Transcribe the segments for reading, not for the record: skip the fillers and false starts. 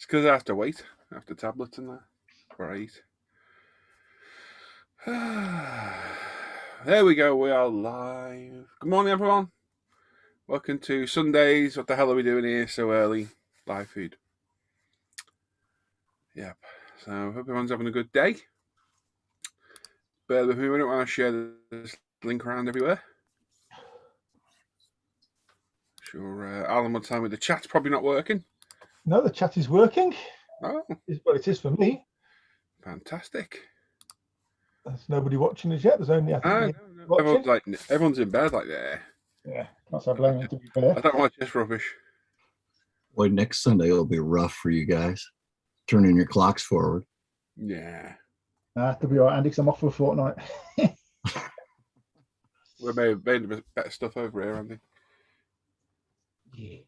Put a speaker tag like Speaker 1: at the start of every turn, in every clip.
Speaker 1: because I have to wait after tablets and that before I eat. There we go. We are live. Good morning, everyone. Welcome to Sundays. What the hell are we doing here so early? Live feed. Yep. So hope everyone's having a good day. Bear with me. We don't want to share this link around everywhere. Sure, Alan will tell me the chat's probably not working.
Speaker 2: No, the chat is working.
Speaker 1: Oh,
Speaker 2: well, it is for me.
Speaker 1: Fantastic.
Speaker 2: There's nobody watching us yet. There's only
Speaker 1: No. Everyone's in bed like that.
Speaker 2: Yeah, can't say blame it, to be fair.
Speaker 1: I don't watch this rubbish.
Speaker 3: Boy, next Sunday will be rough for you guys. Turning your clocks forward.
Speaker 1: Yeah.
Speaker 2: To be all right, Andy, because I'm off for a fortnight.
Speaker 1: We're made a bit better stuff over here, Andy.
Speaker 2: Yes.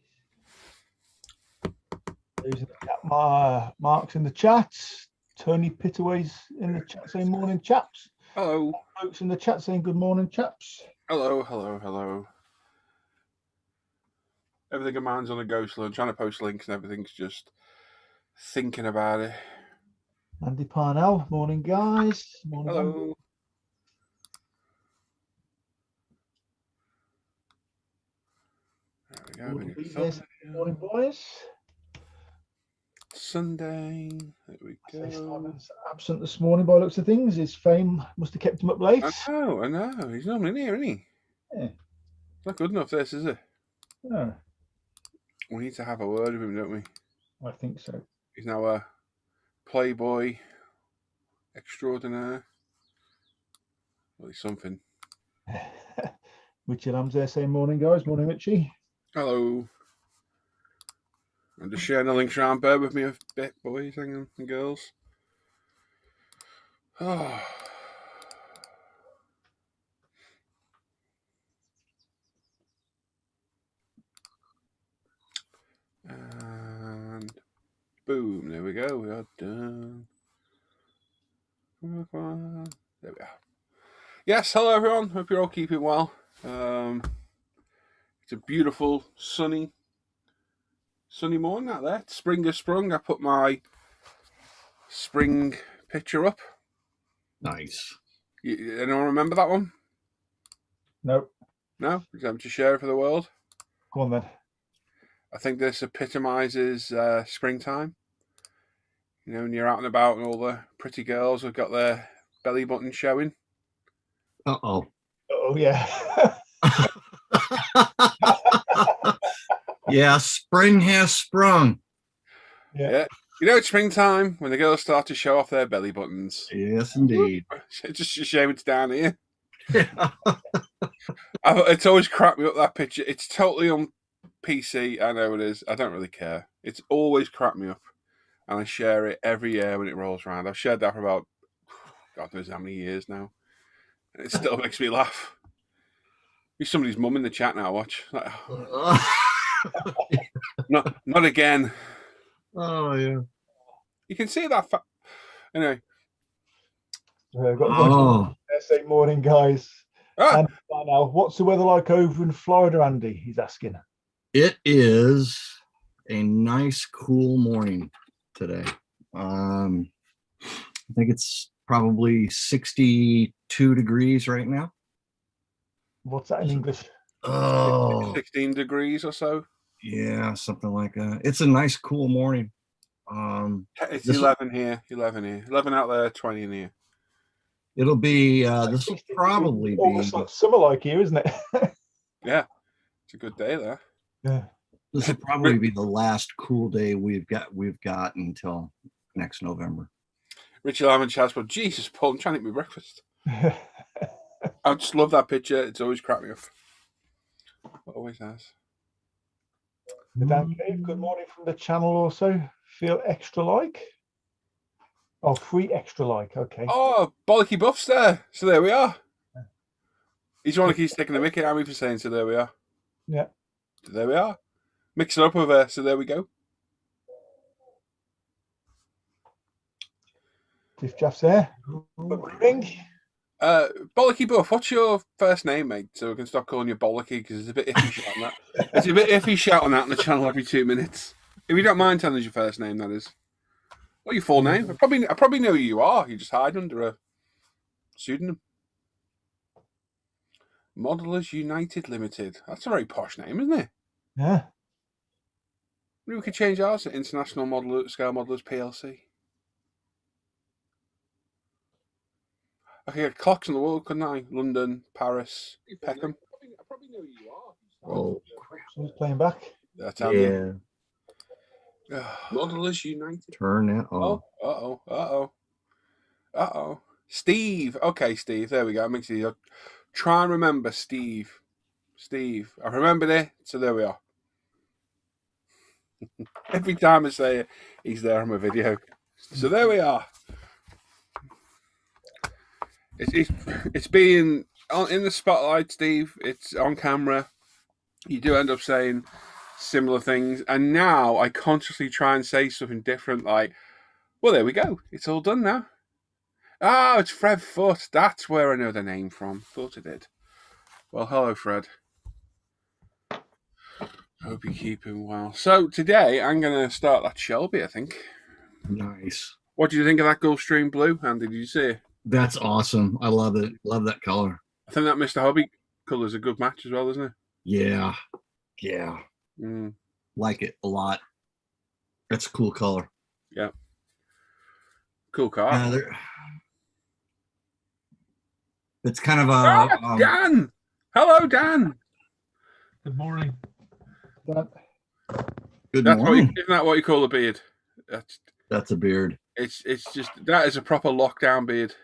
Speaker 2: Mark's in the chat. Tony Pittaway's in the chat saying morning, chaps.
Speaker 1: Hello.
Speaker 2: Folks in the chat saying good morning, chaps.
Speaker 1: Hello. Everything of mine's on a go slow. I'm trying to post links and everything's just thinking about it.
Speaker 2: Andy Parnell, morning, guys. Morning.
Speaker 1: Hello. There we go.
Speaker 2: Morning, boys.
Speaker 1: Sunday. There we go.
Speaker 2: Simon's absent this morning by the looks of things. His fame must have kept him up late.
Speaker 1: I know. He's normally in here, isn't he?
Speaker 2: Yeah.
Speaker 1: It's not good enough, this, is it?
Speaker 2: No.
Speaker 1: We need to have a word with him, don't we?
Speaker 2: I think so.
Speaker 1: He's now a playboy extraordinaire. Well, he's something.
Speaker 2: Richard Lamb's there saying morning, guys. Morning, Richie.
Speaker 1: Hello. I'm just sharing the links around. Bear with me a bit, boys and girls. Oh. And boom, there we go. We are done. There we are. Yes, hello everyone. Hope you're all keeping well. It's a beautiful, sunny morning out there. Spring has sprung. I put my spring picture up.
Speaker 3: Nice.
Speaker 1: Anyone remember that one?
Speaker 2: Nope.
Speaker 1: No? Is that to share it for the world?
Speaker 2: Go on then.
Speaker 1: I think this epitomizes springtime. You know, when you're out and about and all the pretty girls have got their belly button showing.
Speaker 3: Uh-oh.
Speaker 2: Oh, yeah.
Speaker 3: Yeah, spring has sprung.
Speaker 2: Yeah.
Speaker 1: You know, it's springtime when the girls start to show off their belly buttons.
Speaker 3: Yes, indeed.
Speaker 1: It's just a shame it's down here.
Speaker 3: Yeah.
Speaker 1: It's always cracked me up, that picture. It's totally on PC. I know it is. I don't really care. It's always cracked me up. And I share it every year when it rolls around. I've shared that for about, God knows how many years now. And it still makes me laugh. There's somebody's mum in the chat now, watch. Like, not again.
Speaker 3: Oh, yeah.
Speaker 1: You can see that. Anyway.
Speaker 2: Say morning, guys. And now, what's the weather like over in Florida, Andy? He's asking.
Speaker 3: It is a nice, cool morning today. I think it's probably 62 degrees right now.
Speaker 2: What's that in English?
Speaker 3: Oh,
Speaker 1: 16 degrees or so.
Speaker 3: Yeah, something like that. It's a nice, cool morning.
Speaker 1: It's 11 here. 11 out there, 20 in here.
Speaker 3: It'll be, this will probably be
Speaker 2: almost like summer like here, isn't it?
Speaker 1: Yeah, it's a good day there.
Speaker 2: Yeah.
Speaker 3: This will probably be the last cool day we've got until next November.
Speaker 1: Richard Lyman chats, but Jesus, Paul, I'm trying to eat my breakfast. I just love that picture. It's always cracked me up. Always has.
Speaker 2: Dan Cave, good morning from the channel also. Feel extra like. Oh, free extra like. Okay.
Speaker 1: Oh, Bollocky Buff's there. So there we are. He's the one who keeps taking the mickey out of me for saying, so there we are.
Speaker 2: Yeah.
Speaker 1: So there we are. Mix it up with so there we go.
Speaker 2: Cliff Jaff's there. Good morning.
Speaker 1: Bollocky Buff, what's your first name, mate? So we can stop calling you Bollocky because it's a bit iffy shouting that. It's a bit iffy shouting that on the channel every 2 minutes. If you don't mind telling us your first name, that is. What your full name? I probably know who you are. You just hide under a pseudonym. Modelers United Limited. That's a very posh name, isn't it?
Speaker 2: Yeah.
Speaker 1: Maybe we could change ours to International Scale Modelers PLC. I could get clocks on the wall, couldn't I? London, Paris, Peckham. I probably know who you are.
Speaker 3: Oh,
Speaker 2: Someone's playing back.
Speaker 1: That's
Speaker 3: yeah.
Speaker 1: Modelers United.
Speaker 3: Turn it on.
Speaker 1: Uh-oh. Steve. Okay, Steve. There we go. Makes it easier. Try and remember Steve. I remembered it, so there we are. Every time I say it, he's there on my video. So there we are. It's being in the spotlight, Steve. It's on camera. You do end up saying similar things, and now I consciously try and say something different. Like, well, there we go. It's all done now. Oh, it's Fred Foot. That's where I know the name from. Thought I did. Well, hello, Fred. Hope you're keeping well. So today I'm going to start that Shelby, I think.
Speaker 3: Nice.
Speaker 1: What did you think of that Gulfstream Blue, Andy? Did you see it?
Speaker 3: That's awesome. I love it. Love that color.
Speaker 1: I think that Mr. Hobby color is a good match as well, isn't it?
Speaker 3: Yeah. Like it a lot. That's a cool color.
Speaker 1: Yeah. Cool car.
Speaker 3: It's kind of a
Speaker 1: Dan. Hello, Dan.
Speaker 4: Good morning.
Speaker 3: Good morning.
Speaker 1: Isn't that what you call a beard?
Speaker 3: That's a beard.
Speaker 1: It's just that is a proper lockdown beard.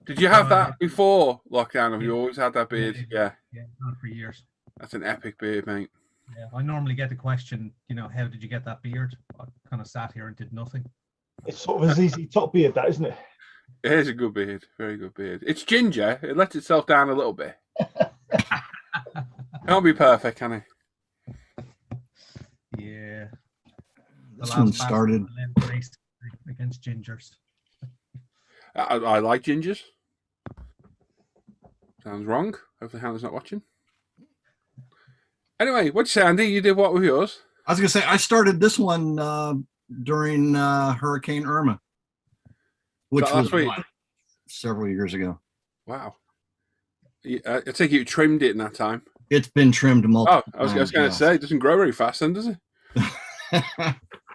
Speaker 1: Did you have that before lockdown? Have you always had that beard? Yeah.
Speaker 4: Yeah, not for years.
Speaker 1: That's an epic beard, mate.
Speaker 4: Yeah, I normally get the question, how did you get that beard? I kind of sat here and did nothing.
Speaker 2: It's sort of a ZZ Top beard, that, isn't it?
Speaker 1: It is a good beard. Very good beard. It's ginger. It lets itself down a little bit. Can't be perfect, can it?
Speaker 4: Yeah.
Speaker 3: This one started
Speaker 4: against gingers.
Speaker 1: I like gingers. Sounds wrong. Hopefully Hannah's not watching. Anyway, what'd you say, Andy? You did what with yours?
Speaker 3: I was going to say, I started this one during Hurricane Irma, which was several years ago.
Speaker 1: Wow. I take it you trimmed it in that time.
Speaker 3: It's been trimmed multiple times.
Speaker 1: I was going to say, it doesn't grow very fast then, does it?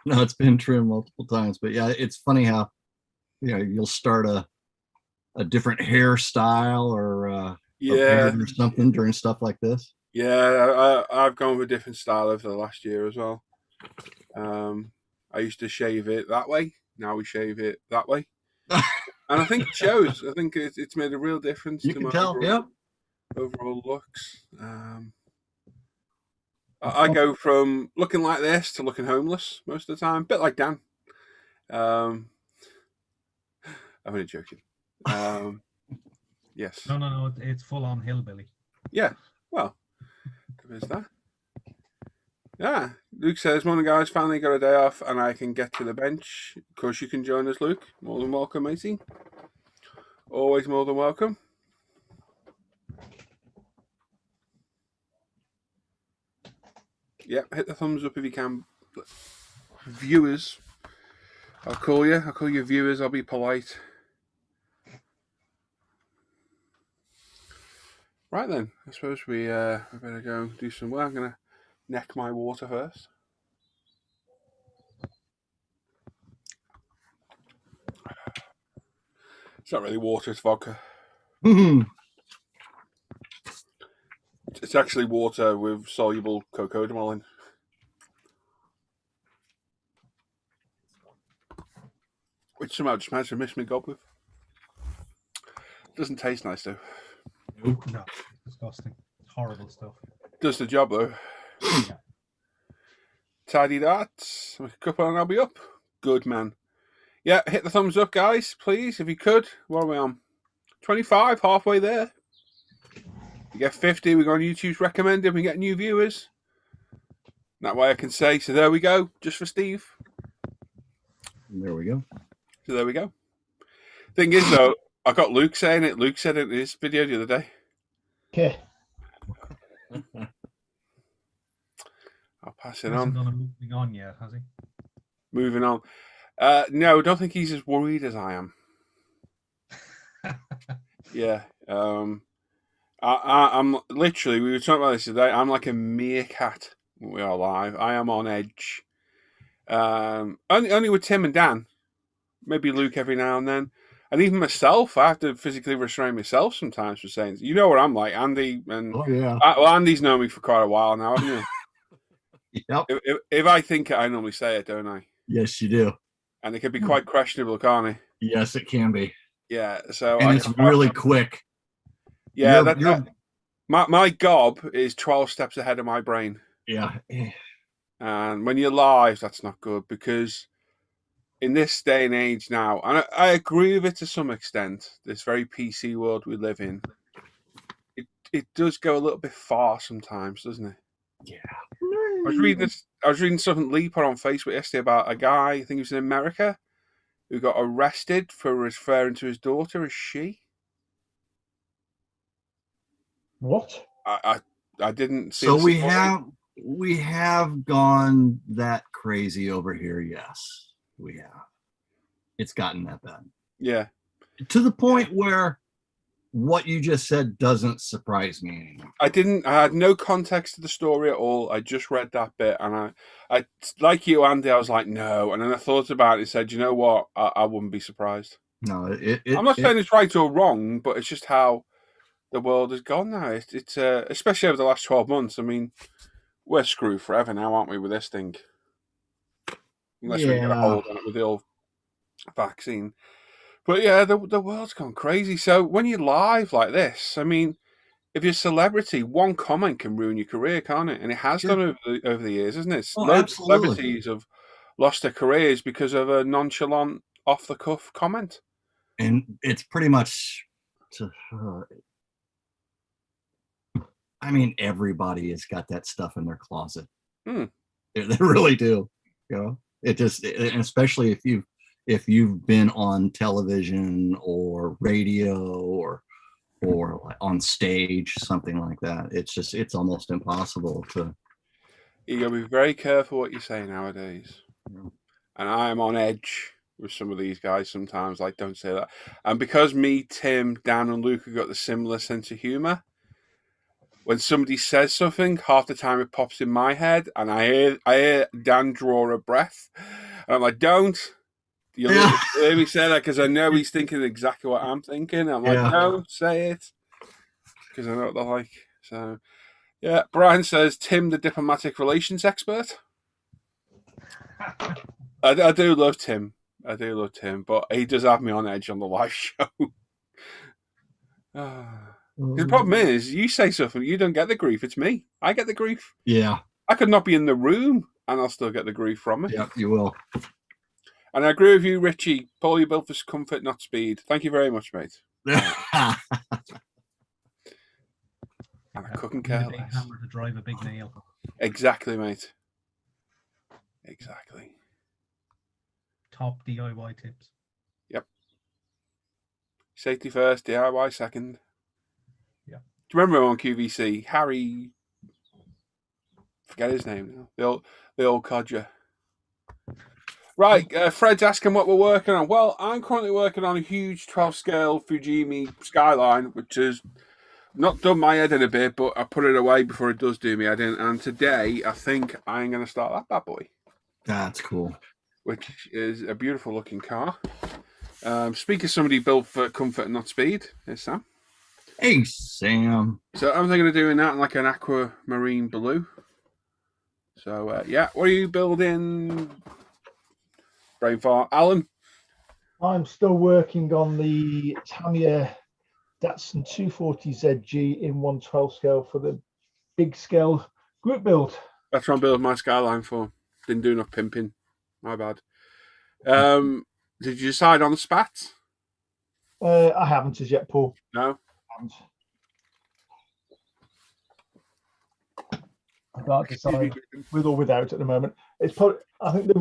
Speaker 3: No, it's been trimmed multiple times. But yeah, it's funny how you'll start a different hairstyle or a beard or something during stuff like this.
Speaker 1: Yeah, I've gone with a different style over the last year as well. I used to shave it that way. Now we shave it that way. And I think it shows. I think it's made a real difference.
Speaker 3: You can tell,
Speaker 1: overall looks. I go from looking like this to looking homeless most of the time. A bit like Dan. I'm only joking. Yes.
Speaker 4: No, it's full on hillbilly.
Speaker 1: Yeah, well, there's that. Yeah, Luke says, morning guys, finally got a day off and I can get to the bench. Of course you can join us, Luke. More than welcome, matey. Always more than welcome. Yep, hit the thumbs up if you can. Viewers. I'll call you viewers, I'll be polite. Right then, I suppose we better go do some work. I'm going to neck my water first. It's not really water, it's vodka. It's actually water with soluble cocodamol in. Which somehow just managed to miss me gob with. Doesn't taste nice though.
Speaker 4: Nope. No, disgusting. Horrible stuff.
Speaker 1: Does the job though.
Speaker 4: Yeah.
Speaker 1: Tidy that. A couple and I'll be up. Good man. Yeah, hit the thumbs up, guys, please, if you could. What are we on? 25, halfway there. You get 50, we go on YouTube's recommended, we get new viewers. That way I can say, so there we go, just for Steve.
Speaker 3: There we go.
Speaker 1: So there we go. Thing is, though, I got Luke saying it. Luke said it in his video the other day.
Speaker 2: Okay.
Speaker 1: I'll Pass it
Speaker 4: Hasn't
Speaker 1: on.
Speaker 4: done a moving on yet, has he?
Speaker 1: Moving on. No, I don't think he's as worried as I am. Yeah. I'm literally, we were talking about this today, I'm like a meerkat when we are live. I am on edge. Only with Tim and Dan. Maybe Luke every now and then. And even myself, I have to physically restrain myself sometimes for saying, you know what I'm like, Andy. And
Speaker 3: Oh yeah.
Speaker 1: well, Andy's known me for quite a while now, hasn't he?
Speaker 3: Yep.
Speaker 1: If I think it, I normally say it, don't I?
Speaker 3: Yes, you do.
Speaker 1: And it can be quite questionable, can't it?
Speaker 3: Yes, it can be.
Speaker 1: Yeah. So
Speaker 3: And it's really quick.
Speaker 1: Yeah.
Speaker 3: You're-
Speaker 1: My gob is 12 steps ahead of my brain.
Speaker 3: yeah.
Speaker 1: And when you're live, that's not good because in this day and age now, and I agree with it to some extent, this very PC world we live in, it does go a little bit far sometimes, doesn't it?
Speaker 3: Yeah.
Speaker 1: I was reading something Lee put on Facebook yesterday about a guy, I think he was in America, who got arrested for referring to his daughter as she.
Speaker 2: What?
Speaker 1: I didn't see.
Speaker 3: So
Speaker 1: the story.
Speaker 3: we have gone that crazy over here. Yes, we have. It's gotten that bad.
Speaker 1: Yeah.
Speaker 3: To the point where what you just said doesn't surprise me anymore.
Speaker 1: I had no context to the story at all. I just read that bit, and I like you, Andy. I was like, no, and then I thought about it and said, you know what? I wouldn't be surprised.
Speaker 3: No,
Speaker 1: I'm not saying it's right or wrong, but it's just how the world has gone now. It's especially over the last 12 months. I mean, we're screwed forever now, aren't we, with this thing? Unless we get a hold on it with the old vaccine. But yeah, the world's gone crazy. So when you're live like this, I mean, if you're a celebrity, one comment can ruin your career, can't it? And it has done over the years, hasn't it?
Speaker 3: Oh,
Speaker 1: Loads of
Speaker 3: absolutely.
Speaker 1: celebrities have lost their careers because of a nonchalant, off-the-cuff comment.
Speaker 3: And it's pretty much I mean, everybody has got that stuff in their closet.
Speaker 1: Hmm.
Speaker 3: They really do. You know, it just, and especially if you've been on television or radio or like on stage, something like that. It's almost impossible to.
Speaker 1: You got to be very careful what you say nowadays.
Speaker 3: Yeah.
Speaker 1: And I am on edge with some of these guys sometimes. Like, don't say that. And because me, Tim, Dan, and Luke have got the similar sense of humor, when somebody says something, half the time it pops in my head, and I hear Dan draw a breath, and I'm like, "Don't." You hear me say that because I know he's thinking exactly what I'm thinking. I'm like, "Don't say it," because I know what they're like. So, yeah. Brian says, "Tim, the diplomatic relations expert." I do love Tim. But he does have me on edge on the live show. The problem is, you say something, you don't get the grief. It's me. I get the grief.
Speaker 3: Yeah.
Speaker 1: I could not be in the room, and I'll still get the grief from it.
Speaker 3: Yeah, you will.
Speaker 1: And I agree with you, Richie. Paul, you built for comfort, not speed. Thank you very much, mate. And I couldn't care
Speaker 4: Need a big
Speaker 1: less.
Speaker 4: hammer to drive a big nail.
Speaker 1: Exactly, mate. Exactly.
Speaker 4: Top DIY tips.
Speaker 1: Yep. Safety first, DIY second.
Speaker 4: Yeah.
Speaker 1: Do you remember on QVC, Harry? Forget his name now. The old codger. Right, Fred's asking what we're working on. Well, I'm currently working on a huge 12-scale Fujimi Skyline, which has not done my head in a bit, but I put it away before it does do me head in. And today, I think I'm going to start that bad boy.
Speaker 3: That's cool.
Speaker 1: Which is a beautiful looking car. Speaking of somebody built for comfort and not speed, here's Sam.
Speaker 3: Hey, Sam.
Speaker 1: So I'm thinking of doing that in like an aquamarine blue. So, yeah, what are you building? Brain fart. Alan?
Speaker 2: I'm still working on the Tamiya Datsun 240ZG in 112 scale for the big scale group build.
Speaker 1: That's what I'm building my Skyline for. Didn't do enough pimping. My bad. Did you decide on the spats?
Speaker 2: I haven't as yet, Paul.
Speaker 1: No?
Speaker 2: I can't decide with or without at the moment. It's probably, I think the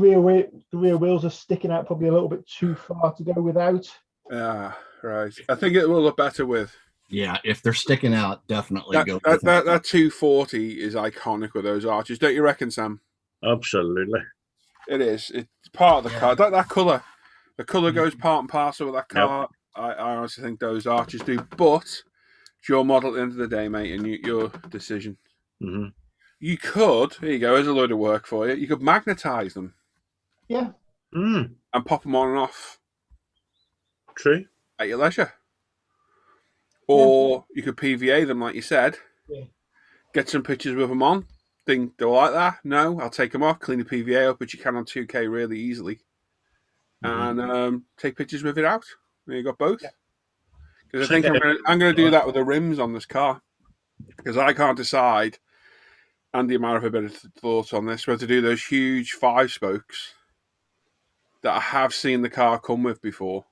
Speaker 2: rear wheels are sticking out probably a little bit too far to go without.
Speaker 1: Right. I think it will look better with.
Speaker 3: Yeah, if they're sticking out, definitely go.
Speaker 1: That 240 is iconic with those arches, don't you reckon, Sam?
Speaker 5: Absolutely.
Speaker 1: It is. It's part of the
Speaker 4: Yeah.
Speaker 1: car. That colour. The colour goes part and parcel with that
Speaker 5: Yep.
Speaker 1: car. I honestly think those arches do. But it's your model at the end of the day, mate, and your decision.
Speaker 5: Hmm.
Speaker 1: You could, here you go, there's a load of work for you. You could magnetise them
Speaker 2: Yeah.
Speaker 5: Mm,
Speaker 1: and pop them on and off
Speaker 5: true.
Speaker 1: at your leisure. Or you could PVA them, like you said.
Speaker 2: Yeah.
Speaker 1: Get some pictures with them on. Think, do I like that? No, I'll take them off, clean the PVA up, which you can on 2K really easily.
Speaker 5: Mhm.
Speaker 1: And take pictures with it out. There you got both.
Speaker 2: Yeah.
Speaker 1: Because I think I'm going to do that with the rims on this car. Because I can't decide, Andy might have a bit of thought on this, whether to do those huge 5-spokes that I have seen the car come with before.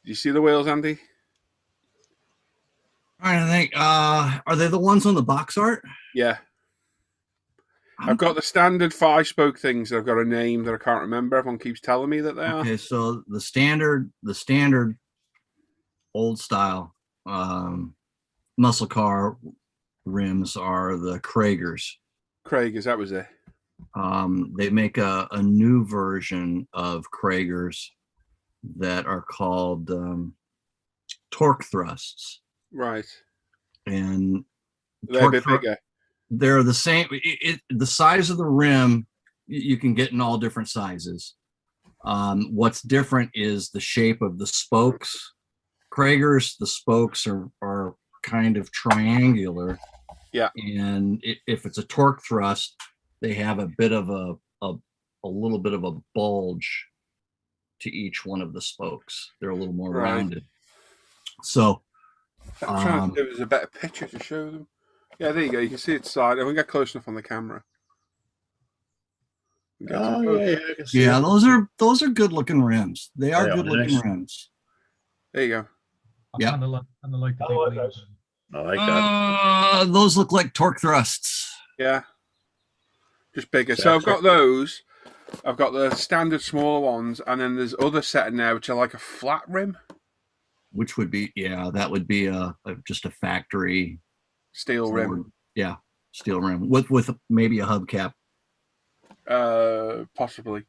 Speaker 1: Do you see the wheels, Andy?
Speaker 3: I think, are they the ones on the box art?
Speaker 1: Yeah. I've got the standard 5-spoke things that I've got a name that I can't remember. Everyone keeps telling me that they are.
Speaker 3: Okay, so the standard old style muscle car rims are the Kragers.
Speaker 1: Craig, is that was it?
Speaker 3: They make a new version of Kragers that are called torque thrusts,
Speaker 1: Right.
Speaker 3: and
Speaker 1: They're a
Speaker 3: torque
Speaker 1: bit
Speaker 3: thr-
Speaker 1: bigger.
Speaker 3: they're the same. The size of the rim you can get in all different sizes. What's different is the shape of the spokes. Kragers, the spokes are kind of triangular.
Speaker 1: Yeah.
Speaker 3: And if it's a torque thrust, they have a bit of a little bit of a bulge to each one of the spokes. They're a little more
Speaker 1: Right.
Speaker 3: rounded. So
Speaker 1: I'm trying to do is a better picture to show them. Yeah, there you go. You can see its side. I won't get close enough on the camera. Get some
Speaker 5: Oh,
Speaker 1: close.
Speaker 5: yeah, I can see
Speaker 3: yeah,
Speaker 5: it.
Speaker 3: those are good looking rims. They are
Speaker 5: They are
Speaker 3: good looking
Speaker 5: nice.
Speaker 3: rims.
Speaker 1: There you go.
Speaker 4: I
Speaker 3: Yeah.
Speaker 4: kind of like the
Speaker 2: I
Speaker 4: big
Speaker 2: like
Speaker 4: wheels.
Speaker 2: those.
Speaker 5: I like that.
Speaker 3: Those look like torque thrusts.
Speaker 1: Yeah. Just bigger. So I've got those. I've got the standard smaller ones, and then there's other set in there which are like a flat rim,
Speaker 3: Which would be, that would be just a factory
Speaker 1: steel rim.
Speaker 3: Yeah, steel rim with maybe a hubcap.
Speaker 1: Possibly.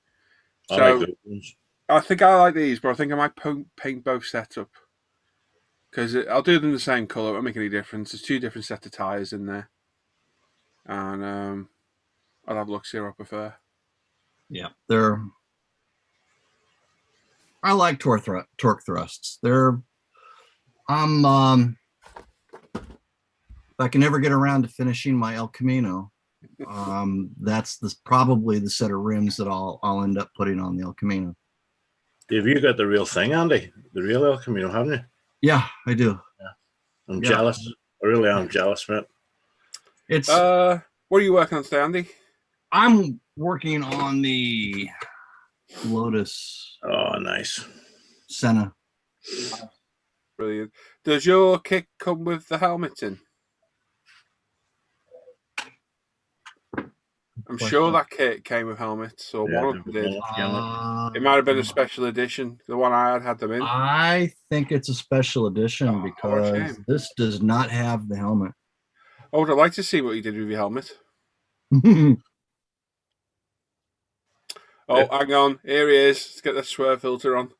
Speaker 5: I
Speaker 1: So
Speaker 5: like those ones.
Speaker 1: I think I like these, but I think I might paint both sets up. Because I'll do them the same colour. It won't make any difference. There's 2 different sets of tyres in there. And I'll have a look, see what I prefer.
Speaker 3: Yeah, I like torque thrusts. If I can ever get around to finishing my El Camino, that's probably the set of rims that I'll end up putting on the El Camino.
Speaker 5: Have you got the real thing, Andy? The real El Camino, haven't you?
Speaker 3: Yeah, I do.
Speaker 5: I'm
Speaker 3: Yeah.
Speaker 5: jealous. I really am jealous, man.
Speaker 3: It's
Speaker 1: What are you working on today, Andy?
Speaker 3: I'm working on the Lotus
Speaker 5: Oh, nice.
Speaker 3: Senna.
Speaker 1: Brilliant. Does your kit come with the helmet in? I'm sure that kit came with helmets, or
Speaker 5: Yeah,
Speaker 1: one of them did.
Speaker 5: yeah.
Speaker 1: It might have been a special edition. The one I had them in.
Speaker 3: I think it's a special edition
Speaker 1: Oh, what a
Speaker 3: because
Speaker 1: shame.
Speaker 3: this does not have the helmet.
Speaker 1: I would have liked to see what you did with your helmet. Oh, hang on. Here he is. Let's get the swerve filter on.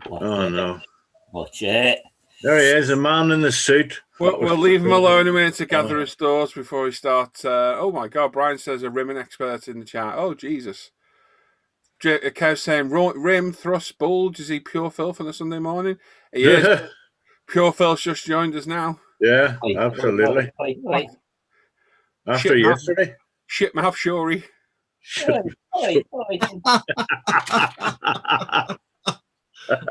Speaker 5: Oh, no.
Speaker 6: Watch it.
Speaker 5: There he is, a man in the suit.
Speaker 1: We'll leave him alone a minute to gather his thoughts before we start. Oh my God, Brian says a rimming expert in the chat. Oh, Jesus. Kev saying, rim, thrust, bulge. Is he pure filth on a Sunday morning? He is. Pure filth just joined us now.
Speaker 5: Yeah,
Speaker 6: Wait,
Speaker 5: absolutely.
Speaker 6: Wait.
Speaker 5: After
Speaker 1: Shit,
Speaker 5: yesterday.
Speaker 1: Shit mouth Shuri.
Speaker 6: Wait.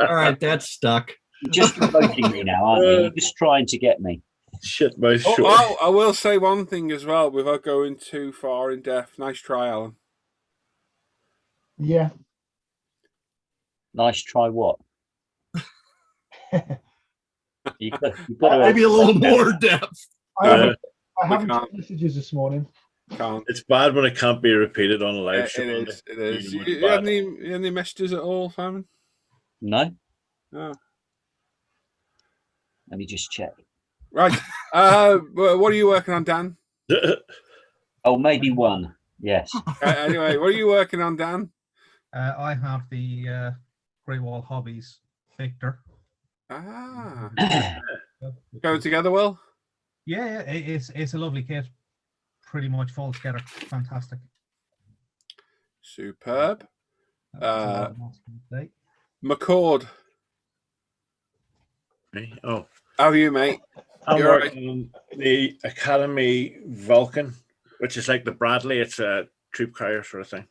Speaker 3: All right, that's stuck.
Speaker 6: You're just provoking me now, aren't you? You're just trying to get me.
Speaker 5: Shit, my
Speaker 1: Oh,
Speaker 5: short.
Speaker 1: oh, I will say one thing as well without going too far in depth. Nice try, Alan.
Speaker 2: Yeah.
Speaker 6: Nice try what? You've got to
Speaker 3: Maybe a little more depth.
Speaker 2: I
Speaker 1: We
Speaker 2: haven't
Speaker 1: can't.
Speaker 2: checked messages this morning.
Speaker 1: Can't.
Speaker 5: It's bad when it can't be repeated on a live show.
Speaker 1: It is. It is.
Speaker 5: You know,
Speaker 1: You
Speaker 5: it's
Speaker 1: had
Speaker 5: bad.
Speaker 1: any messages at all, Simon?
Speaker 6: No?
Speaker 1: No.
Speaker 6: Let me just check.
Speaker 1: Right. What are you working on, Dan?
Speaker 6: Oh, maybe one. Yes.
Speaker 1: Anyway, what are you working on, Dan?
Speaker 4: I have the Great Wall Hobbies Victor.
Speaker 1: Ah,
Speaker 4: Which
Speaker 1: going
Speaker 4: is-
Speaker 1: together well.
Speaker 4: Yeah, it's a lovely kit. Pretty much falls together. Fantastic.
Speaker 1: Superb.
Speaker 4: That's a lot of mass today.
Speaker 1: McCord,
Speaker 5: Me? Oh,
Speaker 1: how are you, mate?
Speaker 5: I'm
Speaker 1: You're
Speaker 5: working on the Academy Vulcan, which is like the Bradley. It's a troop carrier sort of thing.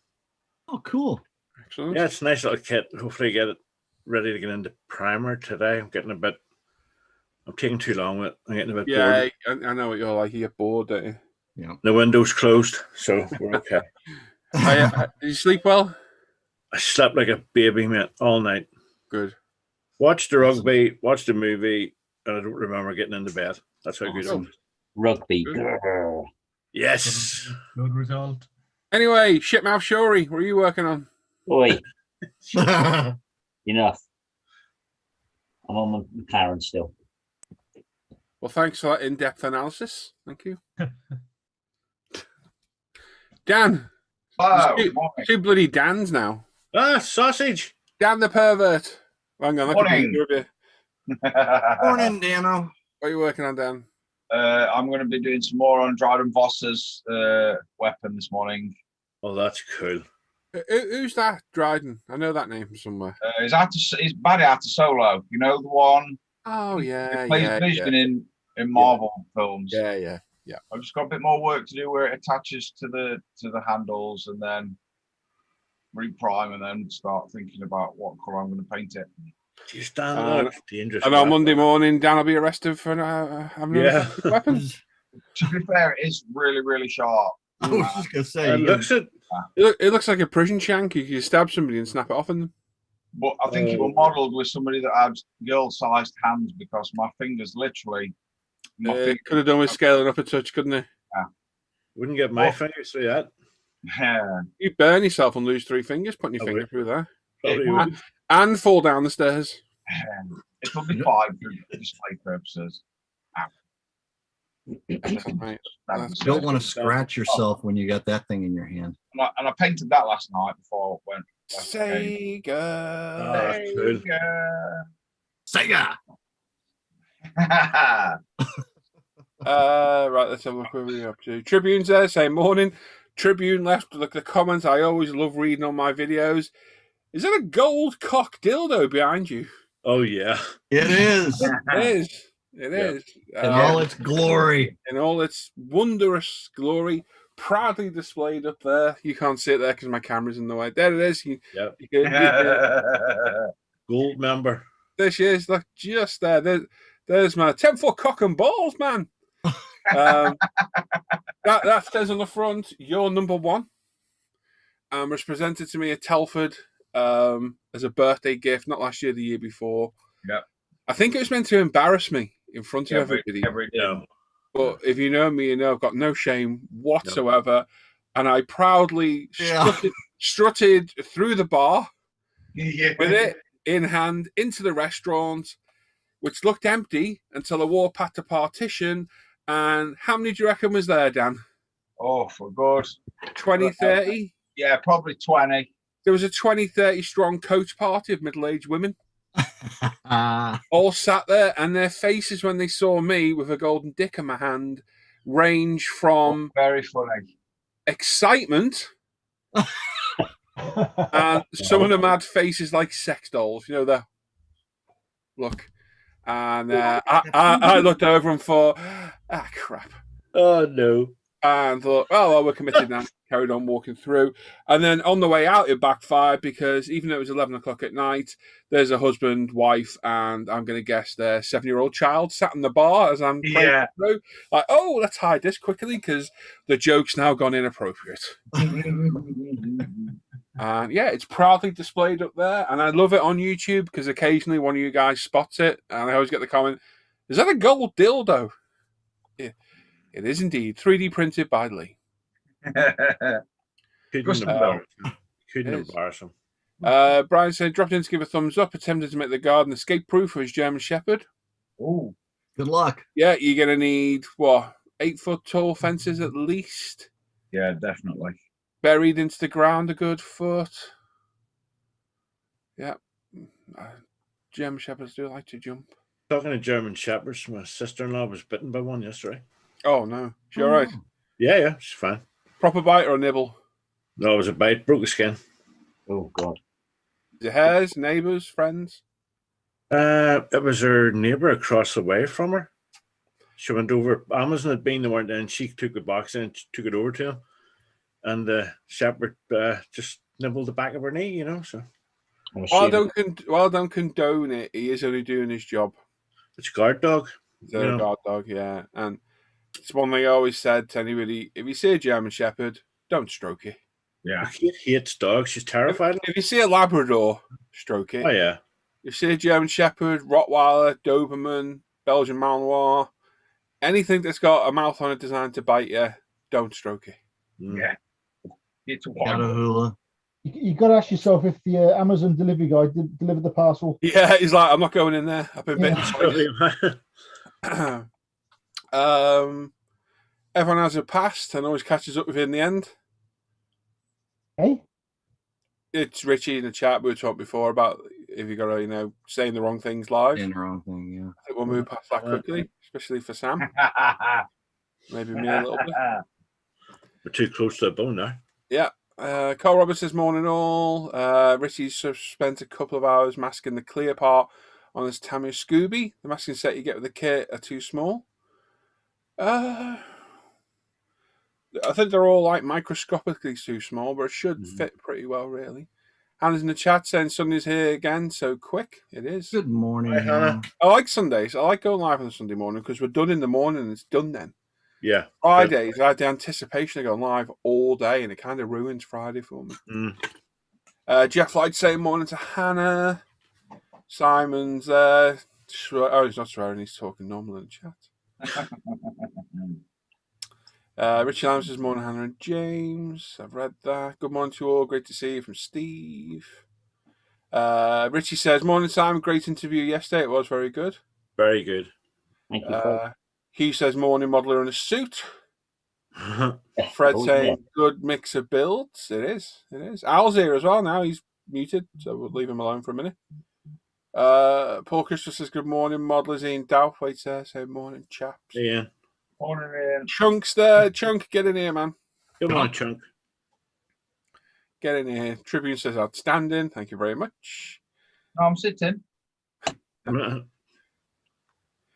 Speaker 3: Oh, cool.
Speaker 1: Excellent.
Speaker 5: Yeah, it's a nice little kit. Hopefully, get it ready to get into primer today. I'm taking too long with it. I'm getting a bit
Speaker 1: Yeah,
Speaker 5: bored.
Speaker 1: I know what you're like. You get bored, don't you?
Speaker 3: Yeah.
Speaker 5: The window's closed, so we're okay.
Speaker 1: Did you sleep well?
Speaker 5: I slept like a baby, man, all night.
Speaker 1: Good.
Speaker 5: Watched the rugby, watched the movie, and I don't remember getting into bed. That's how good it
Speaker 3: Awesome.
Speaker 5: was.
Speaker 6: Rugby.
Speaker 1: Good.
Speaker 6: Grrr.
Speaker 5: Yes.
Speaker 4: Good result.
Speaker 1: Anyway, Shipmouth Shorey, what are you working on?
Speaker 6: Oi, enough. I'm on my McLaren still.
Speaker 1: Well, thanks for that in-depth analysis. Thank you. Dan.
Speaker 7: Oh,
Speaker 1: There's two bloody Dans now.
Speaker 5: Sausage.
Speaker 1: Dan the pervert. Hang on, that could be
Speaker 7: Morning.
Speaker 1: either of you.
Speaker 3: Morning, Dano.
Speaker 1: What are you working on, Dan?
Speaker 7: I'm going to be doing some more on Dryden Voss's weapon this morning.
Speaker 5: Oh, that's cool.
Speaker 1: Who's that, Dryden? I know that name from somewhere.
Speaker 7: He's Barry after Solo. You know the one?
Speaker 1: Oh, yeah,
Speaker 7: He plays Vision in Marvel films.
Speaker 1: Yeah.
Speaker 7: I've just got a bit more work to do where it attaches to the handles, and then reprime, and then start thinking about what color I'm going to paint it.
Speaker 5: You stand up. Dangerous.
Speaker 1: And on Monday morning, Dan will be arrested for having an
Speaker 5: Yeah.
Speaker 1: offensive weapon.
Speaker 7: To be fair, it is really, really sharp.
Speaker 3: I was just gonna say,
Speaker 5: It looks it.
Speaker 1: It looks like a prison shank. You can stab somebody and snap it off in them.
Speaker 7: But I think it was modelled with somebody that had girl-sized hands, because my fingers literally.
Speaker 1: Could have done with scaling up a touch, couldn't it?
Speaker 5: Wouldn't get my fingers through that.
Speaker 7: Yeah.
Speaker 1: You burn yourself and lose 3 fingers putting your
Speaker 5: I
Speaker 1: finger
Speaker 5: would.
Speaker 1: through there.
Speaker 5: Probably
Speaker 7: It
Speaker 5: would.
Speaker 1: And fall down the stairs.
Speaker 7: It'll be fine for display purposes.
Speaker 1: Right.
Speaker 7: That's
Speaker 3: you don't want to scratch yourself when you got that thing in your hand.
Speaker 7: And I painted that last night before I went.
Speaker 1: Sega.
Speaker 5: Ah, cool.
Speaker 3: Sega.
Speaker 1: Right, let's have a look where we're up to. Tribune's there saying morning. Tribune left look the comments I always love reading on my videos. Is that a gold cock dildo behind you?
Speaker 5: Oh yeah.
Speaker 3: It is
Speaker 1: It is. It is.
Speaker 3: in all its glory.
Speaker 1: In all its wondrous glory, proudly displayed up there. You can't see it there because my camera's in the way. There it is.
Speaker 5: Yep.
Speaker 1: You
Speaker 5: Gold member.
Speaker 1: there she is. Look, just there. There's my 10-foot cock and balls, man. That says on the front, "You're number one." Was presented to me at Telford as a birthday gift, not last year, the year before.
Speaker 7: Yeah.
Speaker 1: I think it was meant to embarrass me in front of everybody.
Speaker 5: Yeah.
Speaker 1: But if you know me, you know I've got no shame whatsoever. And I proudly strutted through the bar with it in hand into the restaurant, which looked empty until I walked past the partition. And how many do you reckon was there, Dan?
Speaker 7: Oh, for good.
Speaker 1: 20, 30?
Speaker 7: Yeah, probably 20.
Speaker 1: There was a 20, 30 strong coach party of middle-aged women. All sat there, and their faces when they saw me with a golden dick in my hand range from
Speaker 7: Very funny.
Speaker 1: excitement, and some of them had faces like sex dolls. You know, the look. And I looked over and thought, crap.
Speaker 5: Oh no.
Speaker 1: And thought, well, we're committed now. Carried on walking through. And then on the way out, it backfired because even though it was 11 o'clock at night, there's a husband, wife, and I'm going to guess their 7-year-old child sat in the bar as I'm playing through. Like, oh, let's hide this quickly because the joke's now gone inappropriate. And yeah, it's proudly displayed up there. And I love it on YouTube because occasionally one of you guys spots it. And I always get the comment, is that a gold dildo? Yeah, it is indeed. 3D printed by Lee.
Speaker 5: Couldn't embarrass him.
Speaker 1: Brian said, dropped in to give a thumbs up, attempted to make the garden escape-proof for his German Shepherd.
Speaker 7: Oh,
Speaker 3: good luck.
Speaker 1: Yeah, you're going to need, 8-foot tall fences at least?
Speaker 7: Yeah, definitely.
Speaker 1: Buried into the ground a good foot. Yeah. German Shepherds do like to jump.
Speaker 5: Talking to German Shepherds, my sister-in-law was bitten by one yesterday.
Speaker 1: Oh, no. She all right?
Speaker 5: Yeah, she's fine.
Speaker 1: Proper bite or a nibble?
Speaker 5: No, it was a bite, broke the skin.
Speaker 6: Oh God.
Speaker 1: Is it hairs, neighbours, friends?
Speaker 5: It was her neighbour across the way from her. She went over. Amazon had been, they weren't in. She took the box in and took it over to him. And the shepherd just nibbled the back of her knee, So
Speaker 1: While I don't condone it, he is only doing his job.
Speaker 5: It's a guard dog.
Speaker 1: It's a guard dog, yeah. And it's one thing I always said to anybody: if you see a German Shepherd, don't stroke it.
Speaker 7: Yeah.
Speaker 5: Kate hates dogs. She's terrified.
Speaker 1: If you see a Labrador, stroke it.
Speaker 5: Oh yeah.
Speaker 1: If you see a German Shepherd, Rottweiler, Doberman, Belgian Malinois, anything that's got a mouth on it designed to bite you, don't stroke it.
Speaker 7: Yeah. It's a
Speaker 3: Catahoula.
Speaker 2: You got to ask yourself if the Amazon delivery guy delivered the parcel.
Speaker 1: Yeah, he's like, I'm not going in there. I've been bitten. Everyone has a past and always catches up with you in the end.
Speaker 2: Hey?
Speaker 1: It's Richie in the chat we were talking before about if you got to, saying the wrong things live.
Speaker 3: Saying the wrong thing, yeah.
Speaker 1: I think we'll move past that quickly, especially for Sam. Maybe me a little bit.
Speaker 5: We're too close to the bone now.
Speaker 1: Yeah. Carl Roberts says, morning all. Richie's spent a couple of hours masking the clear part on his Tamiya Scooby. The masking set you get with the kit are too small. I think they're all like microscopically too small, but it should fit pretty well, really. Hannah's in the chat saying Sunday's here again, so quick. It is.
Speaker 3: Good morning,
Speaker 5: Hi, Hannah.
Speaker 1: I like Sundays. I like going live on a Sunday morning because we're done in the morning and it's done then.
Speaker 5: Yeah.
Speaker 1: Fridays, I had the anticipation of going live all day, and it kind of ruins Friday for me. Jeff Light saying morning to Hannah. Simon's there. He's not swearing, he's talking normal in the chat. Richie Lambs says morning, Hannah and James. I've read that. Good morning to you all. Great to see you from Steve. Richie says, morning, Simon. Great interview yesterday. It was very good.
Speaker 5: Very good.
Speaker 6: Thank you.
Speaker 1: Hugh says, morning, modeler in a suit. Fred saying, good mix of builds. It is. Al's here as well now. He's muted, so we'll leave him alone for a minute. Paul Christopher says, good morning, modelers. Ian Douthwaite there saying, morning, chaps.
Speaker 5: Yeah.
Speaker 7: Morning, Ian.
Speaker 1: Chunk's there. Chunk, get in here, man.
Speaker 5: Come on, Chunk.
Speaker 1: Get in here. Tribune says, outstanding. Thank you very much.
Speaker 7: No, I'm sitting.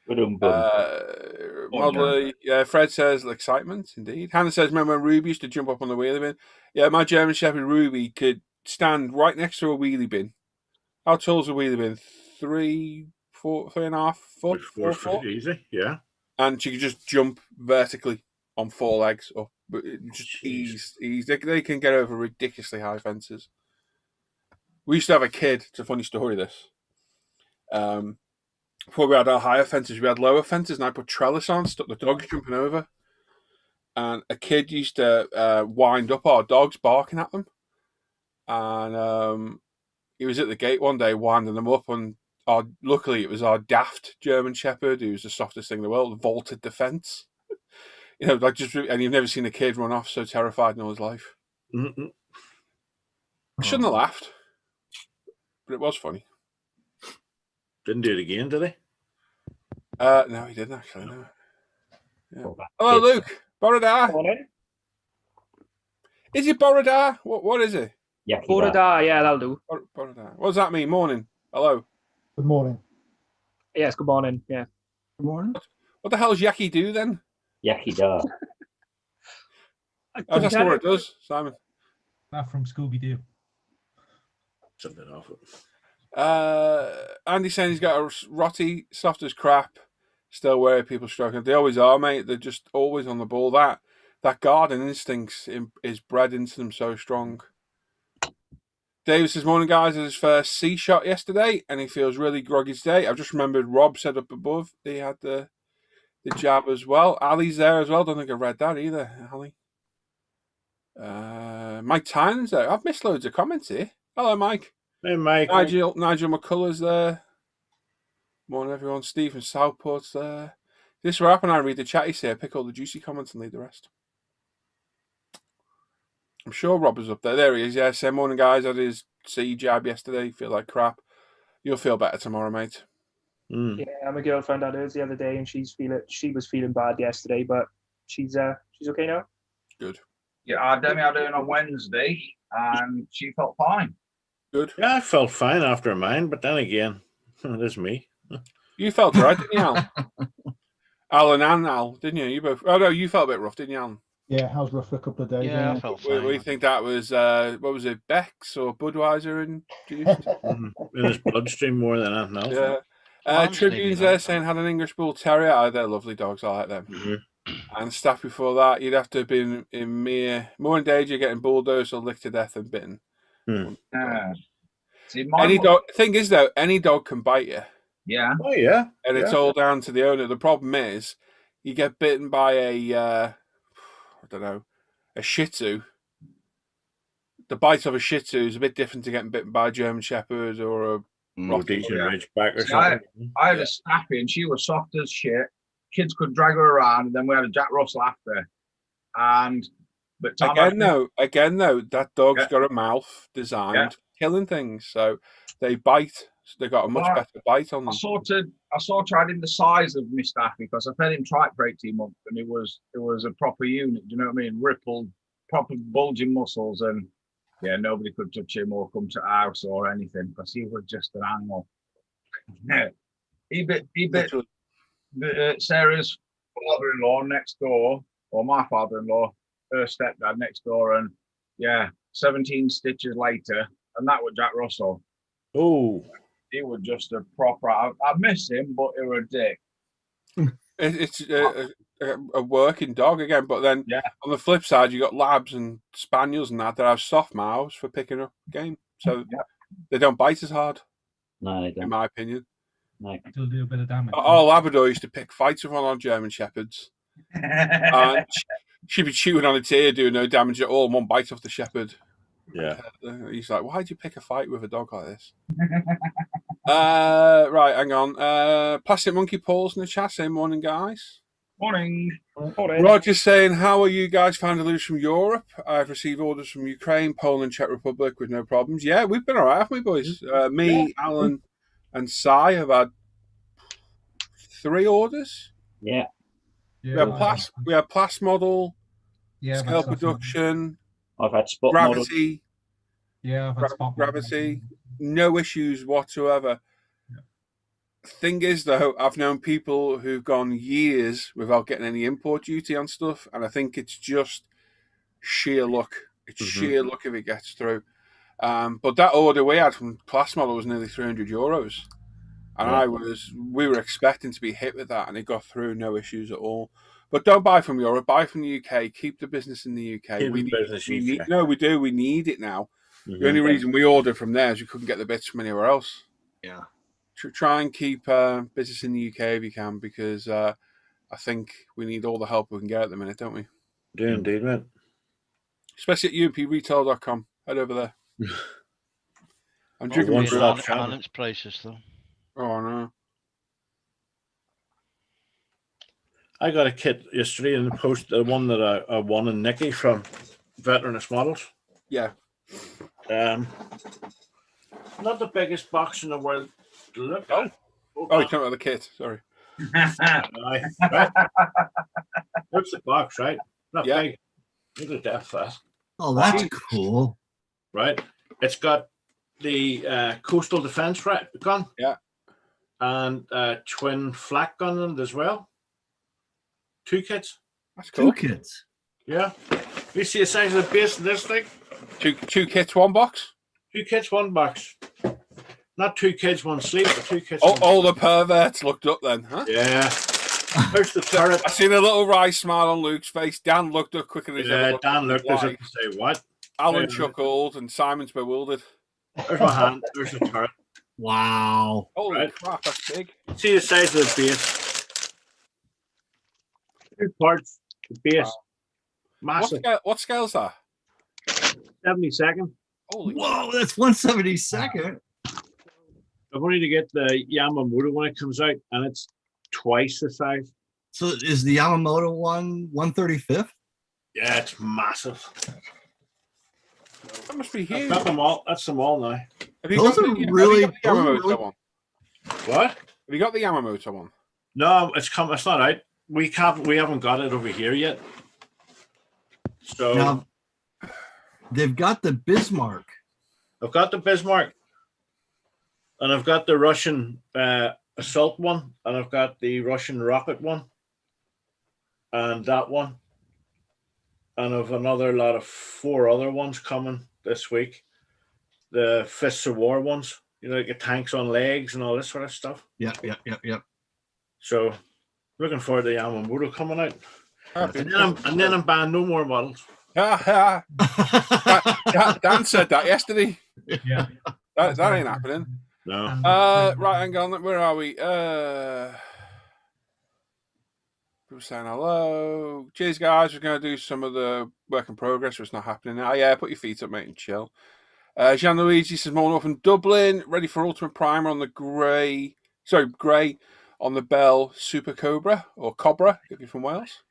Speaker 1: Modeler, Fred says, excitement, indeed. Hannah says, remember when Ruby used to jump up on the wheelie bin? Yeah, my German Shepherd Ruby could stand right next to a wheelie bin. How tall's a wheelie bin? 3.5 foot? 4 foot?
Speaker 5: Easy, yeah.
Speaker 1: And she could just jump vertically on 4 legs up. Just ease. They can get over ridiculously high fences. We used to have a kid. It's a funny story, this. Before we had our higher fences, we had lower fences, and I put trellis on, stuck the dogs jumping over. And a kid used to wind up our dogs, barking at them. And he was at the gate one day, winding them up, and luckily it was our daft German Shepherd, who was the softest thing in the world, vaulted the fence. And you've never seen a kid run off so terrified in all his life.
Speaker 5: Mm-mm.
Speaker 1: I shouldn't have laughed, but it was funny.
Speaker 5: Didn't do it again, did he?
Speaker 1: No, he didn't actually. No. Yeah. Hello, Luke. Borodar. Is it Borodar? What is it?
Speaker 8: Borodar, yeah, that'll do.
Speaker 1: Borodar. What does that mean? Morning. Hello.
Speaker 2: Good morning.
Speaker 8: Yes, good morning. Yeah.
Speaker 3: Good morning.
Speaker 1: What the hell does Yaki do then?
Speaker 6: Yaki da.
Speaker 1: That's what it does, Simon.
Speaker 4: Not from Scooby Doo.
Speaker 5: Something off it.
Speaker 1: Andy saying he's got a rotty, soft as crap, still wary of people stroking. They always are, mate. They're just always on the ball. That garden instinct is bred into them so strong. David says, morning, guys. His first C shot yesterday, and he feels really groggy today. I've just remembered Rob said up above he had the jab as well. Ali's there as well. Don't think I read that either, Ali. Mike Tynan's there. I've missed loads of comments here. Hello, Mike.
Speaker 5: Hey, Mike.
Speaker 1: Nigel McCullers there. Morning, everyone. Stephen Southport's there. This is where I read the chat. He say, pick all the juicy comments and leave the rest. I'm sure Rob was up there. There he is. Yeah, same morning, guys. Had his C jab yesterday. Feel like crap. You'll feel better tomorrow, mate.
Speaker 5: Mm.
Speaker 8: Yeah, my girlfriend had hers the other day, and she was feeling bad yesterday, but she's okay now.
Speaker 1: Good.
Speaker 7: Yeah, Demi had her on Wednesday, and she felt fine.
Speaker 1: Good.
Speaker 5: Yeah, I felt fine after mine, but then again, it is me.
Speaker 1: You felt right, didn't you, Al? Alan and Al, didn't you? You both. Oh no, you felt a bit rough, didn't you, Alan?
Speaker 2: Yeah, I was rough for a couple of days.
Speaker 9: Yeah, I felt
Speaker 1: We
Speaker 9: fine.
Speaker 1: think that was what was it, Beck's or Budweiser induced?
Speaker 5: In his bloodstream more than anything else.
Speaker 1: Yeah.
Speaker 9: Mum's
Speaker 1: Tribune's
Speaker 9: maybe
Speaker 1: there
Speaker 9: not.
Speaker 1: saying had an English Bull Terrier. Oh, they're lovely dogs. I like them.
Speaker 5: Mhm.
Speaker 1: And stuff before that, you'd have to have been more in danger of getting bulldozed or licked to death than bitten.
Speaker 7: See,
Speaker 1: Any dog. Thing is though, any dog can bite you.
Speaker 7: Yeah.
Speaker 5: Oh yeah.
Speaker 1: And it's all down to the owner. The problem is, you get bitten by I don't know, a Shih Tzu. The bite of a Shih Tzu is a bit different to getting bitten by a German Shepherd or a
Speaker 5: Rhodesian
Speaker 7: Yeah.
Speaker 5: Ridgeback or
Speaker 7: See,
Speaker 5: something.
Speaker 7: I had a Staffy, and she was soft as shit. Kids could drag her around, and then we had a Jack Russell after. But Tom
Speaker 1: Again, though, that dog's
Speaker 7: Yeah.
Speaker 1: got a mouth designed
Speaker 7: Yeah.
Speaker 1: for killing things, so they bite. So they got a much
Speaker 7: Well,
Speaker 1: better bite on
Speaker 7: I
Speaker 1: them.
Speaker 7: sorted in the size of my Staffy because I fed him tripe for 18 months, and it was a proper unit. Do you know what I mean? Rippled, proper bulging muscles, and yeah, nobody could touch him or come to the house or anything because he was just an animal. he bit
Speaker 1: Literally.
Speaker 7: Sarah's father-in-law next door, or my father-in-law, her stepdad next door, and yeah, 17 stitches later, and that was Jack Russell.
Speaker 5: Oh,
Speaker 7: He was just a proper. I miss him, but he was a dick.
Speaker 1: It's a working dog again, but then
Speaker 7: Yeah.
Speaker 1: on the flip side, you got labs and spaniels and that have soft mouths for picking up game, so
Speaker 7: Yeah.
Speaker 1: they don't bite as hard,
Speaker 6: No, they
Speaker 1: in
Speaker 6: don't.
Speaker 1: my opinion.
Speaker 6: No.
Speaker 4: It'll do a bit of damage.
Speaker 1: Our Labrador used to pick fights with one of our German Shepherds. And she'd be chewing on its ear, doing no damage at all. And one bite off the shepherd.
Speaker 5: yeah.
Speaker 1: He's like, "Why'd you pick a fight with a dog like this?" Right, hang on. Plastic Monkey Paul's in the chat saying, "Morning, guys."
Speaker 7: Morning.
Speaker 1: Roger's saying, "How are you guys finding loose from Europe? I've received orders from Ukraine, Poland, Czech Republic with no problems." Yeah, we've been all right, haven't we, boys? Me, Alan, and Sai have had 3 orders.
Speaker 6: Yeah.
Speaker 4: Yeah,
Speaker 1: We have Plas Model,
Speaker 4: yeah,
Speaker 1: Scale
Speaker 4: that's
Speaker 1: Production,
Speaker 6: I've had spot model.
Speaker 1: Gravity.
Speaker 4: Yeah, I've had spot
Speaker 1: Gravity, no issues whatsoever. Thing is, though, I've known people who've gone years without getting any import duty on stuff, and I think it's just sheer luck. It's sheer luck if it gets through. But that order we had from Class Model was nearly €300, and we were expecting to be hit with that, and it got through, no issues at all. But don't buy from Europe, buy from the UK. Keep the business in the UK.
Speaker 5: Keep
Speaker 1: We
Speaker 5: the business UK.
Speaker 1: we do. We need it now.
Speaker 5: Mhm.
Speaker 1: The only reason we ordered from there is we couldn't get the bits from anywhere else.
Speaker 3: Yeah.
Speaker 1: Try and keep business in the UK if you can, because I think we need all the help we can get at the minute, don't we?
Speaker 5: Do indeed, mate.
Speaker 1: Especially at umpretail.com. Head over there. I'm
Speaker 5: Oh,
Speaker 1: drinking
Speaker 5: one
Speaker 1: my
Speaker 5: stop
Speaker 1: brew.
Speaker 5: shop.
Speaker 9: Alan's prices though.
Speaker 1: Oh, no.
Speaker 5: I got a kit yesterday in the post, the one that I won in Nicky from Veteranous Models.
Speaker 1: Yeah.
Speaker 5: Not the biggest box in the world to look at.
Speaker 1: Oh, you're talking about the kit. Sorry.
Speaker 5: Aye, right. What's the box, right? Not
Speaker 1: Yeah.
Speaker 5: big. Look at that fast.
Speaker 3: Oh, that's cool.
Speaker 5: Right. It's got the coastal defense gun.
Speaker 1: Yeah.
Speaker 5: And twin flak gun in it as well. 2 kits.
Speaker 1: That's cool.
Speaker 3: 2 kids.
Speaker 5: Yeah. You see the size of the base of this thing?
Speaker 1: 2 kits, 1 box.
Speaker 5: 2 kits, 1 box. Not 2 kids, 1 sleep, but 2 kits.
Speaker 1: All the perverts looked up then, huh?
Speaker 5: Yeah. There's the turret.
Speaker 1: I seen a little wry smile on Luke's face. Dan looked up quicker than he's ever
Speaker 5: Yeah,
Speaker 1: looked
Speaker 5: Dan looked as
Speaker 1: Why?
Speaker 5: if to say, what?
Speaker 1: Alan
Speaker 5: Yeah.
Speaker 1: chuckled and Simon's bewildered.
Speaker 5: There's my hand. There's the turret.
Speaker 3: Wow.
Speaker 1: Holy
Speaker 5: Right.
Speaker 1: crap, that's big.
Speaker 5: See the size of the base. 2 parts. The base. Massive.
Speaker 1: What scale's that?
Speaker 5: 72nd.
Speaker 1: Holy
Speaker 3: Whoa, that's 172nd.
Speaker 5: I've only to get the Yamamoto when it comes out, and it's twice the size.
Speaker 3: So is the Yamamoto one 135th?
Speaker 5: Yeah, it's massive.
Speaker 1: That must be
Speaker 5: I've
Speaker 1: huge.
Speaker 5: got them all. That's them all now.
Speaker 1: Have you
Speaker 3: Those
Speaker 1: got
Speaker 3: are
Speaker 1: the,
Speaker 3: really-
Speaker 1: have you got the
Speaker 3: those are
Speaker 1: Yamamoto
Speaker 3: really-
Speaker 1: one?
Speaker 5: What?
Speaker 1: Have you got the Yamamoto one?
Speaker 5: No, it's come. It's not out. We haven't got it over here yet. So
Speaker 3: Now, they've got the Bismarck.
Speaker 5: I've got the Bismarck, and I've got the Russian assault one, and I've got the Russian rocket one, and that one, and I've another lot of 4 other ones coming this week. The Fists of War ones, you know, like the tanks on legs and all this sort of stuff.
Speaker 3: Yep.
Speaker 5: So looking forward to the Yamamoto coming out.
Speaker 1: Happy.
Speaker 5: And then I'm buying no more models.
Speaker 1: Dan said that yesterday.
Speaker 4: Yeah.
Speaker 1: That ain't happening.
Speaker 5: No.
Speaker 1: Right, hang on. Where are we? People saying hello. Cheers, guys. We're going to do some of the work in progress. So it's not happening now. Yeah, put your feet up, mate, and chill. Gianluigi says, more from Dublin. Ready for Ultimate Primer on the grey on the Bell Super Cobra or Cobra if you're from Wales.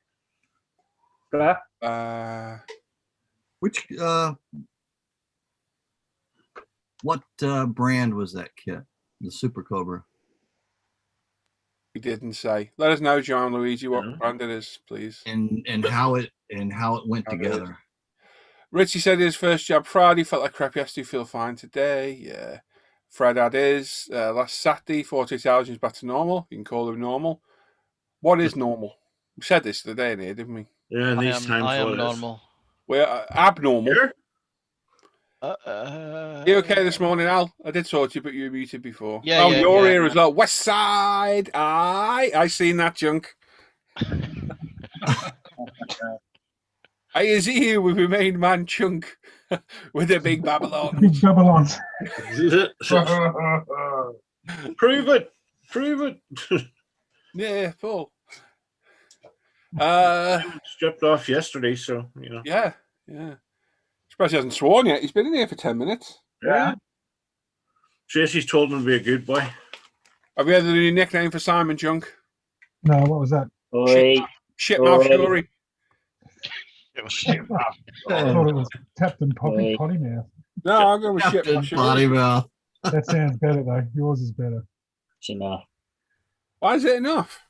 Speaker 3: Which what brand was that kit? The Super Cobra.
Speaker 1: He didn't say. Let us know, Gianluigi, what brand it is, please.
Speaker 3: And how it went together.
Speaker 1: Richie said his first job Friday, felt like crap yesterday, feel fine today. Yeah. Fred had his last Saturday, 48 hours, he's back to normal. You can call him normal. What is normal? We said this today in here, didn't we?
Speaker 5: Yeah, in these times.
Speaker 9: I am normal.
Speaker 1: We're abnormal.
Speaker 5: Here?
Speaker 1: You okay this morning, Al? I did talk to you, but you were muted before.
Speaker 9: Yeah,
Speaker 1: you're here as well. West Side. I seen that junk. I is here with my main man Chunk with a big Babylon.
Speaker 2: Big Babylon.
Speaker 5: Prove it.
Speaker 1: Yeah, Paul.
Speaker 5: Stripped off yesterday, so you know.
Speaker 1: Yeah. Surprised he hasn't sworn yet. He's been in here for 10 minutes.
Speaker 5: Yeah. Tracy's told him to be a good boy.
Speaker 1: Have you had a new nickname for Simon Chunk?
Speaker 2: No, what was that?
Speaker 1: Shitmouth Fury.
Speaker 2: I thought it was Captain Potty Mouth.
Speaker 1: No, I'm going with Shitmouth Fury.
Speaker 3: Potty Mouth.
Speaker 2: That sounds better though. Yours is better.
Speaker 6: It's enough.
Speaker 1: Why is it enough?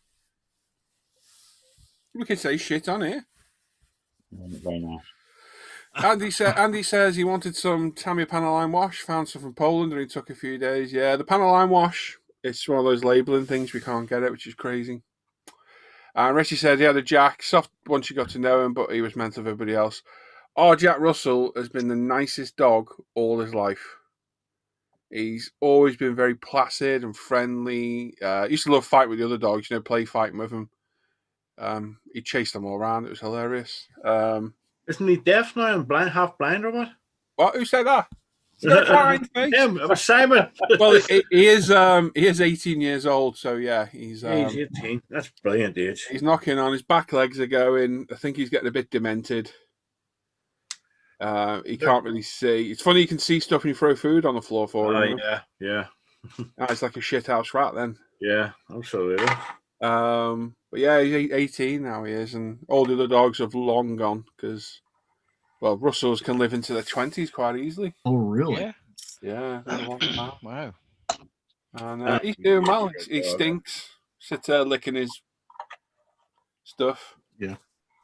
Speaker 1: We could say shit on here.
Speaker 6: Very nice.
Speaker 1: Andy says he wanted some Tamiya panel line wash, found some from Poland, and it took a few days. Yeah, the panel line wash, it's one of those labeling things, we can't get it, which is crazy. And Richie said he had a Jack, soft once you got to know him, but he was meant of everybody else. Our Jack Russell has been the nicest dog all his life. He's always been very placid and friendly. Used to love fight with the other dogs, play fighting with them. He chased them all around. It was hilarious.
Speaker 5: Isn't he deaf now and blind, half blind or what?
Speaker 1: What? Who said that?
Speaker 5: Him. It was Simon.
Speaker 1: Well, he is 18 years old, so yeah, he's
Speaker 5: 18. That's brilliant age.
Speaker 1: He's knocking on. His back legs are going. I think he's getting a bit demented. He can't really see. It's funny, you can see stuff when you throw food on the floor for him.
Speaker 5: Yeah.
Speaker 1: It's like a shithouse rat then.
Speaker 5: Yeah, absolutely.
Speaker 1: But yeah, he's 18 now, he is, and all the other dogs have long gone because, well, Russells can live into their 20s quite easily.
Speaker 3: Oh, really?
Speaker 1: Yeah.
Speaker 9: Wow.
Speaker 1: And he's doing well. He stinks. Sits there licking his stuff.
Speaker 3: Yeah.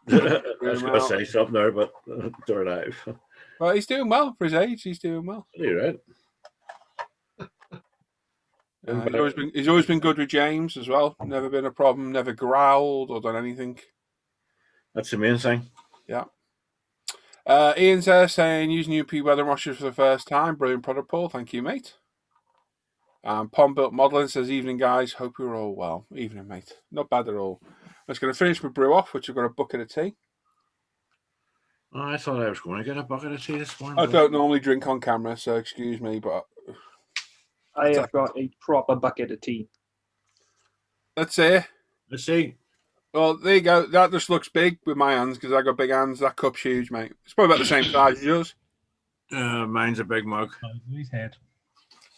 Speaker 5: I was going to say something there, but throw it out.
Speaker 1: Well, he's doing well for his age. He's doing well.
Speaker 5: You're right.
Speaker 1: He's always been good with James as well. Never been a problem. Never growled or done anything.
Speaker 5: That's the main thing.
Speaker 1: Yeah. Ian's there saying using UP weather washers for the first time. Brilliant product, Paul. Thank you, mate. Pom Built Modeling says, evening, guys. Hope you're all well. Evening, mate. Not bad at all. I'm just going to finish my brew off, which I've got a bucket of tea.
Speaker 5: Oh, I thought I was going to get a bucket of tea this morning.
Speaker 1: I don't normally drink on camera, so excuse me, but
Speaker 8: I have got a proper bucket of tea.
Speaker 1: Let's see. Well, there you go. That just looks big with my hands because I got big hands. That cup's huge, mate. It's probably about the same size as yours.
Speaker 5: Mine's a big mug.
Speaker 4: His head.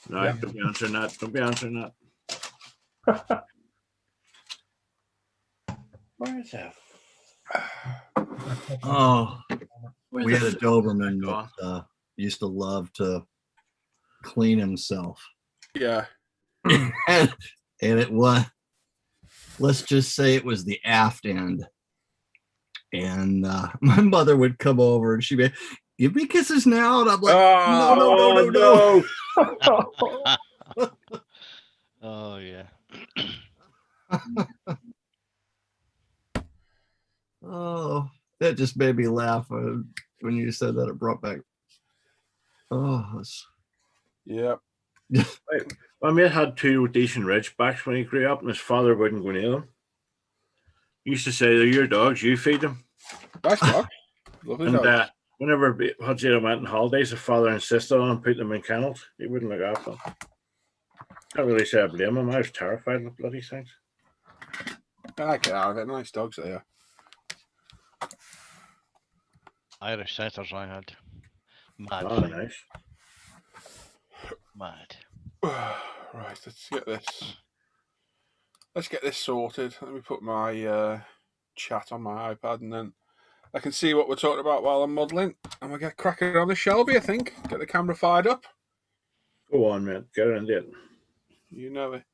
Speaker 5: No,
Speaker 1: Yeah.
Speaker 5: Don't be answering that. Don't be answering that. Where's that?
Speaker 3: Oh, we had a Doberman that used to love to clean himself.
Speaker 1: Yeah.
Speaker 3: And it was, let's just say it was the aft end. And my mother would come over and she'd be, give me kisses now. And I'm like, no.
Speaker 9: Oh yeah.
Speaker 3: Oh, that just made me laugh when you said that. It brought back. Oh,
Speaker 1: Yeah.
Speaker 5: My mate had 2 decent Ridgebacks when he grew up, and his father wouldn't go near them. He used to say, they're your dogs, you feed them.
Speaker 1: Nice dog. Lovely
Speaker 5: And
Speaker 1: dog.
Speaker 5: whenever Hudson went on holidays, the father insisted on putting them in kennels. He wouldn't look after them. Can't really say I blame him. I was terrified of the bloody things.
Speaker 1: I get out of it. Nice dogs they are.
Speaker 9: Irish setters I had. Mad.
Speaker 5: Oh, nice.
Speaker 9: Mad.
Speaker 1: Right, let's get this. Let's get this sorted. Let me put my chat on my iPad, and then I can see what we're talking about while I'm modelling. And we'll get cracking on the Shelby, I think. Get the camera fired up.
Speaker 5: Go on, man. Get into it.
Speaker 1: You know it.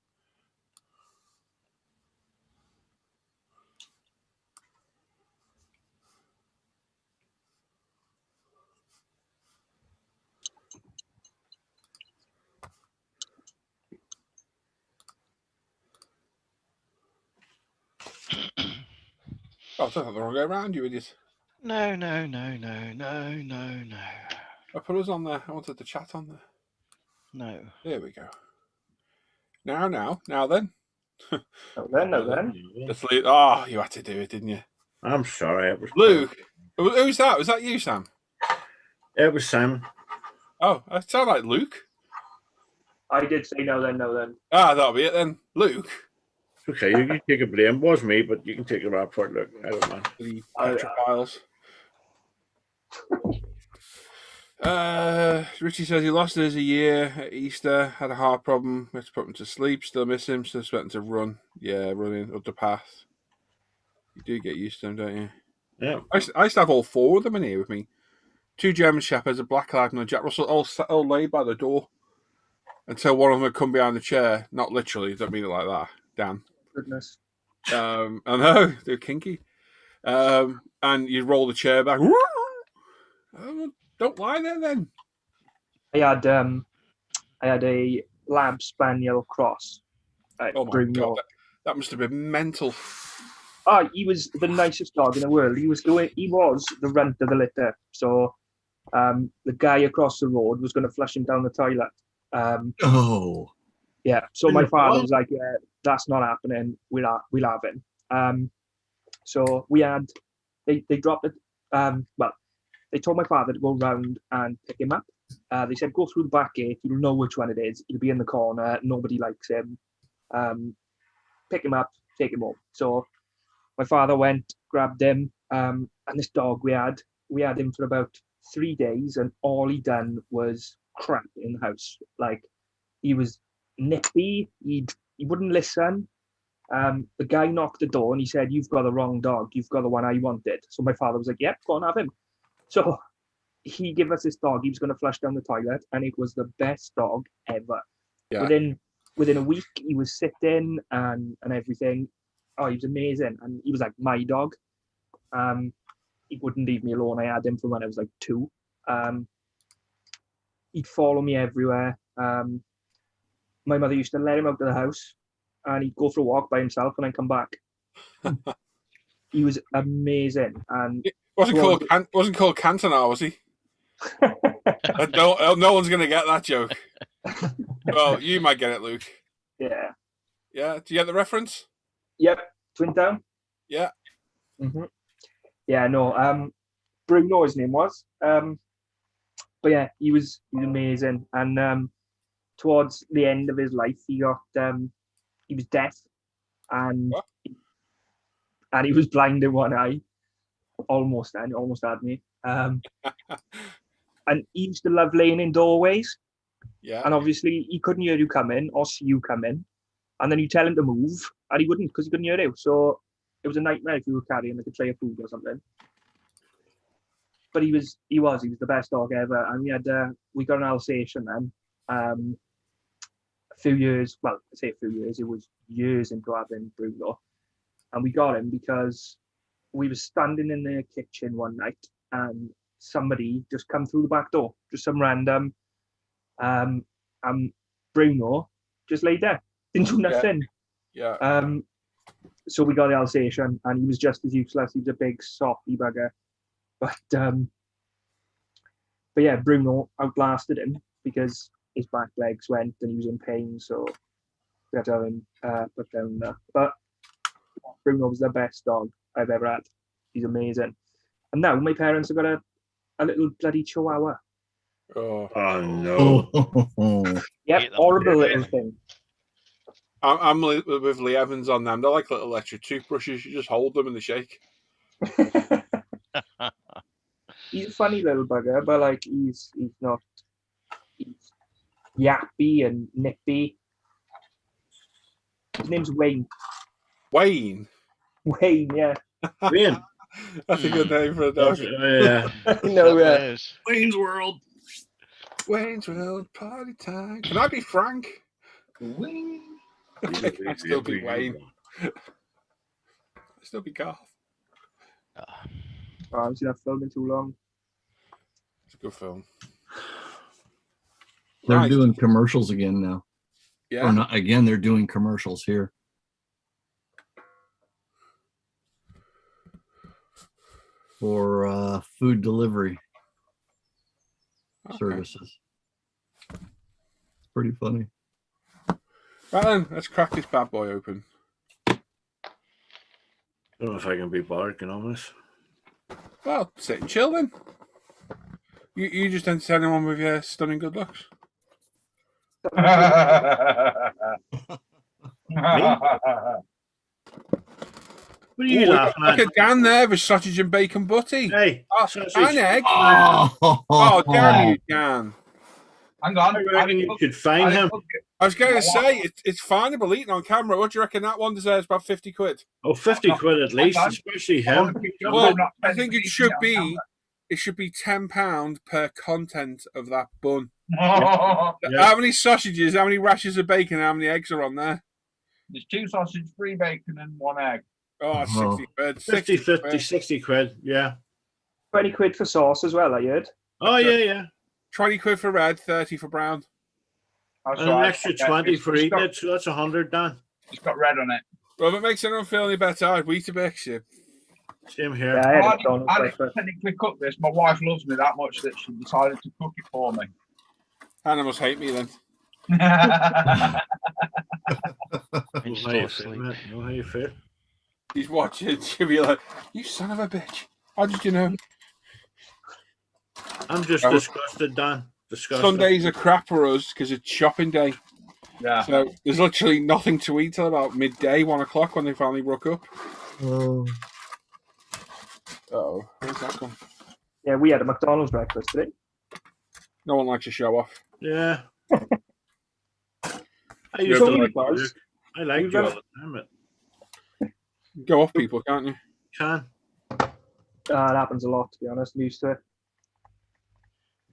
Speaker 1: Oh, I don't the wrong way around, you idiot.
Speaker 9: No.
Speaker 1: I put us on there. I wanted the chat on there.
Speaker 9: No.
Speaker 1: There we go. Now then.
Speaker 8: No then.
Speaker 1: Let's leave. Oh, you had to do it, didn't you?
Speaker 5: I'm sorry. It was
Speaker 1: Luke. Who's that? Was that you, Sam?
Speaker 5: It was Simon.
Speaker 1: Oh, I sound like Luke.
Speaker 8: I did say no then.
Speaker 1: Ah, that'll be it then. Luke.
Speaker 5: Okay, you can take a blame. It was me, but you can take a rap for it. Look, I don't mind.
Speaker 1: The Petrophiles. Richie says he lost his a year at Easter, had a heart problem, had to put him to sleep, still miss him, so expecting to run. Yeah, running up the path. You do get used to them, don't you?
Speaker 5: Yeah.
Speaker 1: I used to have all 4 of them in here with me. 2 German Shepherds, a Black Lab, and a Jack Russell, all laid by the door. Until one of them would come behind the chair. Not literally, don't mean it like that, Dan.
Speaker 8: Goodness.
Speaker 1: I know, they're kinky. And you roll the chair back. Oh, don't lie there then.
Speaker 8: I had a Lab Spaniel cross.
Speaker 1: Oh my God, that must have been mental.
Speaker 8: Oh, he was the nicest dog in the world. He was the runt of the litter. So the guy across the road was going to flush him down the toilet. Yeah. So my father was like, "Yeah, that's not happening. We'll have him." So we had they dropped it. Well, they told my father to go round and pick him up. They said, "Go through the back gate. You'll know which one it is. He'll be in the corner. Nobody likes him. Pick him up, take him home." So my father went, grabbed him, and this dog we had him for about 3 days, and all he done was crap in the house. Like, he was nippy. He wouldn't listen. The guy knocked the door and he said, "You've got the wrong dog. You've got the one I wanted." So my father was like, "Yep, go and have him." So he gave us this dog. He was going to flush down the toilet, and it was the best dog ever. Yeah. Within a week, he was sitting and everything. Oh, he was amazing, and he was like my dog. He wouldn't leave me alone. I had him from when I was like 2. He'd follow me everywhere. My mother used to let him out of the house, and he'd go for a walk by himself and then come back. He was amazing, and
Speaker 1: wasn't called Cantona, was he? No one's gonna get that joke. Well, you might get it, Luke.
Speaker 8: Yeah.
Speaker 1: Yeah. Do you get the reference?
Speaker 8: Yep. Twin Town.
Speaker 1: Yeah.
Speaker 8: Mm-hmm. Yeah. No. Bruno, his name was. But yeah, he was amazing, and towards the end of his life, he was deaf, and he was blind in one eye, almost had me. And he used to love laying in doorways.
Speaker 1: Yeah.
Speaker 8: And obviously he couldn't hear you come in or see you come in, and then you tell him to move, and he wouldn't because he couldn't hear you. So it was a nightmare if you were carrying like a tray of food or something. but he was the best dog ever. And we got an Alsatian then. A few years, well, I say a few years, it was years into having Bruno. And we got him because we were standing in the kitchen one night and somebody just come through the back door, just some random. And Bruno just laid there, didn't do nothing.
Speaker 1: Yeah.
Speaker 8: So we got the Alsatian, and he was just as useless. He was a big softy bugger, but yeah, Bruno outlasted him because his back legs went and he was in pain. So we had to have him put down there. But Bruno was the best dog I've ever had. He's amazing. And now my parents have got a little bloody Chihuahua.
Speaker 1: Oh
Speaker 5: no!
Speaker 8: Yep, horrible little thing.
Speaker 1: I'm with Lee Evans on them. They're like little electric toothbrushes. You just hold them and they shake.
Speaker 8: He's a funny little bugger, but like he's yappy and nippy. His name's Wayne.
Speaker 1: Wayne.
Speaker 8: Wayne, yeah.
Speaker 5: Wayne.
Speaker 1: That's a good name for a dog.
Speaker 5: Yeah.
Speaker 8: No,
Speaker 3: Wayne's World.
Speaker 1: Wayne's World party time. Can I be Frank?
Speaker 2: Wayne.
Speaker 1: I can still be Wayne. I'll still be Garth.
Speaker 8: I haven't seen that film in too long.
Speaker 1: It's a good film.
Speaker 3: They're doing commercials again now.
Speaker 1: Yeah.
Speaker 3: Or not again, they're doing commercials here. For food delivery services. It's pretty funny.
Speaker 1: Right then, let's crack this bad boy open.
Speaker 5: I don't know if I can be bothered, getting on this.
Speaker 1: Well, sit and chill then. You just entertain anyone with your stunning good looks.
Speaker 5: What are you laughing at?
Speaker 1: Look at Dan there with sausage and bacon butty.
Speaker 5: Hey,
Speaker 1: and egg. Oh, damn you, Dan.
Speaker 7: Hang on.
Speaker 5: I reckon you should find him.
Speaker 1: I was going to say, it's findable eating on camera. What do you reckon that one deserves? About 50 quid?
Speaker 5: Oh, 50 quid at least, especially him.
Speaker 1: Well, I think it should be £10 per content of that bun.
Speaker 7: Yeah.
Speaker 1: How many sausages, how many rashers of bacon, how many eggs are on there?
Speaker 7: There's 2 sausages, 3 bacon, and 1 egg.
Speaker 1: Oh, 60 quid.
Speaker 5: 60 quid, yeah.
Speaker 8: 20 quid for sauce as well, I heard.
Speaker 5: Oh, yeah.
Speaker 1: 20 quid for red, 30 for brown.
Speaker 5: And an extra 20 for eating it, so that's 100, Dan.
Speaker 7: It's got red on it.
Speaker 1: Well, if it makes anyone feel any better, I'd Weetabix you.
Speaker 5: Same here.
Speaker 8: Yeah,
Speaker 7: I didn't technically cook this. My wife loves me that much that she decided to cook it for me.
Speaker 1: Hannah must hate me then.
Speaker 9: I'm still asleep.
Speaker 5: Know how you feel?
Speaker 1: He's watching. She'll be like, "You son of a bitch! How did you know?"
Speaker 5: I'm just disgusted, Dan. Disgusted.
Speaker 1: Sundays are crap for us because it's shopping day.
Speaker 7: Yeah.
Speaker 1: So there's literally nothing to eat till about midday, 1 o'clock when they finally rock up.
Speaker 3: Oh.
Speaker 1: Oh, where's that gone?
Speaker 8: Yeah, we had a McDonald's breakfast today.
Speaker 1: No one likes to show off.
Speaker 5: Yeah. I used to like
Speaker 8: was.
Speaker 5: I like you all the time, but
Speaker 1: Go off people, can't you?
Speaker 5: can.
Speaker 8: It happens a lot, to be honest. I'm used to it.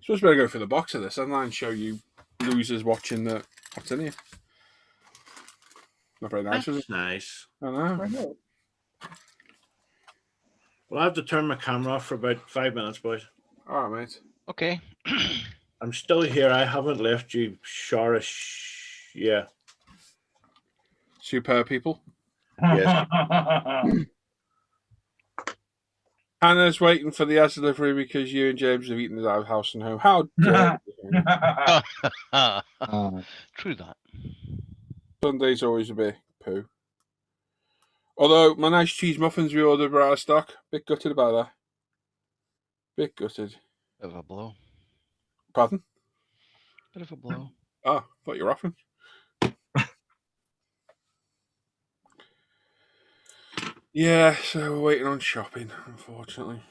Speaker 1: Supposed to better go for the box of this, and then show you losers watching the what's in here. Not very nice, is it?
Speaker 5: That's nice.
Speaker 1: I know.
Speaker 5: Well, I have to turn my camera off for about 5 minutes, boys.
Speaker 1: All right, mate.
Speaker 9: Okay.
Speaker 5: I'm still here. I haven't left you, yeah.
Speaker 1: Superb people.
Speaker 5: Yes.
Speaker 1: Hannah's waiting for the as delivery because you and James have eaten at our house and home. How dare you?
Speaker 9: True that.
Speaker 1: Sunday's always a bit poo. Although my nice cheese muffins we ordered were out of stock. Bit gutted about that. Bit gutted.
Speaker 9: Bit of a blow.
Speaker 1: Pardon?
Speaker 9: Bit of a blow.
Speaker 1: Oh, thought you were offering. Yeah, so we're waiting on shopping, unfortunately.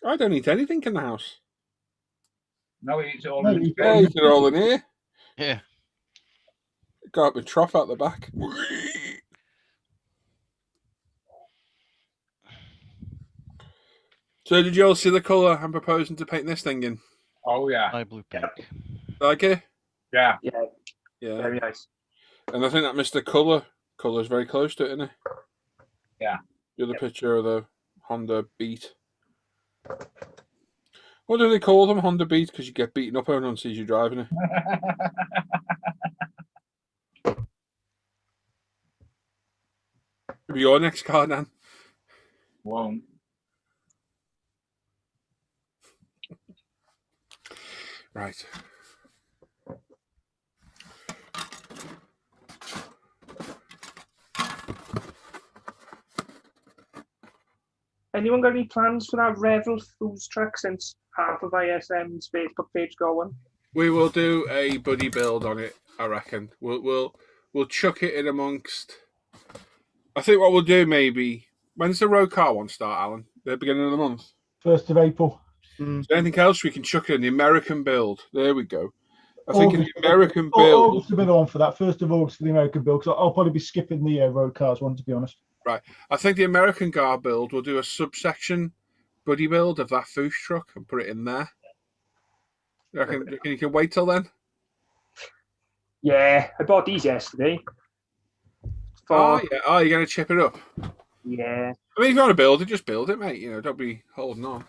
Speaker 1: I don't eat anything in the house.
Speaker 7: No, he eats it all
Speaker 2: No,
Speaker 7: in his
Speaker 2: you
Speaker 1: Yeah,
Speaker 7: bed.
Speaker 1: eat it all in here.
Speaker 9: Yeah.
Speaker 1: Got up and trough out the back. So did you all see the colour I'm proposing to paint this thing in?
Speaker 7: Oh yeah,
Speaker 9: My blue pink.
Speaker 1: Like it?
Speaker 7: yeah.
Speaker 8: Yeah,
Speaker 1: Yeah.
Speaker 8: very nice.
Speaker 1: And I think that Mr. Colour's very close to it, isn't it?
Speaker 7: Yeah.
Speaker 1: The other picture of the Honda Beat. What do they call them, Honda Beat? Because you get beaten up and no one sees you driving it. It'll be your next car, Dan.
Speaker 7: Won't.
Speaker 1: Right.
Speaker 8: Anyone got any plans for that Revel Foods truck since half of ISM's Facebook page got one?
Speaker 1: We will do a buddy build on it, I reckon. We'll chuck it in amongst. I think what we'll do maybe. When's the road car one start, Alan? The beginning of the month.
Speaker 2: 1st of April.
Speaker 1: Is there anything else we can chuck in the American build? There we go. I think in the American build.
Speaker 2: August will be the one for that. 1st of August for the American build. Because I'll probably be skipping the road cars one, to be honest.
Speaker 1: Right. I think the American car build will do a subsection buddy build of that Foosh truck and put it in there. You reckon you can wait till then?
Speaker 8: Yeah, I bought these yesterday.
Speaker 1: Oh, yeah. Oh, you're going to chip it up?
Speaker 8: Yeah.
Speaker 1: I mean, if you want to build it, just build it, mate. You know, don't be holding on.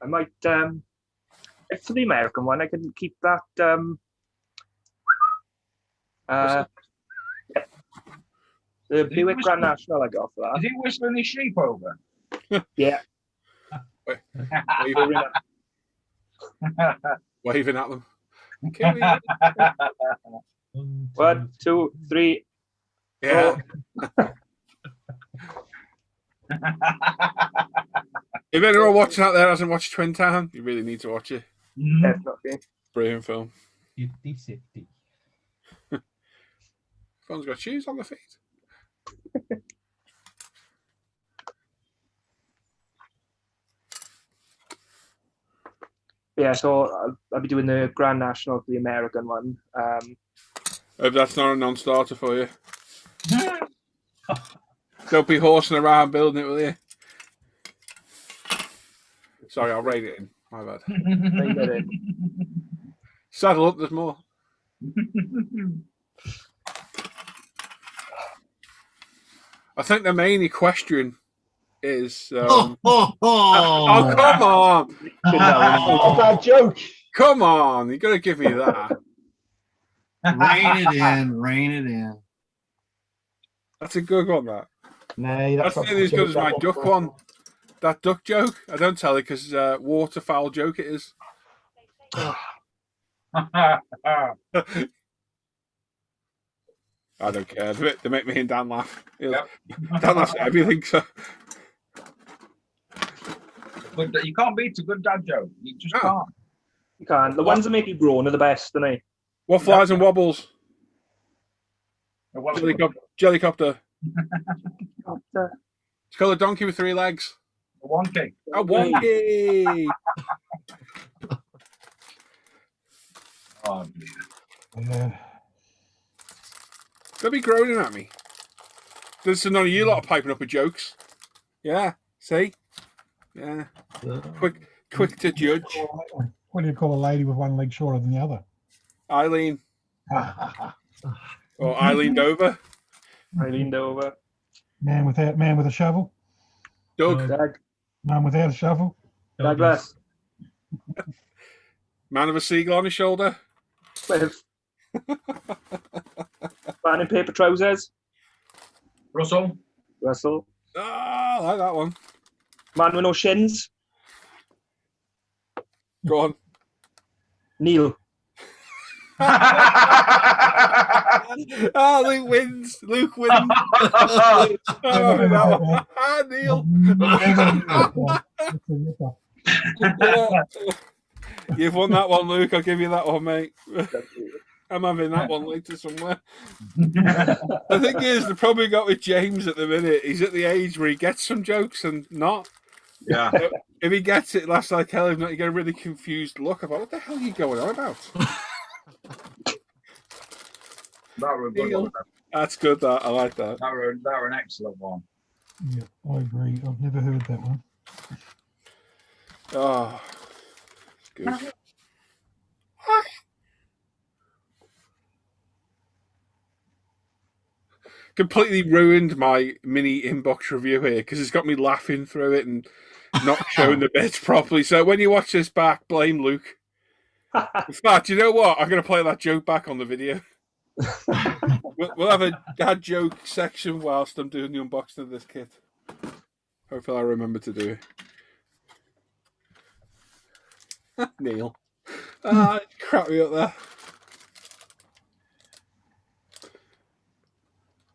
Speaker 8: I might, for the American one, I can keep that, the Buick Grand National I got for that.
Speaker 7: Is he whistling his sheep over?
Speaker 8: Yeah.
Speaker 1: Waving at them.
Speaker 8: One, two, three.
Speaker 1: Yeah. If anyone watching out there hasn't watched Twin Town, you really need to watch it.
Speaker 8: Definitely.
Speaker 1: Brilliant film.
Speaker 4: 50-50.
Speaker 1: Phone's got shoes on the feet.
Speaker 8: Yeah, so I'll be doing the Grand National for the American one.
Speaker 1: Hope that's not a non-starter for you. Don't be horsing around building it, will you? Sorry, I'll rate it in. My bad. Saddle up, there's more. I think the main equestrian is. Oh, come on!
Speaker 2: Bad joke.
Speaker 1: Come on, you got to give me that.
Speaker 3: Rein it in. Rein it in.
Speaker 1: That's a good one, that.
Speaker 2: No,
Speaker 1: that's not as good as my duck one. That duck joke, I don't tell it because waterfowl joke it is. I don't care. They make me and Dan laugh. Yep. Dan laughs at everything. So.
Speaker 7: But you can't beat a good dad joke. You just can't.
Speaker 8: You can't. The ones that make you groan are the best, aren't they?
Speaker 1: What flies and wobbles? Jellycopter. It's called a donkey with 3 legs.
Speaker 7: A wonky.
Speaker 1: A wonky.
Speaker 7: Oh,
Speaker 2: yeah.
Speaker 1: They'll be groaning at me. There's none of you lot piping up with jokes. Yeah, see? Yeah. Quick to judge.
Speaker 10: What do you call a lady with one leg shorter than the other?
Speaker 1: Eileen. Or Eileen Dover.
Speaker 8: Eileen Dover.
Speaker 10: Man with a shovel.
Speaker 1: Doug.
Speaker 10: Man without a shovel.
Speaker 8: Douglas.
Speaker 1: Man with a seagull on his shoulder.
Speaker 8: Cliff. Man in paper trousers.
Speaker 7: Russell.
Speaker 8: Russell.
Speaker 1: Oh, I like that one.
Speaker 8: Man with no shins.
Speaker 1: Go on.
Speaker 8: Neil.
Speaker 1: Oh, Luke wins. Luke wins. Neil. You've won that one, Luke. I'll give you that one, mate. I'm having that one later somewhere. The thing is, the problem we got with James at the minute, he's at the age where he gets some jokes and not.
Speaker 7: Yeah.
Speaker 1: If he gets it, last I tell him, not, you get a really confused look about what the hell are you going on about?
Speaker 7: That were a good one.
Speaker 1: That's good. That I like that.
Speaker 7: That were an excellent one.
Speaker 10: Yeah, I agree. I've never heard that one.
Speaker 1: Oh, good. Completely ruined my mini inbox review here because it's got me laughing through it and not showing the bits properly. So when you watch this back, blame Luke. In fact, you know what? I'm going to play that joke back on the video. We'll have a dad joke section whilst I'm doing the unboxing of this kit. Hopefully I remember to do it. Neil. Crap me up there.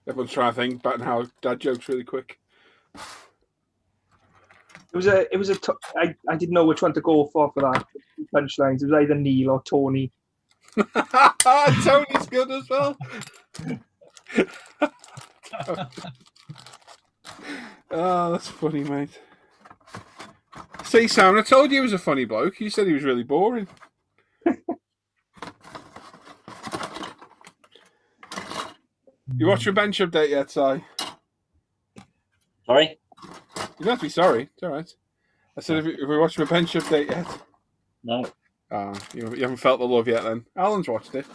Speaker 1: Everyone's trying to think about how dad jokes really quick.
Speaker 8: I didn't know which one to go for that punchlines. It was either Neil or Tony.
Speaker 1: Tony's good as well. Oh, that's funny, mate. See, Sam, I told you he was a funny bloke. You said he was really boring. You watched your bench update yet, Si?
Speaker 6: Sorry?
Speaker 1: You don't have to be sorry. It's all right. I said, have we watched my bench update yet?
Speaker 6: No.
Speaker 1: You haven't felt the love yet, then. Alan's watched it.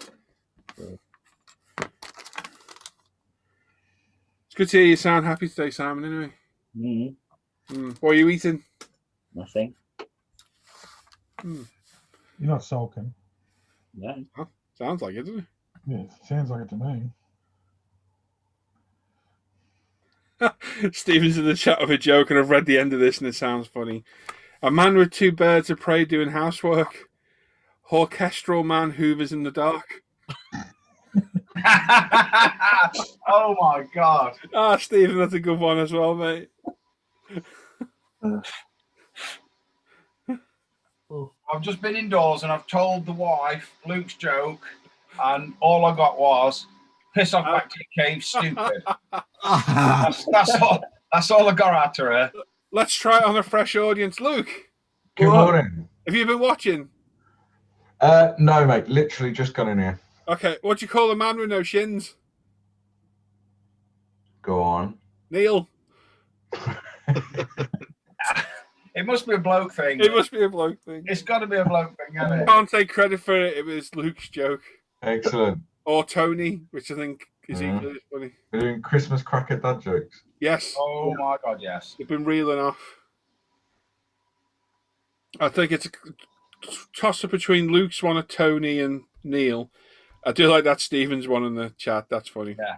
Speaker 1: It's good to hear you sound happy today, Simon, anyway.
Speaker 6: Mm-hmm.
Speaker 1: What are you eating?
Speaker 6: Nothing.
Speaker 10: You're not sulking.
Speaker 6: Yeah.
Speaker 1: Oh, sounds like it, doesn't it?
Speaker 10: Yeah, sounds like it to me.
Speaker 1: Stephen's in the chat with a joke, and I've read the end of this, and it sounds funny. A man with two birds of prey doing housework. Orchestral man hoovers in the dark.
Speaker 7: Oh my God.
Speaker 1: Stephen, that's a good one as well, mate.
Speaker 7: I've just been indoors and I've told the wife Luke's joke, and all I got was piss off back to your cave, stupid. That's all I got out of her.
Speaker 1: Let's try it on a fresh audience. Luke,
Speaker 11: Good morning.
Speaker 1: have you been watching?
Speaker 11: No, mate. Literally just got in here.
Speaker 1: Okay, what do you call a man with no shins?
Speaker 11: Go on.
Speaker 1: Neil.
Speaker 7: It must be a bloke thing.
Speaker 1: It must be a bloke thing.
Speaker 7: It's got to be a bloke thing, hasn't it?
Speaker 1: Can't take credit for it. It was Luke's joke.
Speaker 11: Excellent.
Speaker 1: Or Tony, which I think is equally as funny.
Speaker 11: We're doing Christmas cracker dad jokes.
Speaker 1: Yes.
Speaker 7: Oh my God, yes.
Speaker 1: They've been reeling off. I think it's a toss-up between Luke's one of Tony and Neil. I do like that Stevens one in the chat. That's funny.
Speaker 7: Yeah.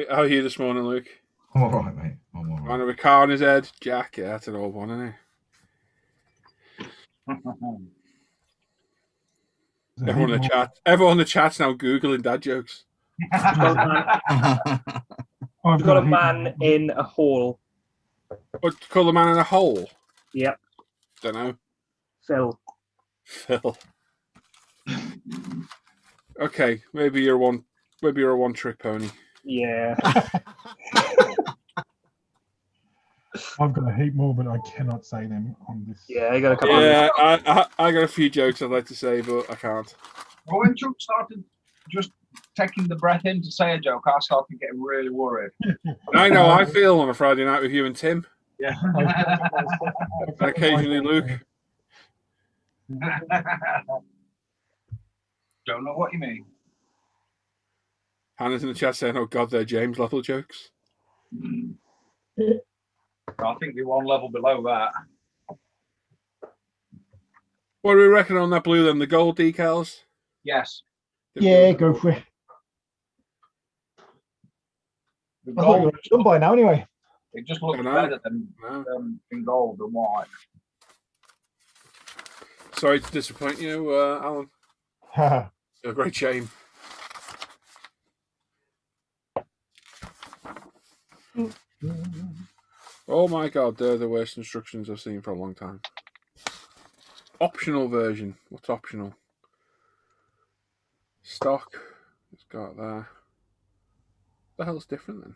Speaker 1: How are you this morning, Luke?
Speaker 11: I'm all right, mate. I'm all right.
Speaker 1: On a car on his head. Jack, yeah, that's an old one, isn't it? Everyone in the chat's now Googling dad jokes.
Speaker 8: We've got a man in a hole.
Speaker 1: What, call the man in a hole?
Speaker 8: Yep.
Speaker 1: Don't know.
Speaker 8: Phil.
Speaker 1: Okay, maybe you're a one-trick pony.
Speaker 8: Yeah.
Speaker 10: I've got a heap more, but I cannot say them on this.
Speaker 8: Yeah, I got a couple.
Speaker 1: Yeah, I got a few jokes I'd like to say, but I can't.
Speaker 7: Well, when Chuck started just taking the breath in to say a joke, I started getting really worried.
Speaker 1: I know I feel on a Friday night with you and Tim.
Speaker 7: Yeah.
Speaker 1: And occasionally Luke.
Speaker 7: Don't know what you mean.
Speaker 1: Hannah's in the chat saying, "Oh God, they're James level jokes."
Speaker 7: I think we're one level below that.
Speaker 1: What do we reckon on that blue then? The gold decals?
Speaker 7: Yes.
Speaker 2: Yeah, go for it.
Speaker 7: The
Speaker 2: I thought you
Speaker 7: gold,
Speaker 2: were done by now anyway.
Speaker 7: it just looks
Speaker 1: I know.
Speaker 7: better than in gold and white.
Speaker 1: Sorry to disappoint you, Alan. A great shame. Oh my God, they're the worst instructions I've seen for a long time. Optional version. What's optional? Stock. It's got there. The hell's different then?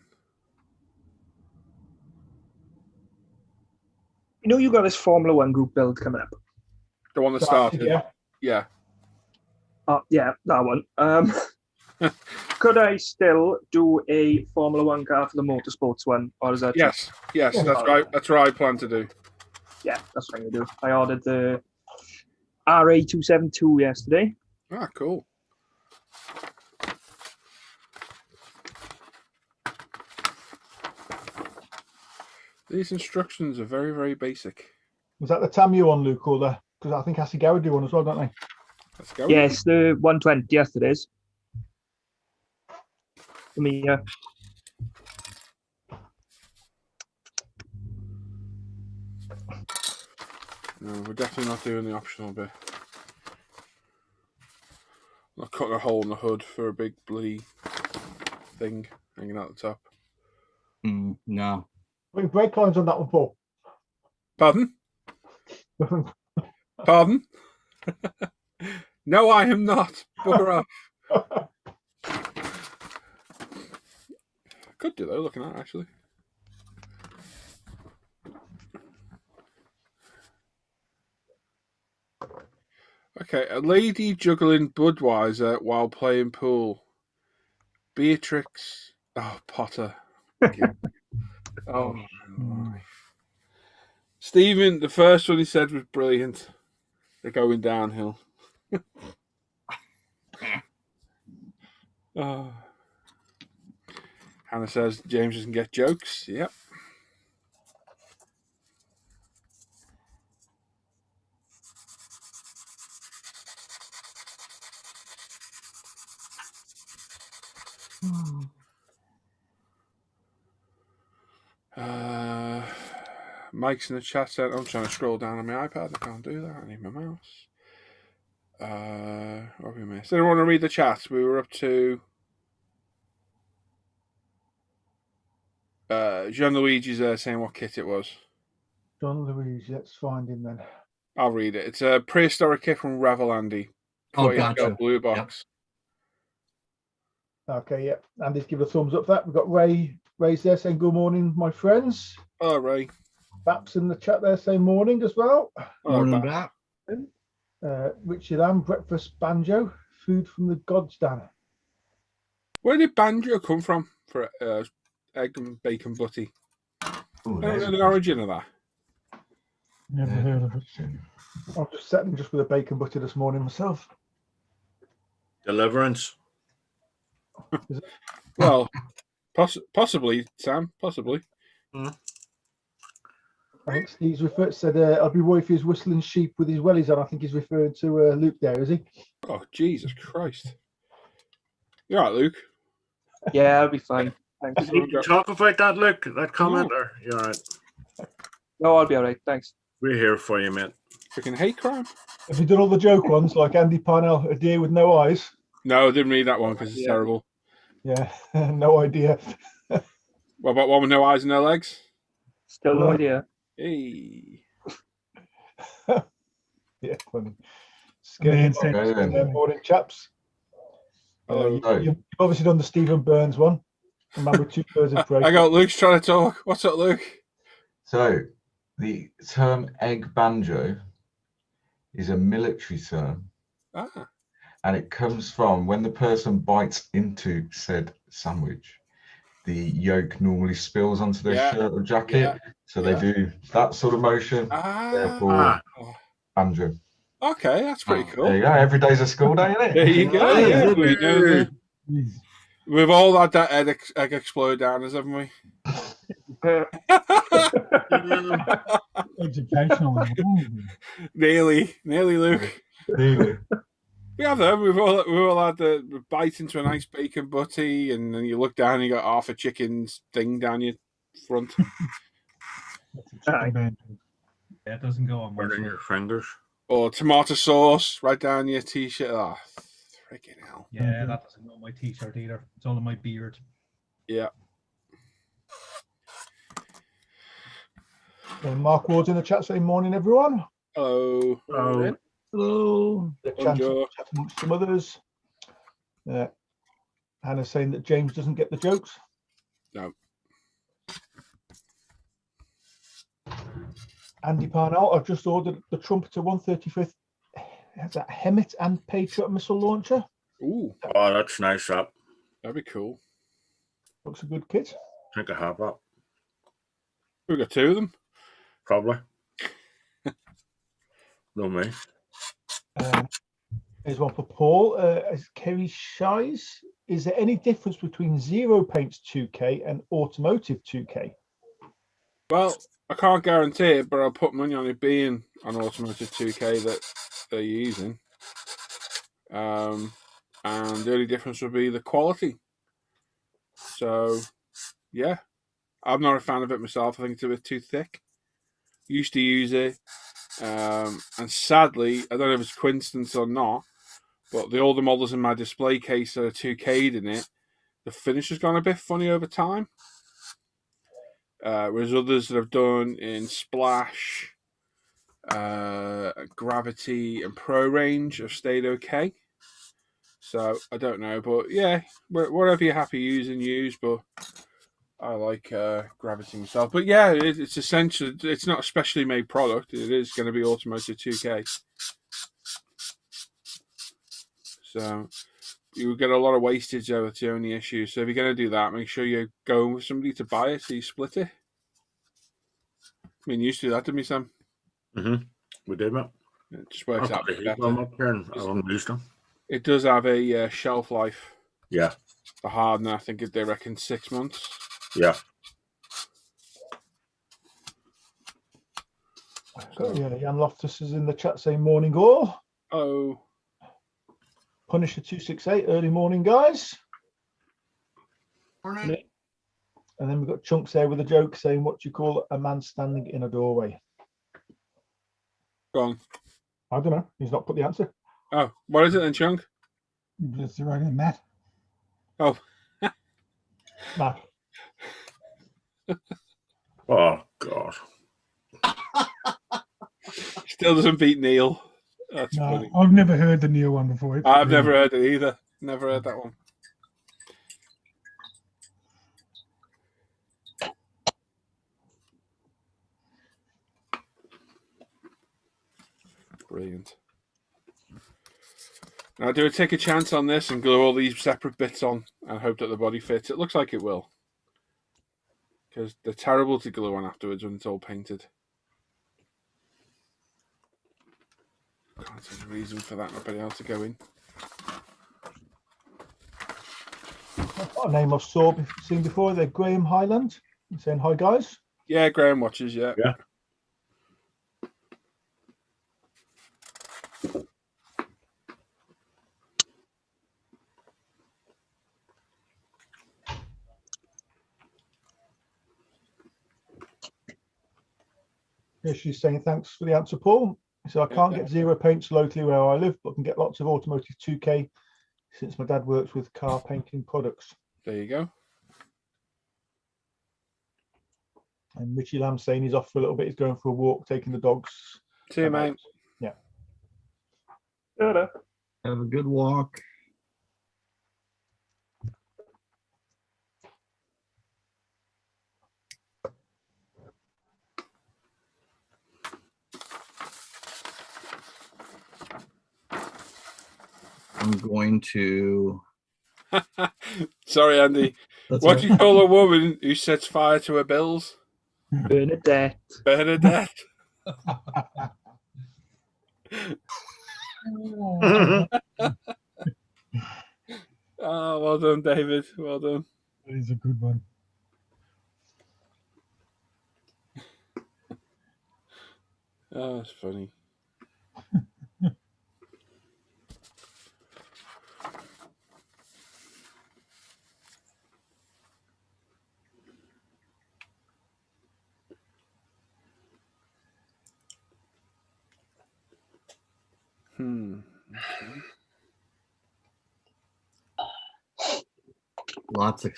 Speaker 8: You know, you got this Formula One group build coming up.
Speaker 1: The one that started.
Speaker 2: Yeah.
Speaker 1: Yeah.
Speaker 8: Yeah, that one. Could I still do a Formula One car for the motorsports one, or is that
Speaker 1: Yes, yes,
Speaker 8: Yeah.
Speaker 1: that's right. That's what I plan to do.
Speaker 8: Yeah, that's what I'm gonna do. I ordered the RA272 yesterday.
Speaker 1: Ah, cool. These instructions are very, very basic.
Speaker 2: Was that the Tamiya one, Luke, or the? Because I think Hasegawa do one as well, don't they?
Speaker 1: Let's go.
Speaker 8: Yes, the 120 yesterday's. I mean, yeah.
Speaker 1: No, we're definitely not doing the optional bit. Not cutting a hole in the hood for a big bloody thing hanging out the top.
Speaker 3: No.
Speaker 2: I think brake lines on that one, Paul.
Speaker 1: Pardon? Pardon? No, I am not. Bugger off. Could do though, looking at it, actually. Okay, a lady juggling Budweiser while playing pool. Beatrix. Oh, Potter. Oh, Stephen, the first one he said was brilliant. They're going downhill. Oh. Hannah says James doesn't get jokes. Yep. Mike's in the chat said, I'm trying to scroll down on my iPad. I can't do that. I need my mouse. What have we missed? Anyone want to read the chat? We were up to Jean Luigi's there saying what kit it was.
Speaker 2: John Louise, let's find him then.
Speaker 1: I'll read it. It's a prehistoric kit from Revel Andy.
Speaker 3: Oh, gotcha.
Speaker 1: Blue box.
Speaker 2: Okay, yep. Andy's give a thumbs up for that. We've got Ray's there saying good morning, my friends.
Speaker 1: Hello, Ray.
Speaker 2: Baps in the chat there saying morning as well.
Speaker 3: Morning, Bap.
Speaker 2: Richard Ann, breakfast banjo, food from the gods, Dan.
Speaker 1: Where did banjo come from for egg and bacon butty? I don't know the origin of that.
Speaker 10: Never heard of it.
Speaker 2: I'm just setting just with a bacon butty this morning myself.
Speaker 5: Deliverance.
Speaker 1: Well, possibly, Sam. Possibly.
Speaker 2: I think Steve's said, I'll be worried if he's whistling sheep with his wellies on. I think he's referring to Luke there, is he?
Speaker 1: Oh, Jesus Christ. You all right, Luke?
Speaker 8: Yeah, I'll be fine. Thanks.
Speaker 5: Did you talk about that, Luke? That comment? Or you're all right?
Speaker 8: No, I'll be all right. Thanks.
Speaker 5: We're here for you, mate.
Speaker 1: Freaking hate crime?
Speaker 2: Have you done all the joke ones like Andy Parnell, a deer with no eyes?
Speaker 1: No, I didn't read that one because it's terrible.
Speaker 2: Yeah, no idea.
Speaker 1: What about one with no eyes and no legs?
Speaker 8: Still no idea.
Speaker 1: Hey.
Speaker 2: Yeah, funny. Scary morning, chaps. You've obviously done the Stephen Burns one. Remember, 2 birds of prey.
Speaker 1: I got Luke's trying to talk. What's up, Luke?
Speaker 11: So, the term egg banjo is a military term.
Speaker 1: Ah.
Speaker 11: And it comes from when the person bites into said sandwich, the yolk normally spills onto their shirt or jacket. So they do that sort of motion. Therefore, banjo.
Speaker 1: Okay, that's pretty cool.
Speaker 11: There you go. Every day's a school day, isn't it?
Speaker 1: There you go. Yeah, we know we've all had that egg explode down us, haven't we?
Speaker 10: Educational.
Speaker 1: Nearly, Luke.
Speaker 11: Nearly.
Speaker 1: We have them. We've all had the bite into a nice bacon butty, and then you look down and you got half a chicken's thing down your front.
Speaker 4: Yeah, it doesn't go on
Speaker 5: Burning your fingers.
Speaker 1: Or tomato sauce right down your t-shirt. Oh, freaking hell.
Speaker 4: Yeah, that doesn't go on my t-shirt either. It's all in my beard.
Speaker 1: Yeah.
Speaker 2: Mark Ward's in the chat saying morning, everyone.
Speaker 1: Hello.
Speaker 5: Hello.
Speaker 2: Hello.
Speaker 1: Bonjour.
Speaker 2: Amongst some others. Hannah's saying that James doesn't get the jokes.
Speaker 1: No.
Speaker 2: Andy Parnell, I've just ordered the Trumpeter 135th. Has that Hemet and Patriot missile launcher.
Speaker 1: Ooh.
Speaker 5: Oh, that's nice up.
Speaker 1: That'd be cool.
Speaker 2: Looks a good kit.
Speaker 5: I think I have that.
Speaker 1: We've got 2 of them.
Speaker 5: Probably. No me.
Speaker 2: Here's one for Paul. Kerry Shies. Is there any difference between Zero Paint's 2K and Automotive 2K?
Speaker 1: Well, I can't guarantee it, but I'll put money on it being an Automotive 2K that they're using. And the only difference would be the quality. So, yeah. I'm not a fan of it myself. I think it's a bit too thick. Used to use it. And sadly, I don't know if it's coincidence or not, but the older models in my display case that are 2K'd in it, the finish has gone a bit funny over time. Whereas others that have done in Splash, Gravity, and Pro range have stayed okay. So I don't know, but yeah, whatever you're happy using, use. But I like Gravity myself. But yeah, it's essentially, it's not a specially made product. It is going to be Automotive 2K. So you will get a lot of wastage there. That's the only issue. So if you're going to do that, make sure you're going with somebody to buy it so you split it. I mean, you used to do that, didn't we, Sam?
Speaker 5: Mm-hmm. We did, mate.
Speaker 1: It just works out better.
Speaker 5: Up here and I haven't used them.
Speaker 1: It does have a shelf life.
Speaker 5: Yeah.
Speaker 1: The hardener, I think they reckon 6 months.
Speaker 5: Yeah.
Speaker 2: Yeah, Jan Loftus is in the chat saying morning all.
Speaker 1: Oh.
Speaker 2: Punisher 268, early morning, guys.
Speaker 3: Morning.
Speaker 2: And then we've got Chunks there with a joke saying, what do you call a man standing in a doorway?
Speaker 1: Go on.
Speaker 2: I don't know. He's not put the answer.
Speaker 1: Oh, what is it then, Chunk?
Speaker 10: It's right in Matt.
Speaker 1: Oh.
Speaker 2: Matt.
Speaker 5: Oh, God.
Speaker 1: Still doesn't beat Neil. That's
Speaker 10: No,
Speaker 1: funny.
Speaker 10: I've never heard the Neil one before. It's
Speaker 1: I've
Speaker 10: really-
Speaker 1: never heard it either. Never heard that one. Brilliant. Now, do I take a chance on this and glue all these separate bits on and hope that the body fits? It looks like it will. Because they're terrible to glue on afterwards when it's all painted. Can't see a reason for that not being able to go in.
Speaker 2: I've got a name I've seen before. They're Graham Highland. He's saying hi, guys.
Speaker 1: Yeah, Graham watches, yeah.
Speaker 5: Yeah.
Speaker 2: Yeah, she's saying thanks for the answer, Paul. So I can't get Zero Paints locally where I live, but can get lots of Automotive 2K since my dad works with car painting products.
Speaker 1: There you go.
Speaker 2: And Richie Lamb saying he's off for a little bit. He's going for a walk, taking the dogs.
Speaker 1: See you, mate.
Speaker 2: Yeah.
Speaker 3: Have a good walk. I'm going to.
Speaker 1: Sorry, Andy.
Speaker 3: That's
Speaker 1: What
Speaker 3: all
Speaker 1: do you call a woman who sets fire to her bills?
Speaker 8: Bernadette.
Speaker 1: Bernadette. Oh, well done, David. Well done.
Speaker 10: That is a good one.
Speaker 1: Oh, that's funny. Okay.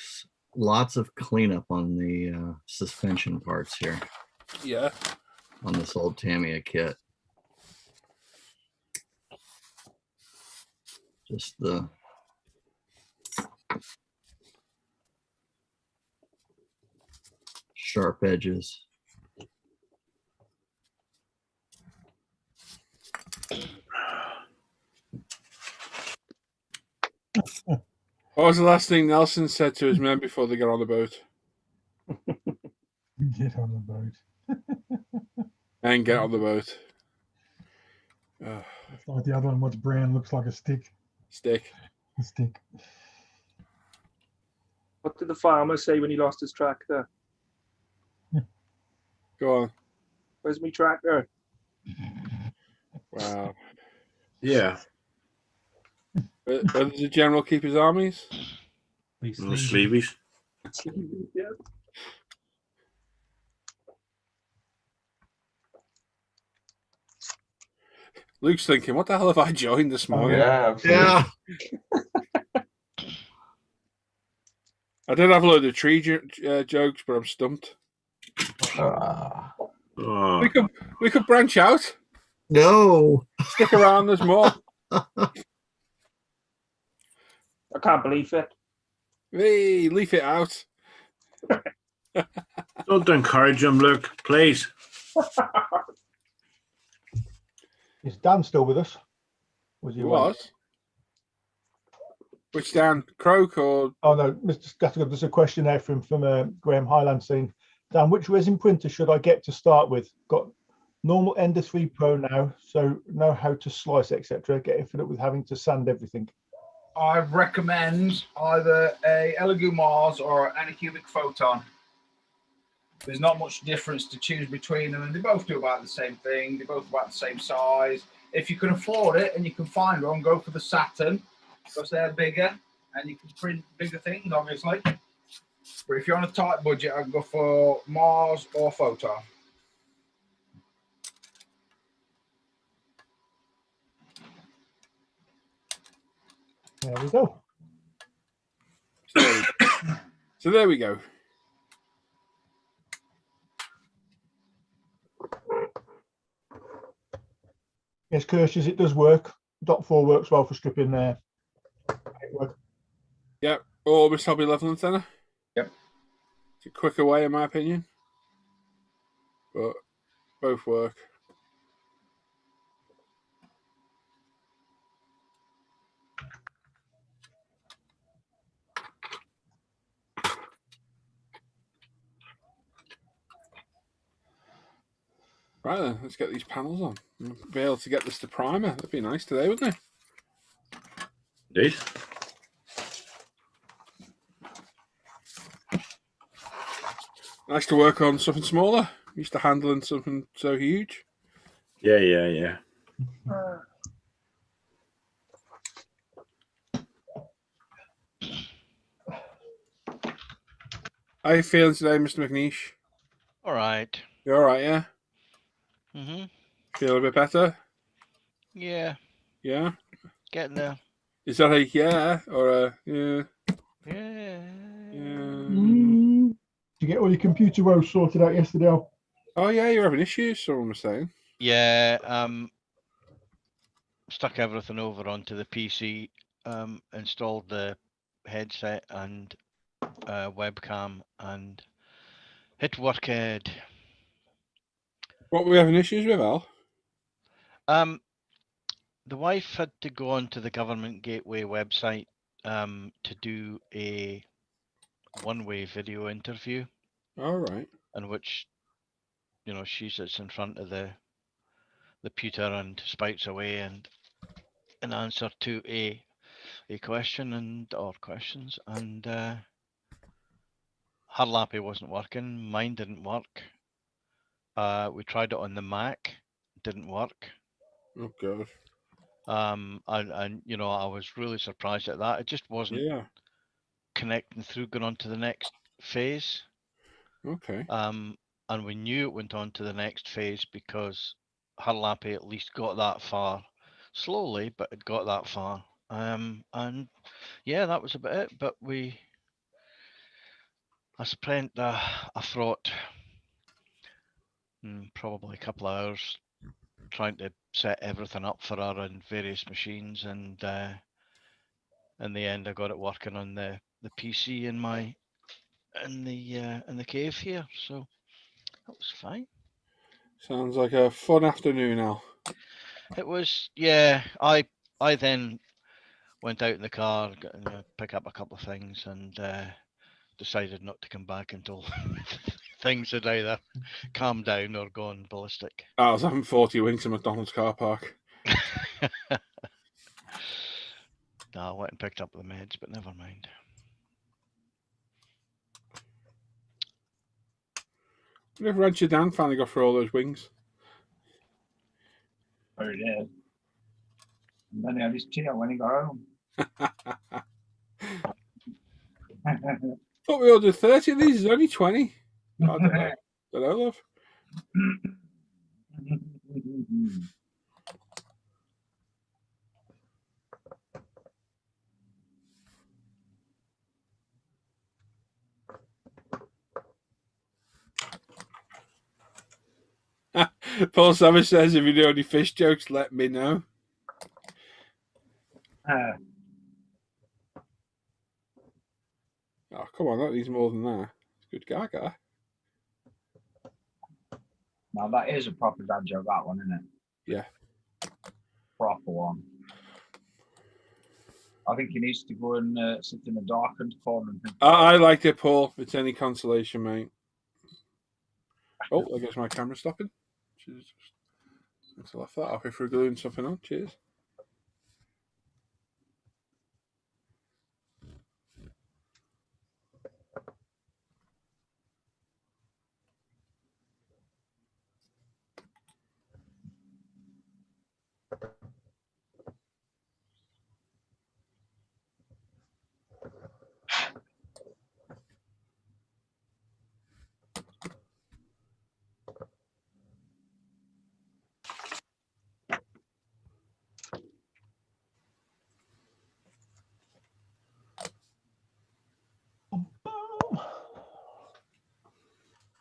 Speaker 3: Lots of cleanup on the suspension parts here.
Speaker 1: Yeah.
Speaker 3: On this old Tamiya kit. Just the sharp edges.
Speaker 1: What was the last thing Nelson said to his men before they got on the boat?
Speaker 10: Get on the boat.
Speaker 1: And get on the boat.
Speaker 10: It's like the other one. What's brown looks like a stick.
Speaker 1: Stick.
Speaker 10: A stick.
Speaker 8: What did the farmer say when he lost his tractor?
Speaker 1: Go on.
Speaker 8: Where's my tractor?
Speaker 1: Wow.
Speaker 5: Yeah.
Speaker 1: Where does the general keep his armies?
Speaker 5: Sleevies.
Speaker 8: Yeah.
Speaker 1: Luke's thinking, what the hell have I joined this morning?
Speaker 11: Yeah, absolutely.
Speaker 3: Yeah.
Speaker 1: I did have a load of tree jokes, but I'm stumped.
Speaker 5: Oh.
Speaker 1: We could branch out.
Speaker 3: No.
Speaker 1: Stick around. There's more.
Speaker 8: I can't believe it.
Speaker 1: Hey, leaf it out.
Speaker 5: Don't encourage him, Luke, please.
Speaker 2: Is Dan still with us? Was he
Speaker 1: He
Speaker 2: away?
Speaker 1: was. Which Dan? Croak or?
Speaker 2: Oh no, Mr. Scattergood, there's a question there from Graham Highland saying, Dan, which resin printer should I get to start with? Got normal Ender 3 Pro now, so know how to slice, etc. Get fed up with having to sand everything.
Speaker 7: I recommend either a Elegoo Mars or an Anycubic Photon. There's not much difference to choose between them, and they both do about the same thing. They're both about the same size. If you can afford it and you can find one, go for the Saturn because they're bigger and you can print bigger things, obviously. But if you're on a tight budget, I'd go for Mars or Photon.
Speaker 2: There we go.
Speaker 1: So there we go.
Speaker 2: Yes, Kirsch's, it does work. .4 works well for stripping there.
Speaker 1: Yep. Or Mr. Hobby Leveling Center.
Speaker 7: Yep.
Speaker 1: It's a quicker way, in my opinion. But both work. Right then, let's get these panels on. Be able to get this to primer. That'd be nice today, wouldn't it?
Speaker 5: Indeed.
Speaker 1: Nice to work on something smaller. Used to handling something so huge.
Speaker 5: Yeah.
Speaker 1: How are you feeling today, Mr. McNeish?
Speaker 9: All right.
Speaker 1: You all right, yeah?
Speaker 9: Mm-hmm.
Speaker 1: Feel a bit better?
Speaker 9: Yeah.
Speaker 1: Yeah?
Speaker 9: Getting there.
Speaker 1: Is that a yeah or a yeah?
Speaker 9: Yeah.
Speaker 2: Did you get all your computer woes sorted out yesterday? Al?
Speaker 1: Oh yeah, you're having issues, someone was saying.
Speaker 9: Yeah. Stuck everything over onto the PC. Installed the headset and webcam and hit worked.
Speaker 1: What were we having issues with, Al?
Speaker 9: The wife had to go onto the Government Gateway website to do a one-way video interview.
Speaker 1: All right.
Speaker 9: In which, she sits in front of the pewter and spouts away and an answer to a question or questions, and her lappy wasn't working. Mine didn't work. We tried it on the Mac, didn't work.
Speaker 1: Oh god.
Speaker 9: And I was really surprised at that. It just wasn't connecting through, going on to the next phase.
Speaker 1: Okay.
Speaker 9: And we knew it went on to the next phase because her lappy at least got that far, slowly, but it got that far. And yeah, that was about it. But I spent I thought probably a couple of hours trying to set everything up for her on various machines, and in the end I got it working on the PC in the cave here, so that was fine.
Speaker 1: Sounds like a fun afternoon, Al.
Speaker 9: It was, yeah. I then went out in the car, pick up a couple of things, and decided not to come back until things had either calmed down or gone ballistic.
Speaker 1: I was having 40 winks in McDonald's car park.
Speaker 9: No, I went and picked up the meds, but never mind.
Speaker 1: I wonder if Rancher Dan finally got through all those wings.
Speaker 7: Oh, he did. And then he had his tail when he got home.
Speaker 1: Thought we ordered 30 of these. It's only 20. I don't know. Don't know, love. Paul Savage says, if you do any fish jokes, let me know. Oh, come on, that needs more than that. It's a good gaga.
Speaker 7: Now that is a proper dad joke, that one, isn't it?
Speaker 1: Yeah.
Speaker 7: Proper one. I think he needs to go and sit in a darkened corner and think.
Speaker 1: I liked it, Paul. If it's any consolation, mate. Oh, I guess my camera's stopping. Cheers. Let's left that off if we're gluing something on. Cheers.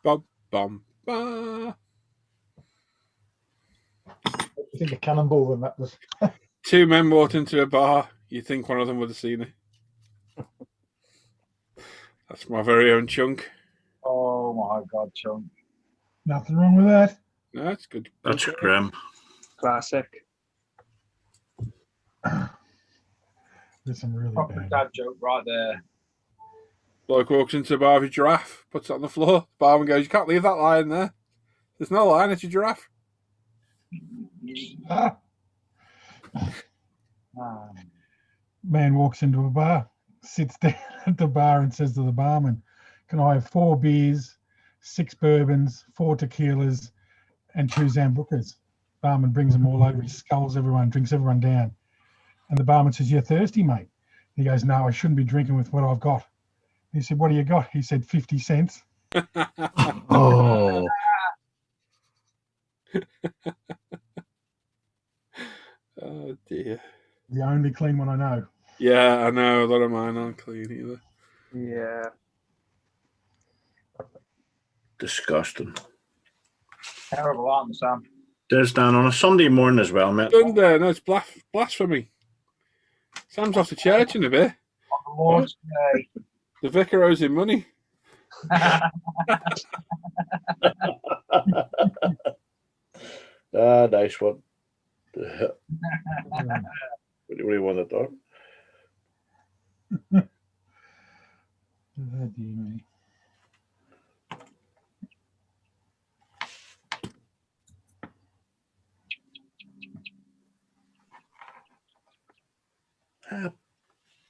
Speaker 1: Bum, bum, ba.
Speaker 2: I think a cannonball when that was.
Speaker 1: Two men walked into a bar. You'd think one of them would have seen it. That's my very own Chunk.
Speaker 7: Oh my God, Chunk.
Speaker 10: Nothing wrong with that.
Speaker 1: No, that's good.
Speaker 5: That's grim.
Speaker 8: Classic.
Speaker 10: There's some really
Speaker 7: Proper
Speaker 10: bad.
Speaker 7: dad joke right there.
Speaker 1: Bloke walks into a bar with a giraffe, puts it on the floor. Barman goes, you can't leave that lion there. There's no lion, it's a giraffe.
Speaker 10: Ah. Man walks into a bar, sits down at the bar and says to the barman, can I have 4 beers, 6 bourbons, 4 tequilas, and 2 Zambucas? Barman brings them all over. He sculls everyone, drinks everyone down. And the barman says, you're thirsty, mate. He goes, no, I shouldn't be drinking with what I've got. He said, what do you got? He said, 50 cents.
Speaker 3: Oh.
Speaker 1: Oh, dear.
Speaker 10: The only clean one I know.
Speaker 1: Yeah, I know. A lot of mine aren't clean either.
Speaker 8: Yeah.
Speaker 5: Disgusting.
Speaker 7: Terrible, aren't they, Sam?
Speaker 5: There's Dan on a Sunday morning as well, mate.
Speaker 1: Sunday, no, it's blasphemy. Sam's off to church in a bit.
Speaker 7: On the Lord's Day.
Speaker 1: The vicar owes him money.
Speaker 5: Nice one. What do you want to talk?
Speaker 10: Oh, dear me.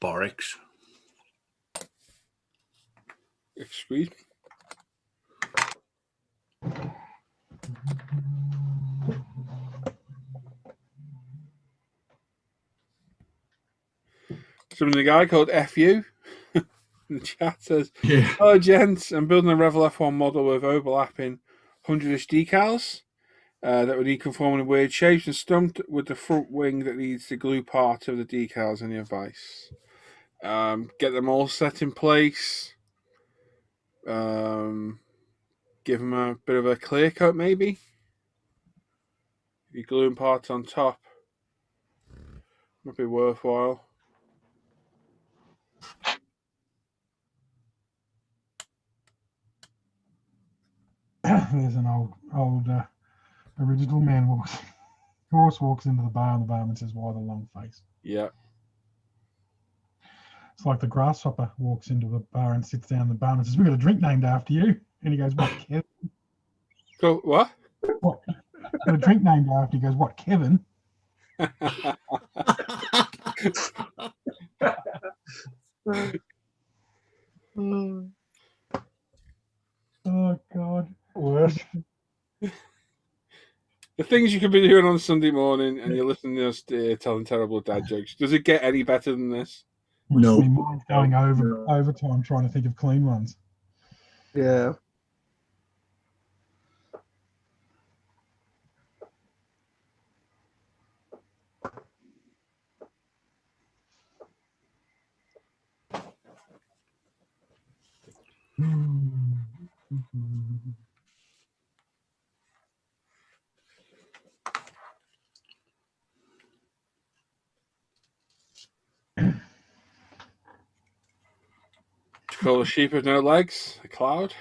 Speaker 5: Barracks.
Speaker 1: Excuse me. Something the guy called FU in the chat says, hello gents, I'm building a Revel F1 model with overlapping 100-ish decals that would need conforming in weird shapes and stumped with the front wing that needs the glue part of the decals. Any advice? Get them all set in place. Give them a bit of a clear coat maybe. If you're gluing parts on top, might be worthwhile.
Speaker 10: There's an old original man horse walks into the bar and the barman says, why the long face?
Speaker 1: Yeah.
Speaker 10: It's like the grasshopper walks into a bar and sits down. The barman says, "We got a drink named after you," and he goes, "What, Kevin?"
Speaker 1: Go what?
Speaker 10: What? Got a drink named after you. He goes, "What, Kevin?" Oh God, worse.
Speaker 1: The things you could be doing on Sunday morning, and you're listening to us telling terrible dad jokes. Does it get any better than this?
Speaker 10: No. My mind's going overtime trying to think of clean ones.
Speaker 8: Yeah.
Speaker 1: Call a sheep with no legs, a cloud.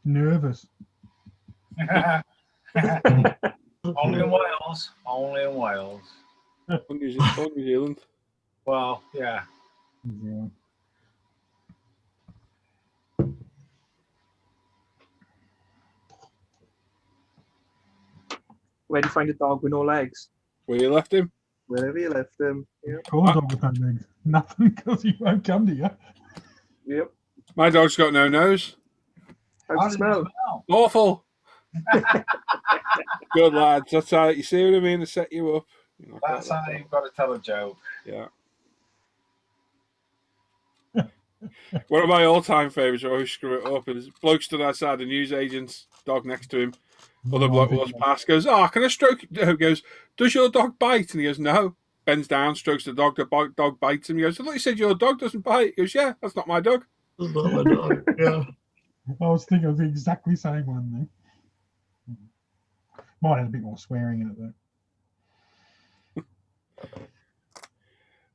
Speaker 10: Nervous.
Speaker 7: Only in Wales. Only in Wales.
Speaker 1: On New Zealand.
Speaker 7: Well, yeah.
Speaker 10: Yeah.
Speaker 8: Where do you find a dog with no legs?
Speaker 1: Where you left him?
Speaker 8: Wherever you left them. Yep.
Speaker 10: Call a dog with no legs. Nothing, because he won't come to you.
Speaker 8: Yep.
Speaker 1: My dog's got no nose.
Speaker 8: How's it smell?
Speaker 1: Awful. Good lads. That's how you see what I mean to set you up.
Speaker 7: That's how you've got to tell a joke.
Speaker 1: Yeah. One of my all-time favourites, I always screw it up, is bloke stood outside the newsagent's dog next to him. Other bloke walks past, goes, "Oh, can I stroke it?" He goes, "Does your dog bite?" And he goes, "No." Bends down, strokes the dog bites him. He goes, "I thought you said your dog doesn't bite." He goes, "Yeah, that's not my dog."
Speaker 3: That's not my dog. Yeah.
Speaker 10: I was thinking of the exactly same one there. Mine had a bit more swearing in it though.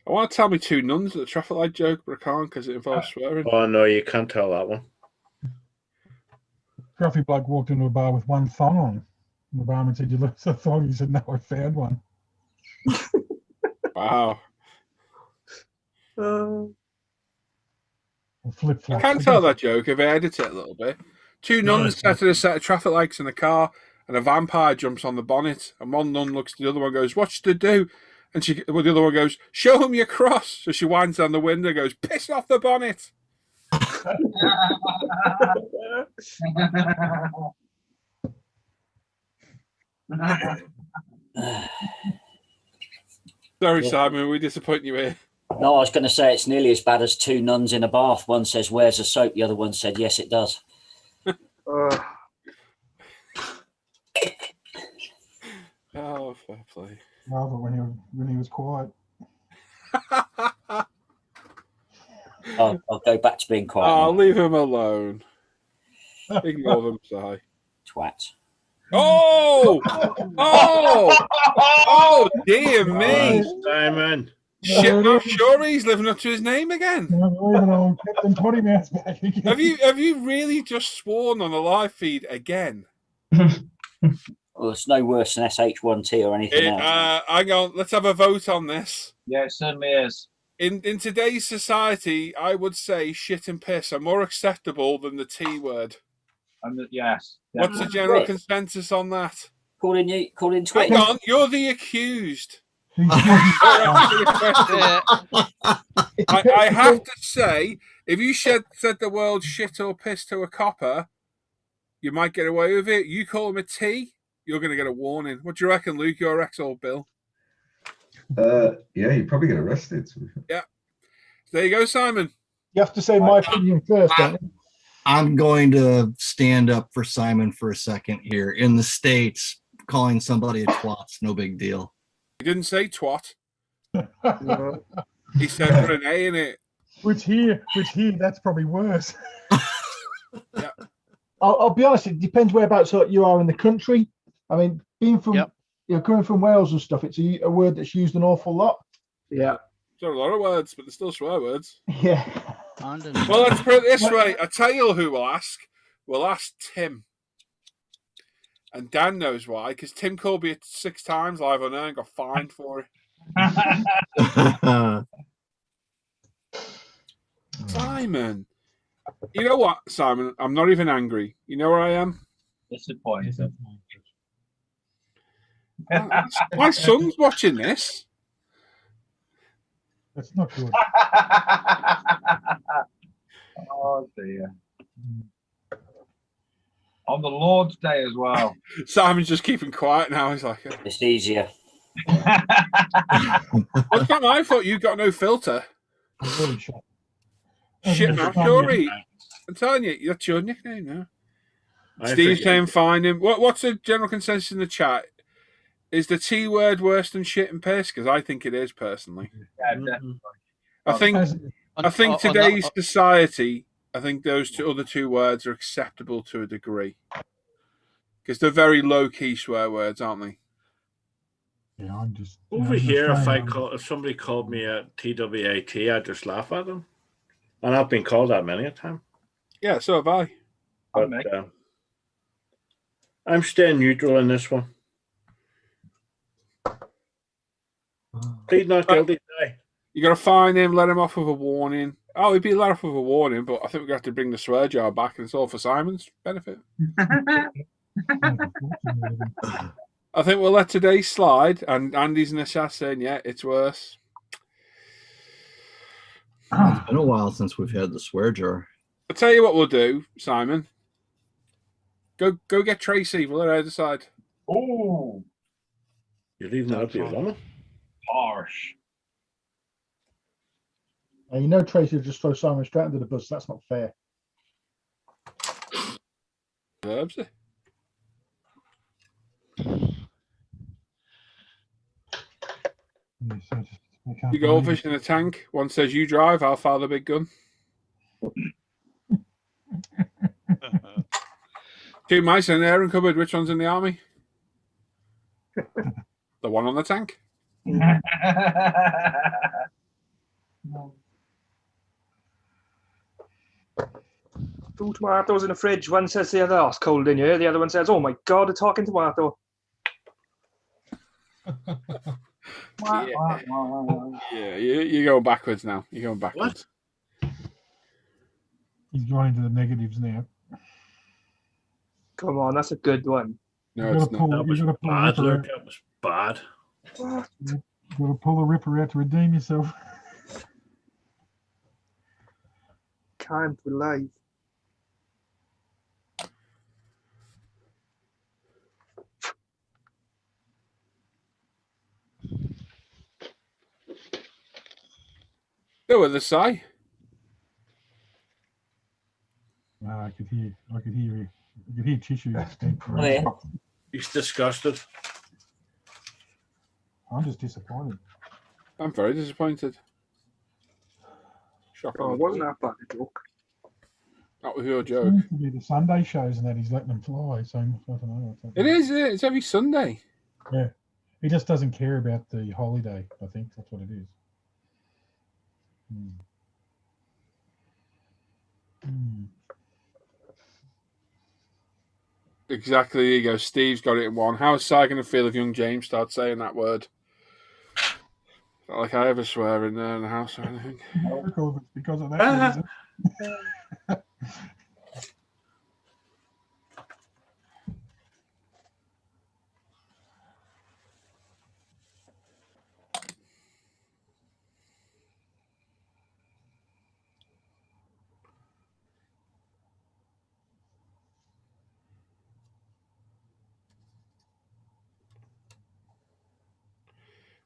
Speaker 1: I want to tell me two nuns at the traffic light joke, but I can't because it involves swearing.
Speaker 5: Oh no, you can't tell that one.
Speaker 10: Gruffy bloke walked into a bar with one thong on. And the barman said, "You lose a thong?" He said, "No, I found one."
Speaker 1: Wow.
Speaker 10: Flip-flop.
Speaker 1: I can tell that joke if I edit it a little bit. Two nuns sat at a set of traffic lights in a car, and a vampire jumps on the bonnet, and one nun looks to the other one and goes, "What's to do?" And the other one goes, "Show him your cross." So she winds down the window and goes, "Piss off the bonnet." Sorry, Simon, we disappoint you here.
Speaker 6: No, I was going to say it's nearly as bad as two nuns in a bath. One says, "Where's the soap?" The other one said, "Yes, it does."
Speaker 1: Oh, fair play.
Speaker 10: No, but when he was quiet.
Speaker 6: I'll go back to being quiet.
Speaker 1: I'll leave him alone. Ignore them, Si.
Speaker 6: Twat.
Speaker 1: Oh! Oh! Oh, dear me.
Speaker 5: Simon.
Speaker 1: Shit, I'm sure he's living up to his name again.
Speaker 10: Captain Putty Mouse back again.
Speaker 1: Have you really just sworn on the live feed again?
Speaker 6: Well, it's no worse than SH1T or anything else.
Speaker 1: Hang on, let's have a vote on this.
Speaker 7: Yeah, it certainly is.
Speaker 1: In today's society, I would say shit and piss are more acceptable than the T word.
Speaker 7: Yes.
Speaker 1: What's the general consensus on that?
Speaker 6: Call in
Speaker 1: Hang on, you're the accused. I have to say, if you said the word shit or piss to a copper, you might get away with it. You call him a T, you're going to get a warning. What do you reckon, Luke? Your ex or Bill?
Speaker 11: Yeah, you'd probably get arrested.
Speaker 1: Yeah. There you go, Simon.
Speaker 2: You have to say my opinion first, don't you?
Speaker 3: I'm going to stand up for Simon for a second here. In the States, calling somebody a twat's no big deal.
Speaker 1: He didn't say twat. He said put an A in it.
Speaker 10: Which here, that's probably worse.
Speaker 1: Yeah.
Speaker 2: I'll be honest, it depends whereabouts you are in the country. I mean, being from, coming from Wales and stuff, it's a word that's used an awful lot.
Speaker 8: Yeah.
Speaker 1: There are a lot of words, but they're still swear words.
Speaker 2: Yeah.
Speaker 1: Well, let's put it this way. I tell you who we'll ask. We'll ask Tim. And Dan knows why, because Tim called me 6 times live on air and got fined for it. Simon. You know what, Simon? I'm not even angry. You know where I am?
Speaker 7: Disappointed.
Speaker 1: My son's watching this.
Speaker 10: That's not good.
Speaker 7: Oh dear. On the Lord's Day as well.
Speaker 1: Simon's just keeping quiet now. He's like,
Speaker 6: It's easier.
Speaker 1: what's not my fault? You got no filter. Shit, man, Corey. I'm telling you, that's your nickname now. Steve's saying find him. What's the general consensus in the chat? Is the T word worse than shit and piss? Because I think it is, personally.
Speaker 7: Yeah, definitely.
Speaker 1: I think today's society, I think those other two words are acceptable to a degree. Because they're very low-key swear words, aren't they?
Speaker 10: Yeah, I'm just
Speaker 5: over here. If somebody called me a TWAT, I'd just laugh at them, and I've been called that many a time.
Speaker 1: Yeah, so have I.
Speaker 5: But I'm staying neutral in this one. Plead not guilty today.
Speaker 1: You got to fine him, let him off with a warning. Oh, he'd be let off with a warning, but I think we're going to have to bring the swear jar back, and it's all for Simon's benefit. I think we'll let today slide, and Andy's in the chat saying, yeah, it's worse.
Speaker 3: It's been a while since we've had the swear jar.
Speaker 1: I'll tell you what we'll do, Simon. Go get Tracy. We'll let her decide.
Speaker 7: Oh,
Speaker 5: you're leaving that up to your woman?
Speaker 7: Harsh.
Speaker 2: You know, Tracy will just throw Simon straight under the bus. That's not fair.
Speaker 1: Herbs. You go fish in a tank. One says you drive, I'll fire the big gun. Two mice in there and cupboard. Which one's in the army? The one on the tank.
Speaker 8: Two tomatoes in the fridge. One says the other, oh, it's cold in here. The other one says, oh my God, a talking tomato.
Speaker 1: Yeah, you're going backwards now. You're going backwards.
Speaker 10: What? He's going to the negatives now.
Speaker 8: Come on, that's a good one.
Speaker 1: No, it's not.
Speaker 5: That was bad, Luke. That was bad.
Speaker 8: What?
Speaker 10: You've got to pull the ripper out to redeem yourself.
Speaker 8: Can't believe.
Speaker 1: Go with the sigh.
Speaker 10: I could hear you. I could hear tissue.
Speaker 6: Oh, yeah.
Speaker 5: He's disgusted.
Speaker 10: I'm just disappointed.
Speaker 1: I'm very disappointed. Shocking.
Speaker 8: Oh, wasn't that bad a joke?
Speaker 1: That was your joke.
Speaker 10: Seems to be the Sunday shows and that he's letting them fly. So I don't know.
Speaker 1: It is. It's every Sunday.
Speaker 10: Yeah. He just doesn't care about the holiday. I think that's what it is.
Speaker 1: Exactly. There you go. Steve's got it in one. How is Si going to feel if young James starts saying that word? Not like I ever swear in there in the house or anything.
Speaker 10: Because of that reason.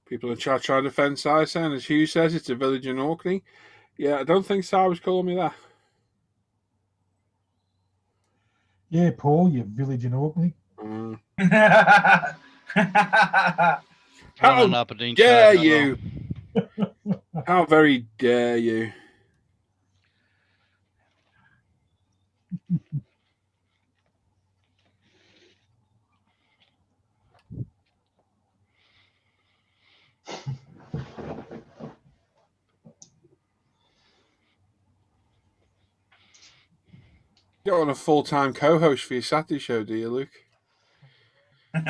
Speaker 1: People in chat trying to defend Si, saying, as Hugh says, it's a village in Orkney. Yeah, I don't think Si was calling me that.
Speaker 10: Yeah, Paul, you village in Orkney.
Speaker 1: How dare you? How very dare you? You don't want a full-time co-host for your Saturday show, do you, Luke?
Speaker 11: You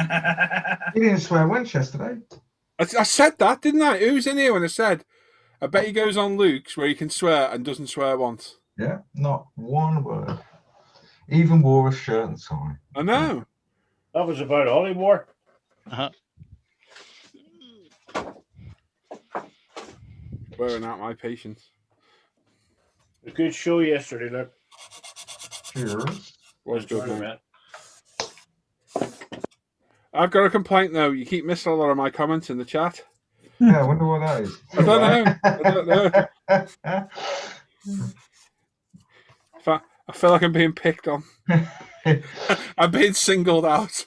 Speaker 11: didn't swear once yesterday.
Speaker 1: I said that, didn't I? Who was in here when I said, I bet he goes on Luke's where he can swear and doesn't swear once.
Speaker 11: Yeah, not one word. Even wore a shirt and tie.
Speaker 1: I know.
Speaker 5: That was about all he wore.
Speaker 1: Wearing out my patience.
Speaker 5: A good show yesterday, look.
Speaker 11: Cheers.
Speaker 1: Was good,
Speaker 5: Enjoyed it,
Speaker 1: man. I've got a complaint though. You keep missing a lot of my comments in the chat.
Speaker 11: Yeah, I wonder what that is.
Speaker 1: I don't know. I feel like I'm being picked on. I'm being singled out.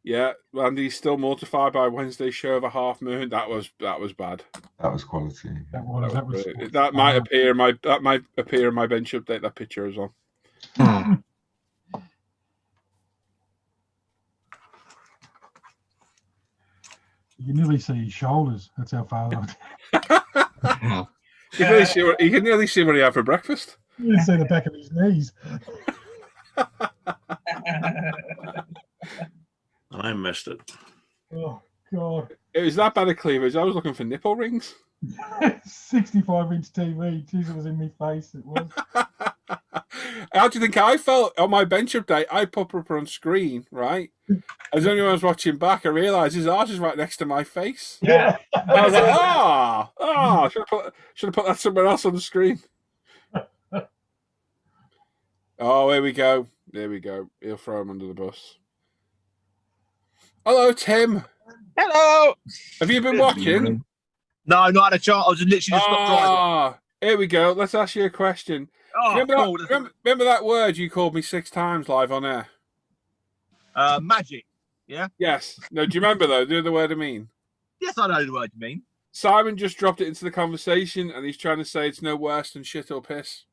Speaker 1: Yeah, Andy's still mortified by Wednesday's show of a half moon. That was bad.
Speaker 11: That was quality.
Speaker 1: That might appear in my bench update. That picture as well.
Speaker 10: You can nearly see his shoulders. That's how far out.
Speaker 1: You can nearly see what he had for breakfast.
Speaker 10: You can see the back of his knees.
Speaker 5: I missed it.
Speaker 10: Oh God!
Speaker 1: It was that bad of cleavage. I was looking for nipple rings.
Speaker 10: 65-inch TV. Jeez, it was in my face. It was.
Speaker 1: How do you think I felt on my bench update? I pop up on screen, right? As anyone was watching back, I realised his arse is right next to my face.
Speaker 7: Yeah.
Speaker 1: I was like, should have put that somewhere else on the screen. Oh, here we go. There we go. He'll throw him under the bus. Hello, Tim.
Speaker 12: Hello.
Speaker 1: Have you been watching?
Speaker 12: No, not had a chance. I was literally just stopped driving.
Speaker 1: Here we go. Let's ask you a question. Remember that word you called me 6 times live on air?
Speaker 12: Magic. Yeah.
Speaker 1: Yes. No. Do you remember though? Do you know the word I mean?
Speaker 12: Yes, I know the word you mean.
Speaker 1: Simon just dropped it into the conversation, and he's trying to say it's no worse than shit or piss.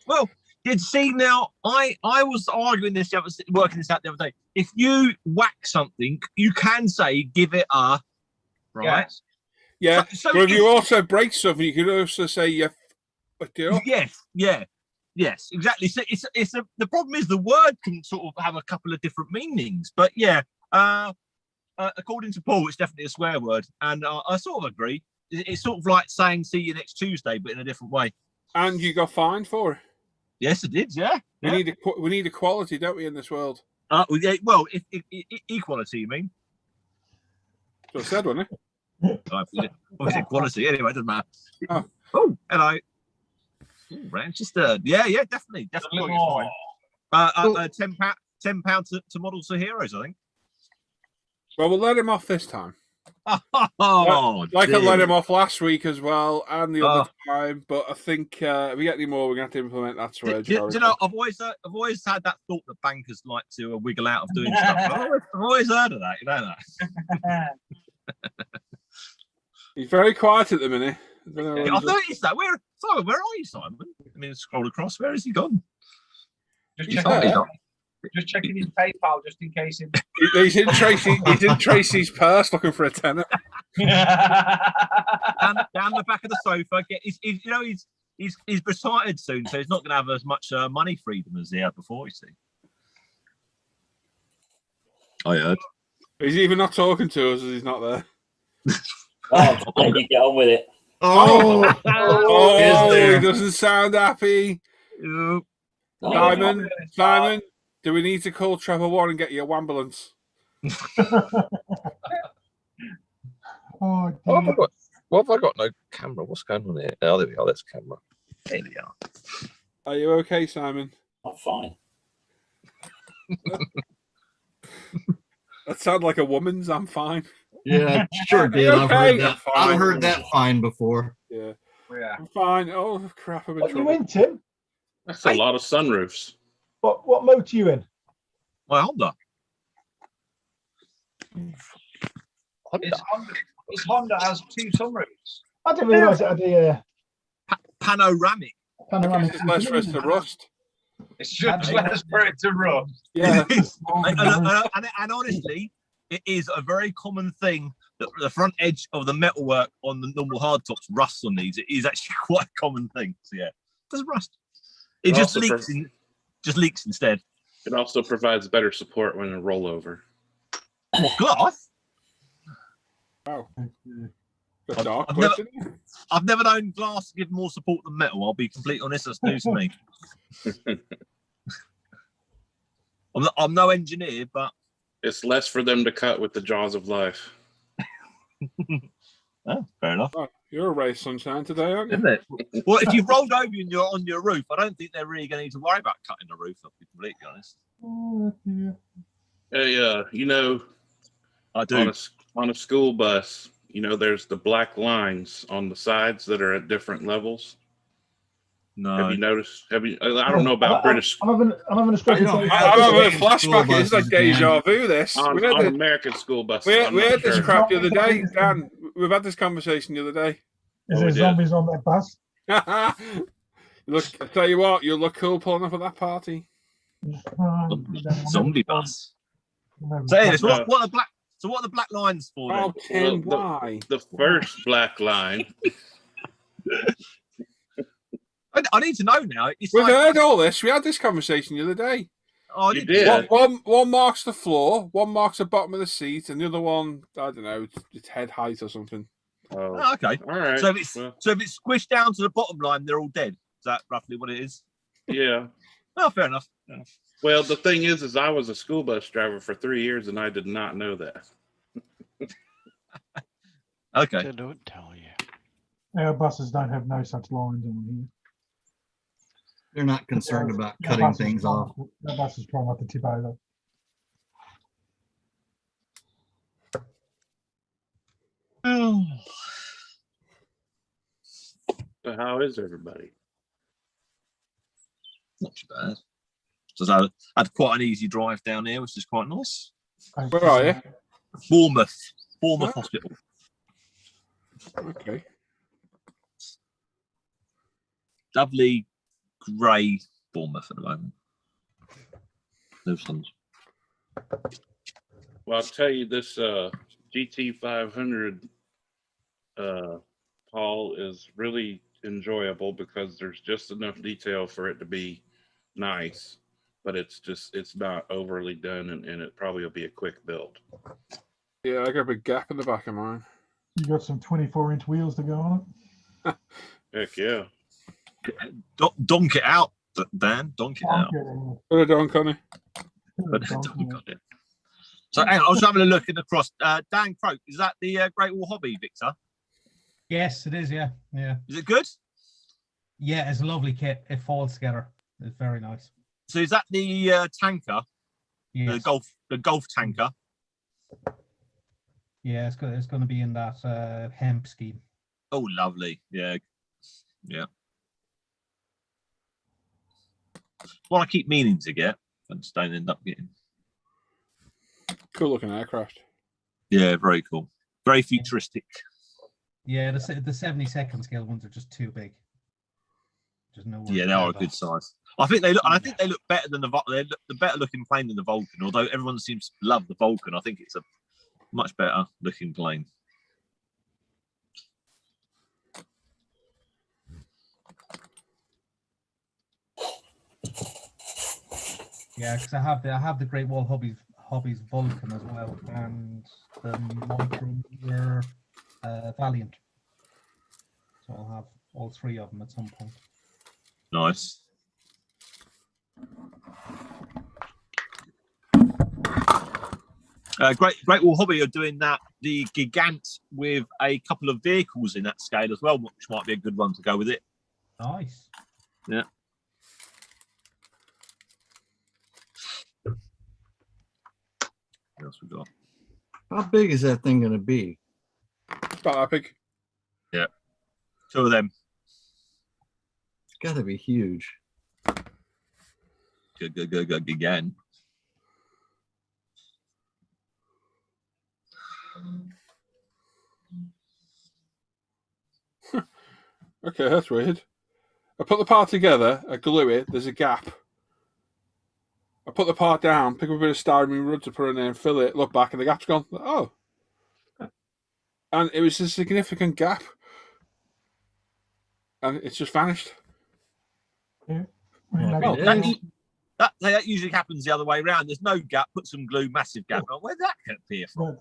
Speaker 12: Well, you'd see now. I was arguing this, working this out the other day. If you whack something, you can say give it a right.
Speaker 1: Yeah.
Speaker 12: So
Speaker 1: but if you also break something, you could also say you.
Speaker 12: Yes. Yeah. Yes. Exactly. So it's the problem is the word can sort of have a couple of different meanings, but yeah. According to Paul, it's definitely a swear word, and I sort of agree. It's sort of like saying "see you next Tuesday," but in a different way.
Speaker 1: And you got fined for it.
Speaker 12: Yes, it did. Yeah.
Speaker 1: We need equality, don't we, in this world?
Speaker 12: Well, if equality, you mean?
Speaker 1: So I said, wasn't it?
Speaker 12: Obviously, equality. Anyway, it doesn't matter.
Speaker 1: Oh,
Speaker 12: hello. Manchester. Yeah, definitely. £10 to models for heroes, I think.
Speaker 1: Well, we'll let him off this time.
Speaker 12: Oh,
Speaker 1: I let him off last week as well, and the other time. But I think if we get any more, we're going to have to implement that swear.
Speaker 12: Do you know? I've always had that thought that bankers like to wiggle out of doing stuff. I've always heard of that. You know that.
Speaker 1: He's very quiet at the minute.
Speaker 12: I've noticed that. Where are you, Simon? I mean, scroll across. Where has he gone?
Speaker 7: Just checking his PayPal, just in case.
Speaker 1: He's in Tracy's purse looking for a tenner.
Speaker 12: down the back of the sofa. He's retired soon, so he's not going to have as much money freedom as he had before. You see, I heard.
Speaker 1: He's even not talking to us as he's not there.
Speaker 6: Let you get on with it.
Speaker 1: He doesn't sound happy. Simon, do we need to call Trevor Warren and get you a ambulance?
Speaker 12: What have I got? No camera. What's going on here? Oh, there we are. That's camera. There we are.
Speaker 1: Are you okay, Simon?
Speaker 6: I'm fine.
Speaker 1: That sounded like a woman's. I'm fine.
Speaker 3: Yeah, sure did. I've heard that fine before.
Speaker 1: Yeah. I'm fine. Oh crap! I'm in
Speaker 2: What
Speaker 1: trouble.
Speaker 2: you in, Tim?
Speaker 13: That's a lot of sunroofs.
Speaker 2: What motor you in?
Speaker 12: My Honda.
Speaker 7: His Honda has 2 sunroofs.
Speaker 2: I didn't realise it had a
Speaker 12: panoramic.
Speaker 2: Panoramic.
Speaker 1: It's less for us to rust.
Speaker 7: It's just less for it to rust.
Speaker 1: Yeah.
Speaker 12: and honestly, it is a very common thing that the front edge of the metalwork on the normal hardtops rusts on these. It is actually quite a common thing. So yeah, it doesn't rust. It just leaks. Just leaks instead.
Speaker 13: It also provides better support when a rollover.
Speaker 12: Glass?
Speaker 1: Wow.
Speaker 12: I've never known glass to give more support than metal. I'll be completely honest. That's news to me. I'm no engineer, but
Speaker 13: it's less for them to cut with the jaws of life.
Speaker 12: Oh, fair enough.
Speaker 1: Oh, you're a ray of sunshine today, aren't you?
Speaker 12: Isn't it? Well, if you've rolled over and you're on your roof, I don't think they're really going to need to worry about cutting the roof. I'll be completely honest.
Speaker 13: Hey, you know,
Speaker 12: I do.
Speaker 13: On a school bus, you know, there's the black lines on the sides that are at different levels.
Speaker 12: No.
Speaker 13: Have you noticed? I don't know about British.
Speaker 2: I'm having a stretch.
Speaker 1: I'm having a flashback. It's like deja vu. This
Speaker 13: on American school buses.
Speaker 1: We had this crap the other day, Dan. We've had this conversation the other day.
Speaker 10: Is there zombies on that bus?
Speaker 1: Look, I tell you what, you'll look cool pulling up at that party.
Speaker 12: Zombie bus. So, anyways, what are the black lines for?
Speaker 1: Oh, Tim, why?
Speaker 13: The first black line.
Speaker 12: I need to know now.
Speaker 1: We've heard all this. We had this conversation the other day.
Speaker 12: Oh,
Speaker 13: you did.
Speaker 1: One marks the floor, one marks the bottom of the seat, and the other one, I don't know, it's head height or something.
Speaker 12: Oh, okay.
Speaker 13: All right.
Speaker 12: So if it's squished down to the bottom line, they're all dead. Is that roughly what it is?
Speaker 13: Yeah.
Speaker 12: Oh, fair enough.
Speaker 13: Well, the thing is I was a school bus driver for 3 years, and I did not know that.
Speaker 12: Okay.
Speaker 9: They don't tell you.
Speaker 10: Our buses don't have no such lines on here.
Speaker 3: They're not concerned about cutting things off.
Speaker 10: The buses try not to tip over.
Speaker 13: So how is everybody?
Speaker 12: Not too bad. So I had quite an easy drive down here, which is quite nice.
Speaker 1: Where are you?
Speaker 12: Bournemouth Hospital.
Speaker 1: Okay.
Speaker 12: Lovely grey Bournemouth at the moment. No suns.
Speaker 13: Well, I'll tell you this GT500 Paul is really enjoyable because there's just enough detail for it to be nice, but it's not overly done, and it probably will be a quick build.
Speaker 1: Yeah, I got a big gap in the back of mine.
Speaker 10: You got some 24-inch wheels to go on it.
Speaker 13: Heck yeah.
Speaker 12: Donk it out, Dan. Donk it out.
Speaker 1: Put a donk on it.
Speaker 12: So hang on, I was having a look in the cross. Dan Croak, is that the Great Wall Hobby, Victor?
Speaker 4: Yes, it is. Yeah.
Speaker 12: Is it good?
Speaker 4: Yeah, it's a lovely kit. It falls together. It's very nice.
Speaker 12: So is that the tanker?
Speaker 4: Yes.
Speaker 12: The golf tanker.
Speaker 4: Yeah, it's going to be in that hemp scheme.
Speaker 12: Oh, lovely. Yeah. Well, I keep meaning to get, but just don't end up getting.
Speaker 1: Cool looking aircraft.
Speaker 12: Yeah, very cool. Very futuristic.
Speaker 4: Yeah, the 72nd scale ones are just too big. Just no.
Speaker 12: Yeah, they are a good size. I think they look better than the better looking plane than the Vulcan. Although everyone seems to love the Vulcan, I think it's a much better looking plane.
Speaker 4: Yeah, because I have the Great Wall Hobbies Vulcan as well, and the Micro Valiant. So I'll have all three of them at some point.
Speaker 12: Nice. Great Wall Hobby are doing the Gigant with a couple of vehicles in that scale as well, which might be a good one to go with it.
Speaker 4: Nice.
Speaker 12: Yeah. What else we got?
Speaker 3: How big is that thing going to be?
Speaker 1: About that big.
Speaker 12: Yeah. Two of them.
Speaker 3: It's got to be huge.
Speaker 12: Go again.
Speaker 1: Okay, that's weird. I put the part together, I glue it, there's a gap. I put the part down, pick up a bit of styrene rod to put in there and fill it, look back and the gap's gone. Oh. And it was a significant gap. And it's just vanished.
Speaker 10: Yeah.
Speaker 12: Well, That usually happens the other way around. There's no gap, put some glue, massive gap. Oh, where'd that appear from?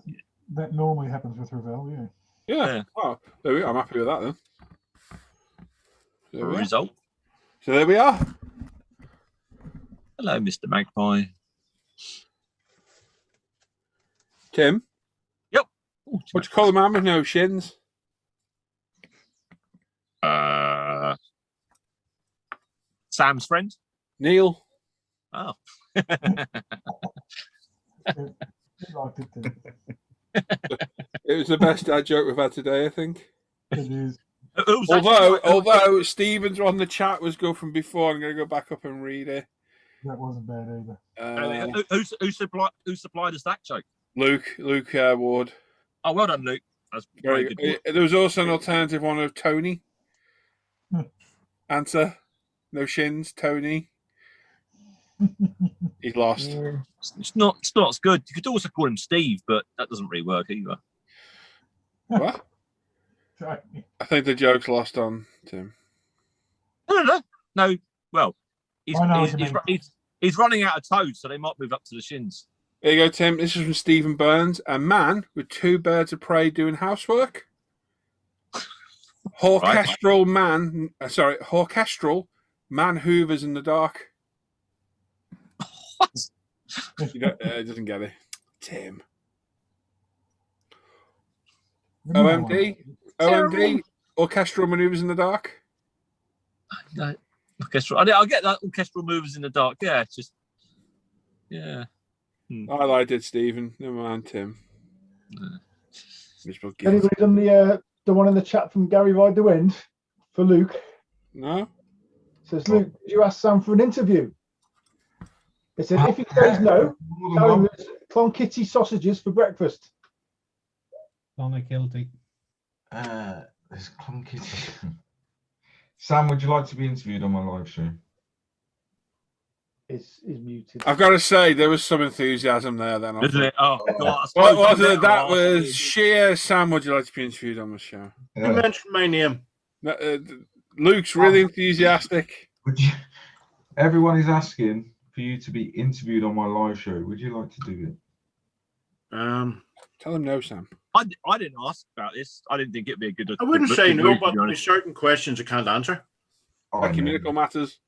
Speaker 10: That normally happens with Revell, yeah.
Speaker 1: Yeah. Oh, there we go. I'm happy with that then. There we are.
Speaker 12: Result.
Speaker 1: So there we are.
Speaker 12: Hello, Mr. Magpie.
Speaker 1: Tim?
Speaker 12: Yep.
Speaker 1: What do you call a man with no shins?
Speaker 12: Sam's friend?
Speaker 1: Neil.
Speaker 12: Oh.
Speaker 1: It was the best dad joke we've had today, I think.
Speaker 10: It is.
Speaker 1: Although Stevens on the chat was good from before, I'm going to go back up and read it.
Speaker 10: That wasn't bad either.
Speaker 12: Who supplied us that joke?
Speaker 1: Luke Ward.
Speaker 12: Oh, well done, Luke. That's very good.
Speaker 1: There was also an alternative one of Tony. Answer: no shins, Tony. He's lost.
Speaker 12: Yeah. It's not as good. You could also call him Steve, but that doesn't really work either.
Speaker 1: What? I think the joke's lost on Tim.
Speaker 12: No. Well, he's running out of toes, so they might move up to the shins.
Speaker 1: There you go, Tim. This is from Stephen Burns. A man with two birds of prey doing housework. Orchestral man hoovers in the dark.
Speaker 12: What?
Speaker 1: He doesn't get it. Tim. OMD. Orchestral maneuvers in the dark.
Speaker 12: No, orchestral. I get that. Orchestral maneuvers in the dark. Yeah, it's just. Yeah.
Speaker 1: I liked it, Stephen. Never mind, Tim.
Speaker 2: Anybody done the one in the chat from Gary Ride the Wind for Luke?
Speaker 1: No.
Speaker 2: Says, Luke, did you ask Sam for an interview? It says, if he says no, tell him there's Clonkitty sausages for breakfast.
Speaker 4: Clonakilty.
Speaker 11: There's Clonkitty. Sam, would you like to be interviewed on my live show?
Speaker 2: Is muted.
Speaker 1: I've got to say, there was some enthusiasm there then.
Speaker 12: Isn't it? Oh, God.
Speaker 1: What was it? That was sheer. Sam, would you like to be interviewed on the show?
Speaker 5: You mentioned my name.
Speaker 1: Luke's really enthusiastic.
Speaker 11: Would you? Everyone is asking for you to be interviewed on my live show. Would you like to do it?
Speaker 1: Tell him no, Sam.
Speaker 12: I didn't ask about this. I didn't think it'd be a good.
Speaker 5: I wouldn't say no, but there's certain questions I can't answer.
Speaker 1: Like communical matters.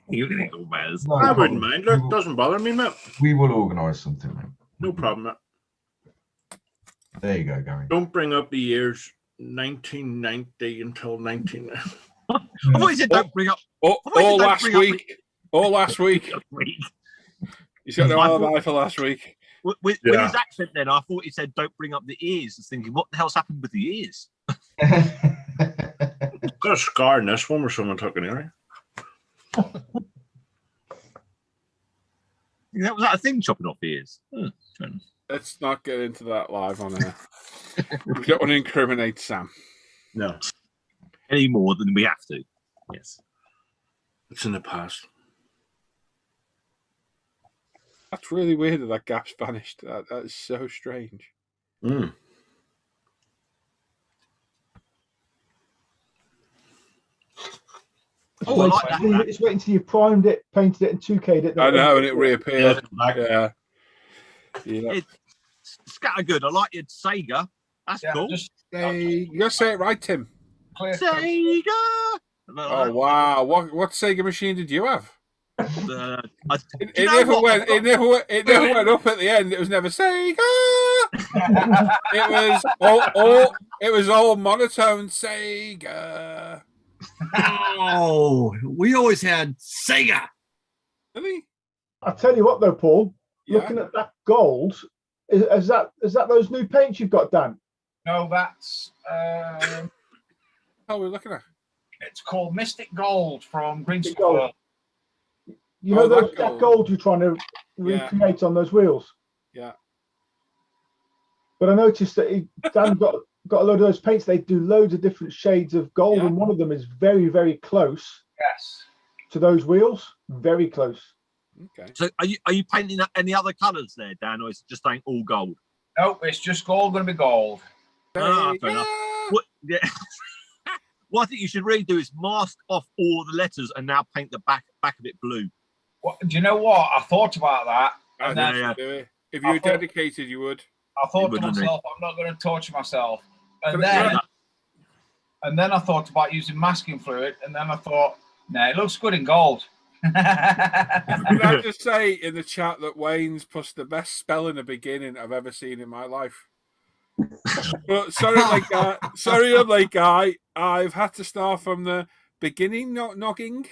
Speaker 12: Communical matters.
Speaker 11: No,
Speaker 5: I wouldn't mind. Look, it doesn't bother me, mate.
Speaker 11: We will organise something, mate.
Speaker 5: No problem, mate.
Speaker 11: There you go, Gary.
Speaker 5: Don't bring up the years 1990 until 19.
Speaker 12: I thought you said don't bring up.
Speaker 1: All last week. You said no alibi for last week.
Speaker 12: With his accent, then I thought he said don't bring up the ears. I was thinking, what the hell's happened with the ears?
Speaker 5: Got a scar in this one where someone took an earring.
Speaker 12: That was that a thing, chopping off ears.
Speaker 1: Let's not get into that live on air. We don't want to incriminate Sam.
Speaker 5: No.
Speaker 12: Any more than we have to. Yes.
Speaker 5: It's in the past.
Speaker 1: That's really weird that gap's vanished. That is so strange.
Speaker 5: Mm.
Speaker 12: Oh, I like that.
Speaker 2: It's waiting until you primed it, painted it, and 2K'd it.
Speaker 1: I know, and it reappeared. Yeah.
Speaker 12: It's scattergood. I like your Sega. That's cool.
Speaker 1: You gotta say it right, Tim.
Speaker 12: Sega.
Speaker 1: Oh wow! What Sega machine did you have?
Speaker 12: It
Speaker 1: never went up at the end. It was never Sega. It was all monotone Sega.
Speaker 3: Oh, we always had Sega.
Speaker 1: Really?
Speaker 2: I'll tell you what, though, Paul. Yeah. Looking at that gold, is that those new paints you've got, Dan?
Speaker 7: No, that's.
Speaker 1: How are we looking at?
Speaker 7: It's called Mystic Gold from Green Gold.
Speaker 2: You know that gold you're trying to recreate on those wheels?
Speaker 1: Yeah.
Speaker 2: But I noticed that Dan got a load of those paints. They do loads of different shades of gold, and one of them is very, very close.
Speaker 7: Yes.
Speaker 2: To those wheels, very close.
Speaker 1: Okay.
Speaker 12: So, are you painting any other colours there, Dan, or is it just saying all gold?
Speaker 7: No, it's just all going to be gold.
Speaker 12: Fair enough. What I think you should really do is mask off all the letters and now paint the back of it blue.
Speaker 7: Do you know what? I thought about that.
Speaker 1: I
Speaker 7: And then
Speaker 1: think you do it. If you were dedicated, you would.
Speaker 7: I thought to myself, I'm not going to torture myself. And then I thought about using masking fluid. And then I thought, nah, it looks good in gold.
Speaker 1: Can I just say in the chat that Wayne's plus the best spell in the beginning I've ever seen in my life. But sorry, late guy. I've had to start from the beginning, not knocking.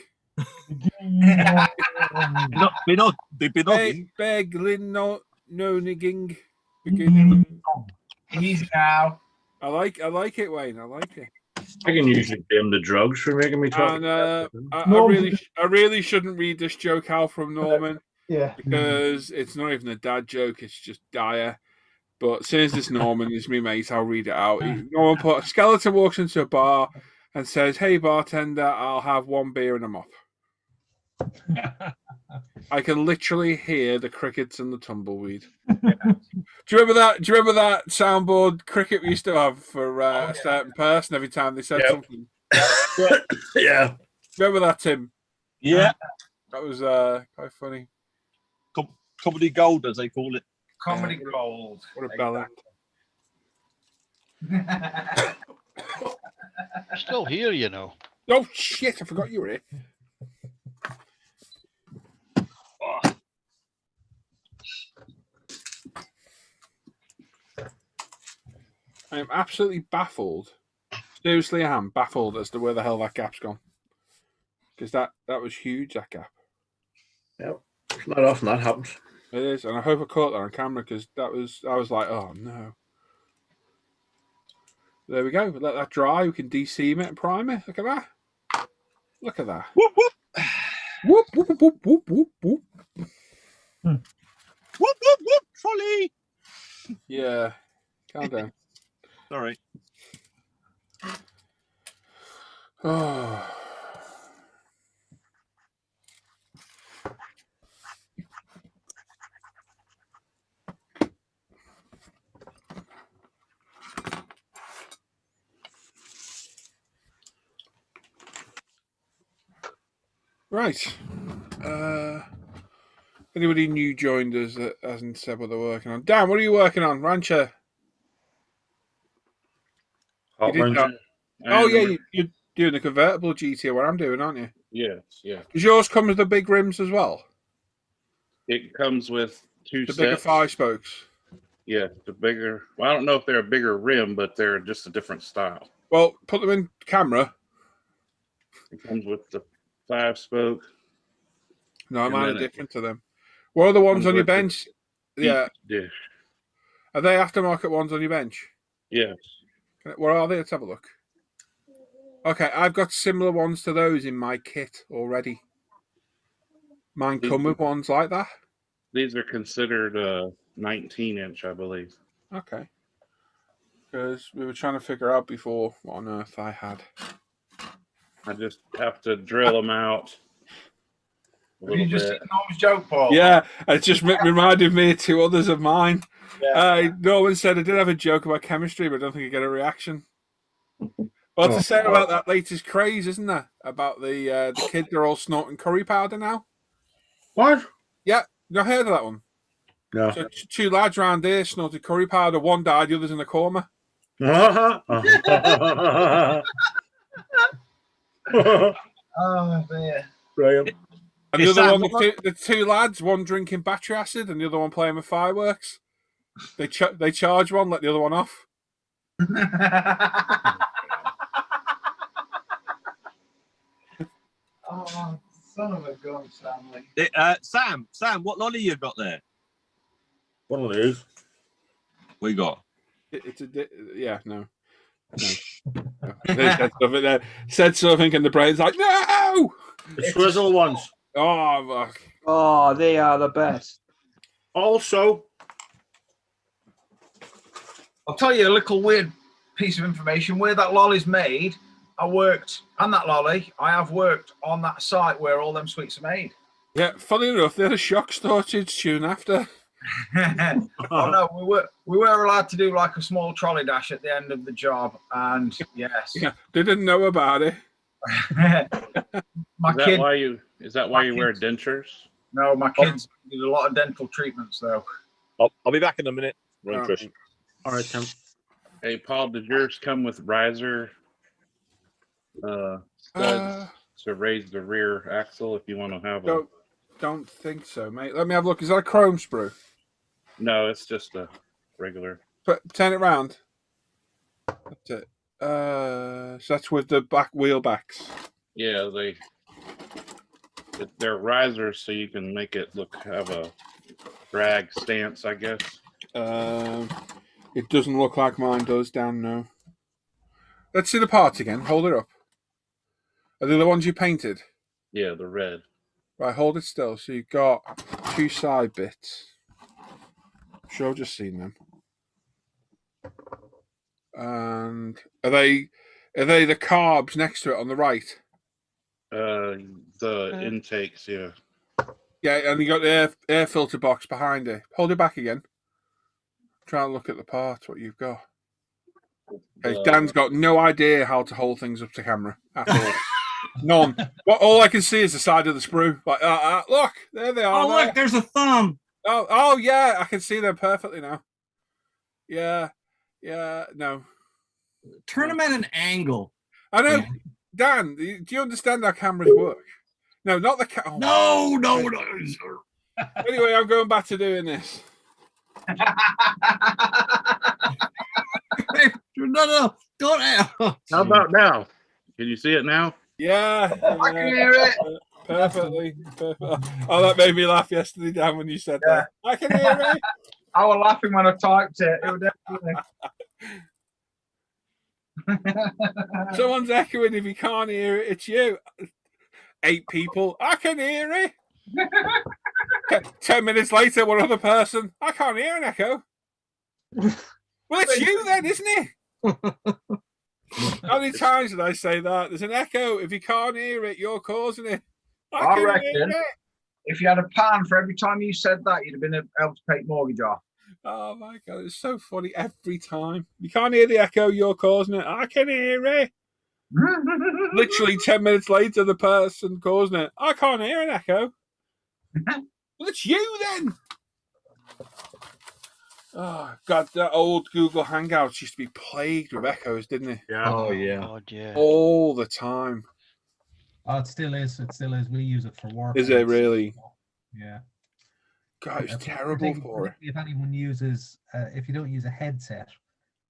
Speaker 1: Beglin, no nigging. Beginning.
Speaker 7: Easy now.
Speaker 1: I like it, Wayne. I like it.
Speaker 5: I can usually blame the drugs for making me talk.
Speaker 1: And I really shouldn't read this joke out from Norman.
Speaker 2: Yeah.
Speaker 1: Because it's not even a dad joke, it's just dire. But since this Norman is me mate, I'll read it out. Norman put, a skeleton walks into a bar and says, "Hey bartender, I'll have one beer and a mop." I can literally hear the crickets and the tumbleweed. Do you remember that? Do you remember that soundboard cricket we used to have for a certain person every time they said something?
Speaker 5: Yeah.
Speaker 1: Remember that, Tim?
Speaker 12: Yeah.
Speaker 1: That was quite funny.
Speaker 12: Comedy gold, as they call it.
Speaker 7: Comedy gold.
Speaker 1: What a bell end.
Speaker 9: Still here, you know.
Speaker 1: Oh shit! I forgot you were here. I am absolutely baffled. Seriously, I am baffled as to where the hell that gap's gone. Because that was huge, that gap.
Speaker 5: Yep. It's not often that happens.
Speaker 1: It is, and I hope I caught that on camera because I was like, oh no. There we go. Let that dry. We can de-seam it and prime it. Look at that. Look at that.
Speaker 12: Whoop whoop.
Speaker 1: Whoop whoop whoop whoop whoop whoop.
Speaker 12: Whoop whoop whoop. Trolley.
Speaker 1: Yeah. Calm down.
Speaker 12: All right.
Speaker 1: Oh. Right. Anybody new joined us that hasn't said what they're working on? Dan, what are you working on? Rancher?
Speaker 13: Hot
Speaker 1: You did
Speaker 13: Rancher.
Speaker 1: that. Oh, yeah, you're doing the convertible GT, what I'm doing, aren't you?
Speaker 13: Yes, yeah.
Speaker 1: Does yours come with the big rims as well?
Speaker 13: It comes with two
Speaker 1: The
Speaker 13: sets.
Speaker 1: bigger 5 spokes?
Speaker 13: Yeah, the bigger. Well, I don't know if they're a bigger rim, but they're just a different style.
Speaker 1: Well, put them in camera.
Speaker 13: It comes with the 5-spoke.
Speaker 1: No, mine are different to them. What are the ones on your bench? Yeah.
Speaker 13: Dish.
Speaker 1: Are they aftermarket ones on your bench?
Speaker 13: Yes.
Speaker 1: What are they? Let's have a look. Okay, I've got similar ones to those in my kit already. Mine come with ones like that.
Speaker 13: These are considered 19-inch, I believe.
Speaker 1: Okay. Because we were trying to figure out before what on earth I had.
Speaker 13: I just have to drill them out.
Speaker 7: You just seen Norm's joke, Paul?
Speaker 1: Yeah, it just reminded me of 2 others of mine.
Speaker 7: Yeah.
Speaker 1: Norman said I did have a joke about chemistry, but I don't think I get a reaction. Well, to say about that latest craze, isn't there? About the kids are all snorting curry powder now.
Speaker 5: What?
Speaker 1: Yeah, you not heard of that one?
Speaker 5: No.
Speaker 1: So 2 lads round here snorted curry powder. One died, the other's in a coma.
Speaker 7: Oh, dear.
Speaker 5: Brilliant.
Speaker 1: And the other one, the 2 lads, one drinking battery acid and the other one playing with fireworks. They charge one, let the other one off.
Speaker 7: Oh, son of a gun, Stanley.
Speaker 12: Sam, what lolly you got there?
Speaker 5: One of these.
Speaker 12: We got.
Speaker 1: It's a no. They said something, and the brain's like, no.
Speaker 5: The swizzle ones.
Speaker 1: Oh, fuck.
Speaker 8: Oh, they are the best.
Speaker 5: Also,
Speaker 7: I'll tell you a little weird piece of information. Where that lolly's made, I have worked on that site where all them sweets are made.
Speaker 1: Yeah, funny enough, they had a shock storage soon after.
Speaker 7: Oh no, we were allowed to do like a small trolley dash at the end of the job, and yes,
Speaker 1: Yeah, they didn't know about it.
Speaker 7: My
Speaker 13: Is that
Speaker 7: kid.
Speaker 13: why you wear dentures?
Speaker 7: No, my kids need a lot of dental treatments though.
Speaker 14: I'll be back in a minute. Run, Trish.
Speaker 5: All right, Tim.
Speaker 13: Hey, Paul, did yours come with riser studs to raise the rear axle if you want to have a?
Speaker 1: Don't think so, mate. Let me have a look. Is that a chrome sprue?
Speaker 13: No, it's just a regular.
Speaker 1: Turn it round. That's it. So that's with the back wheel backs.
Speaker 13: Yeah, they're risers, so you can make it have a drag stance, I guess.
Speaker 1: It doesn't look like mine does, Dan. No. Let's see the parts again. Hold it up. Are they the ones you painted?
Speaker 13: Yeah, the red.
Speaker 1: Right, hold it still. So you've got two side bits. I'm sure I've just seen them. And are they the carbs next to it on the right?
Speaker 13: The intakes, yeah.
Speaker 1: Yeah, and you got the air filter box behind it. Hold it back again. Try and look at the parts, what you've got. Okay, Dan's got no idea how to hold things up to camera at all. None. Well, all I can see is the side of the sprue. Like, look, there they are.
Speaker 3: Oh, look, there's a thumb.
Speaker 1: Oh, yeah, I can see them perfectly now. Yeah, no.
Speaker 3: Turn them at an angle.
Speaker 1: I know. Yeah. Dan, do you understand how cameras work? No, not the camera.
Speaker 3: Oh, no.
Speaker 1: Anyway, I'm going back to doing this.
Speaker 3: No, don't.
Speaker 13: How about now? Can you see it now?
Speaker 1: Yeah.
Speaker 7: I can hear it.
Speaker 1: Perfectly. Oh, that made me laugh yesterday, Dan, when you said that. I can hear it.
Speaker 7: I was laughing when I typed it. It was definitely.
Speaker 1: Someone's echoing. If you can't hear it, it's you. 8 people. I can hear it. 10 minutes later, one other person. I can't hear an echo. Well, it's you then, isn't it? How many times did I say that? There's an echo. If you can't hear it, you're causing it.
Speaker 7: I reckon if you had a pan for every time you said that, you'd have been able to pay mortgage off.
Speaker 1: Oh my God, it's so funny every time. You can't hear the echo, you're causing it. I can hear it. Literally 10 minutes later, the person causing it. I can't hear an echo. Well, it's you then. Oh God, that old Google Hangouts used to be plagued with echoes, didn't it?
Speaker 5: Yeah.
Speaker 3: Oh yeah.
Speaker 9: God, yeah.
Speaker 1: All the time.
Speaker 4: Oh, it still is. It still is. We use it for work.
Speaker 1: Is it really?
Speaker 4: Yeah.
Speaker 1: God, it's terrible for it.
Speaker 4: If anyone uses, if you don't use a headset,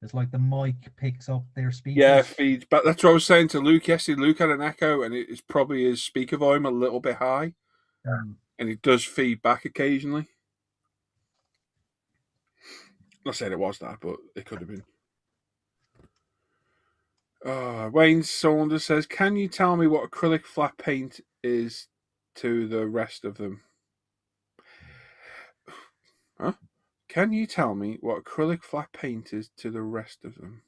Speaker 4: it's like the mic picks up their speakers.
Speaker 1: Yeah, feeds. But that's what I was saying to Luke yesterday. Luke had an echo, and it's probably his speaker volume a little bit high, and it does feed back occasionally. Not saying it was that, but it could have been. Wayne Saunders says, "Can you tell me what acrylic flat paint is to the rest of them?" Huh? Can you tell me what acrylic flat paint is to the rest of them?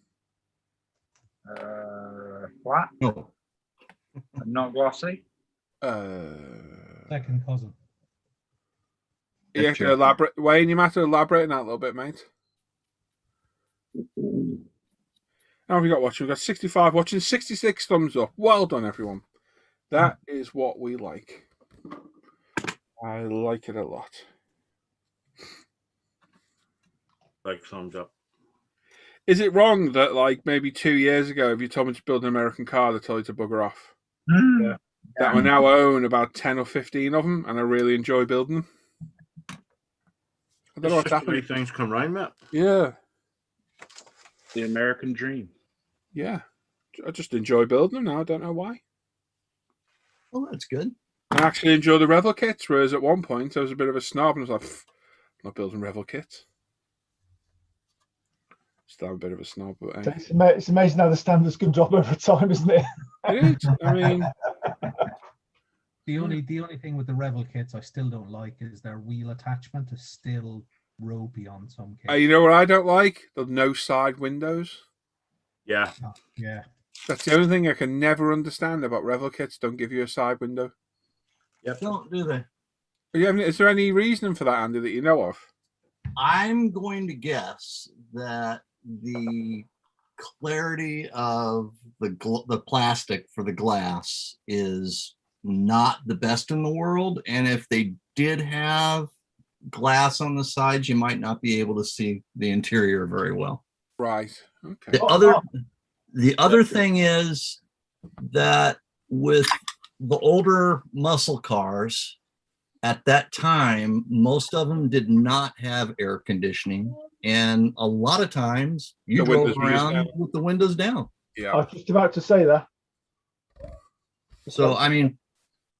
Speaker 7: Flat?
Speaker 3: No.
Speaker 7: Not glossy?
Speaker 4: Second cousin.
Speaker 1: You have to elaborate. Wayne, you might have to elaborate on that a little bit, mate. How have we got watching? We've got 65 watching, 66 thumbs up. Well done, everyone. That is what we like. I like it a lot.
Speaker 5: Like thumbs up.
Speaker 1: Is it wrong that, like, maybe 2 years ago, if you told me to build an American car, they told you to bugger off?
Speaker 7: Yeah.
Speaker 1: That I now own about 10 or 15 of them, and I really enjoy building them. I don't know what's happening.
Speaker 5: Things come right, Matt.
Speaker 1: Yeah.
Speaker 13: The American dream.
Speaker 1: Yeah. I just enjoy building them now. I don't know why.
Speaker 3: Well, that's good.
Speaker 1: I actually enjoy the Revel kits, whereas at one point I was a bit of a snob and I was like, I'm not building Revel kits. Still a bit of a snob. But,
Speaker 2: it's amazing how the standards can drop over time, isn't it?
Speaker 1: It is. I mean,
Speaker 4: the only thing with the Revel kits I still don't like is their wheel attachment is still ropey on some kits.
Speaker 1: You know what I don't like? The no side windows.
Speaker 5: Yeah.
Speaker 4: Yeah.
Speaker 1: That's the only thing I can never understand about Revel kits. Don't give you a side window.
Speaker 3: Yep. Don't do they?
Speaker 1: Is there any reason for that, Andy, that you know of?
Speaker 3: I'm going to guess that the clarity of the plastic for the glass is not the best in the world, and if they did have glass on the sides, you might not be able to see the interior very well.
Speaker 1: Right. Okay.
Speaker 3: The other thing is that with the older muscle cars at that time, most of them did not have air conditioning, and a lot of times you drove around with the windows down.
Speaker 1: Yeah,
Speaker 2: I was just about to say that.
Speaker 3: So I mean,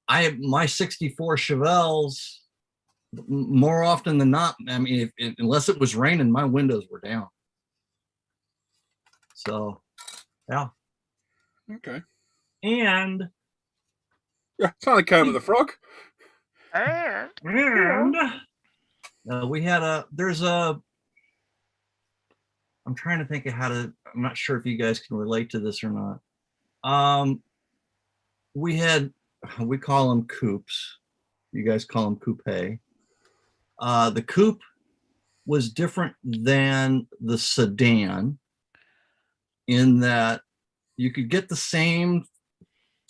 Speaker 3: my '64 Chevelles, more often than not, I mean, unless it was raining, my windows were down. So, yeah.
Speaker 1: Okay.
Speaker 3: And
Speaker 1: yeah, it's like Kermit the Frog.
Speaker 3: And we had I'm trying to think of how to, I'm not sure if you guys can relate to this or not. We call them coupes. You guys call them coupe. The coupe was different than the sedan in that you could get the same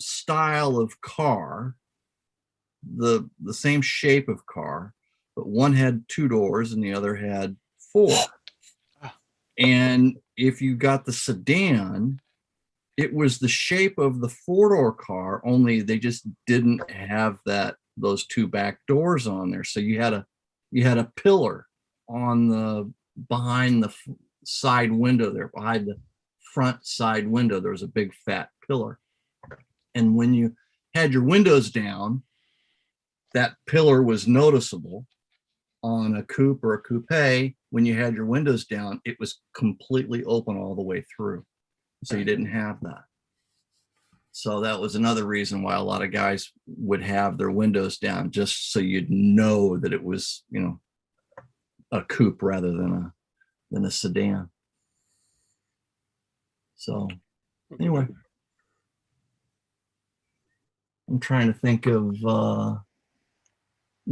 Speaker 3: style of car, the same shape of car, but one had 2 doors and the other had 4. And if you got the sedan, it was the shape of the 4-door car, only they just didn't have those 2 back doors on there. So you had a pillar on behind the side window there, behind the front side window, there was a big fat pillar. And when you had your windows down, that pillar was noticeable. On a coupe or a coupe, when you had your windows down, it was completely open all the way through. So you didn't have that. So that was another reason why a lot of guys would have their windows down, just so you'd know that it was, a coupe rather than a sedan. So anyway, I'm trying to think of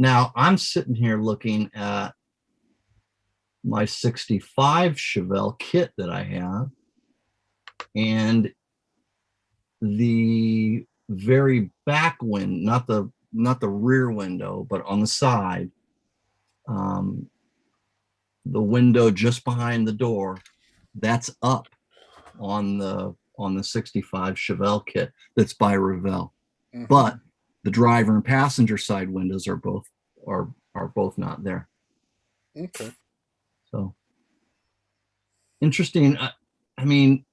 Speaker 3: now I'm sitting here looking at my 65 Chevelle kit that I have, and the very back window, not the rear window, but on the side, the window just behind the door, that's up on the 65 Chevelle kit that's by Revell. Mm-hmm. But the driver and passenger side windows are both not there.
Speaker 1: Okay.
Speaker 3: So interesting. I mean,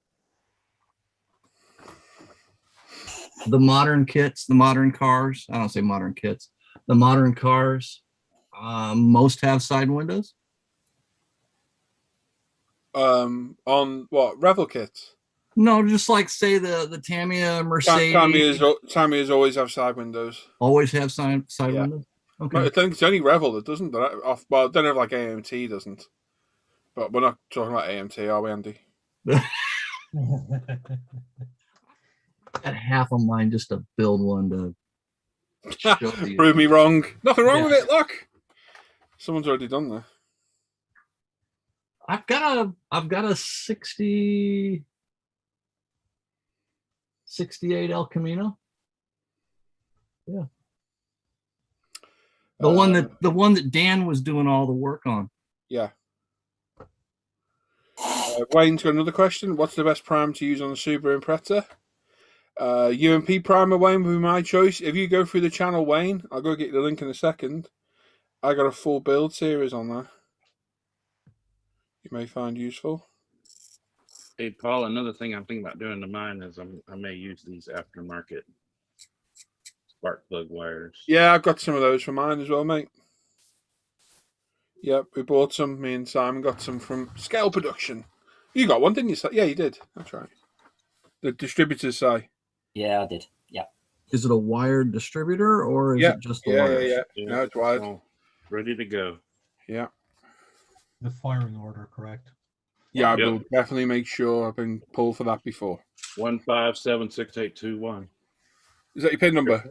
Speaker 3: the modern kits, the modern cars, I don't say modern kits, the modern cars, most have side windows.
Speaker 1: On what, Revel kits?
Speaker 3: No, just like say the Tamiya, Mercedes.
Speaker 1: Tamiya's always have side windows.
Speaker 3: Always have side windows? Okay.
Speaker 1: I think it's only Revel that doesn't. Well, I don't know if like AMT doesn't. But we're not talking about AMT, are we, Andy?
Speaker 3: Got half of mine just to build one to show you.
Speaker 1: Prove me wrong. Nothing wrong with it, look. Someone's already done that.
Speaker 3: I've got a 68 El Camino. Yeah. The one that Dan was doing all the work on.
Speaker 1: Yeah. Wayne's got another question. What's the best primer to use on the Subaru Impreza? UMP primer, Wayne, would be my choice. If you go through the channel, Wayne, I'll go get you the link in a second. I got a full build series on there. You may find useful.
Speaker 13: Hey, Paul, another thing I'm thinking about doing to mine is I may use these aftermarket spark plug wires.
Speaker 1: Yeah, I've got some of those for mine as well, mate. Yep, we bought some. Me and Simon got some from Scale Production. You got one, didn't you? Yeah, you did. That's right. The distributors say.
Speaker 6: Yeah, I did. Yeah.
Speaker 3: Is it a wired distributor or is it just the wires?
Speaker 1: Yeah. No, it's wired.
Speaker 13: All ready to go.
Speaker 1: Yeah.
Speaker 4: The firing order, correct?
Speaker 1: Yeah, I will definitely make sure I've been pulled for that before.
Speaker 13: 1576821.
Speaker 1: Is that your PIN number?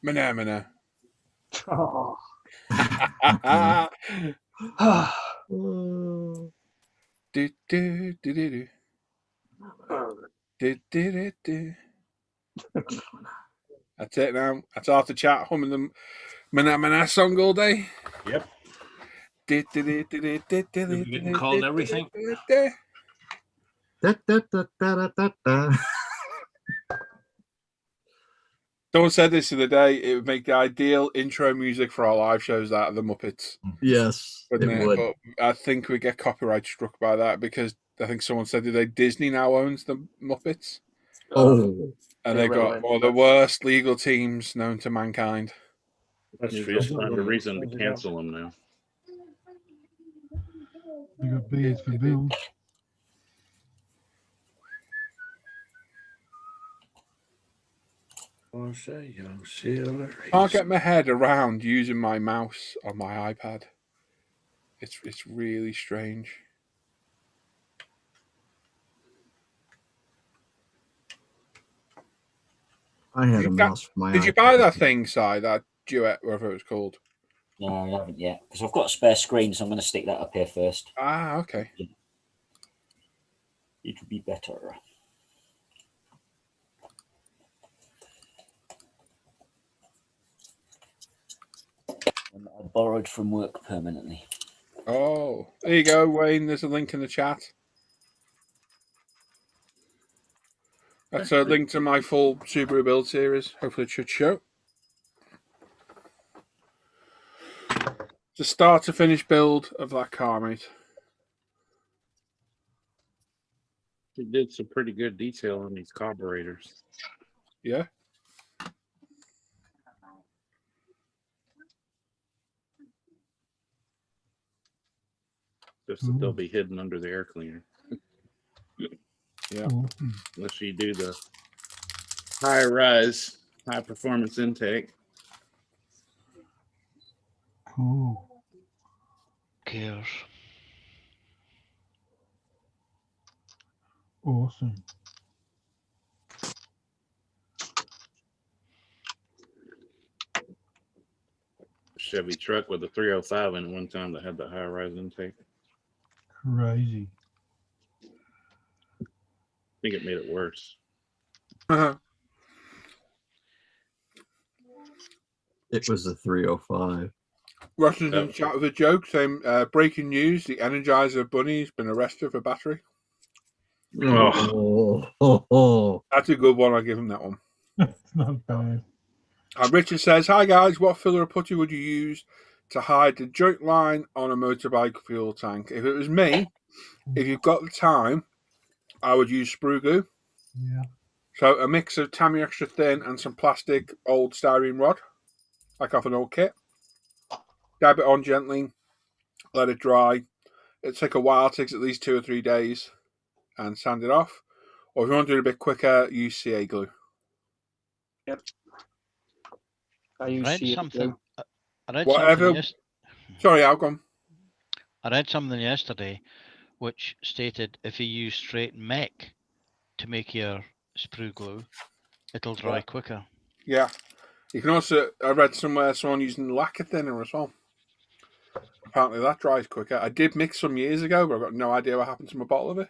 Speaker 1: Mana.
Speaker 8: Oh.
Speaker 1: Do. That's it now. That's after chat humming the Mana song all day.
Speaker 5: Yep. Getting called everything.
Speaker 1: Someone said this the other day. It would make the ideal intro music for our live shows. That of the Muppets.
Speaker 3: Yes,
Speaker 1: Wouldn't
Speaker 3: it would.
Speaker 1: But I think we get copyright struck by that because I think someone said today Disney now owns the Muppets.
Speaker 3: Oh,
Speaker 1: and they've got one of the worst legal teams known to mankind.
Speaker 13: That's just find a reason to cancel them now.
Speaker 10: You got B's for Bill.
Speaker 1: Can't get my head around using my mouse on my iPad. It's really strange.
Speaker 3: I had a mouse for my
Speaker 1: Did you buy that thing, Si, that Duet, whatever it was called?
Speaker 6: No, I haven't yet because I've got a spare screen, so I'm going to stick that up here first.
Speaker 1: Ah, okay.
Speaker 6: It would be better. And I borrowed from work permanently.
Speaker 1: Oh, there you go, Wayne. There's a link in the chat. That's a link to my full Subaru build series. Hopefully it should show. It's a start to finish build of that car, mate.
Speaker 13: He did some pretty good detail on these carburetors.
Speaker 1: Yeah.
Speaker 13: Just that they'll be hidden under the air cleaner.
Speaker 1: Yeah.
Speaker 13: Unless you do the high rise, high performance intake.
Speaker 10: Cool.
Speaker 9: Cares.
Speaker 10: Awesome.
Speaker 13: Chevy truck with a 305 in it one time that had the high rise intake.
Speaker 10: Crazy.
Speaker 13: I think it made it worse.
Speaker 3: It was a 305.
Speaker 1: Russians in chat with a joke saying, breaking news, the Energizer Bunny has been arrested for battery.
Speaker 3: Oh.
Speaker 1: That's a good one. I'll give him that one.
Speaker 10: It's not bad.
Speaker 1: Richard says, hi guys, what filler of putty would you use to hide the joint line on a motorbike fuel tank? If it was me, if you've got the time, I would use sprue glue.
Speaker 10: Yeah.
Speaker 1: So a mix of Tamiya Extra Thin and some plastic old styrene rod, like off an old kit. Dab it on gently, let it dry. It'll take a while, takes at least 2 or 3 days, and sand it off. Or if you want to do it a bit quicker, use CA glue.
Speaker 8: Yep. I use
Speaker 9: read
Speaker 8: CA
Speaker 9: something.
Speaker 8: glue.
Speaker 9: I read
Speaker 1: Whatever.
Speaker 9: something.
Speaker 1: Sorry, I'll go.
Speaker 9: I read something yesterday, which stated if you use straight mech to make your sprue glue, it'll dry quicker.
Speaker 1: Yeah. You can also, I read somewhere someone using lacquer thinner as well. Apparently that dries quicker. I did mix some years ago, but I've got no idea what happened to my bottle of it.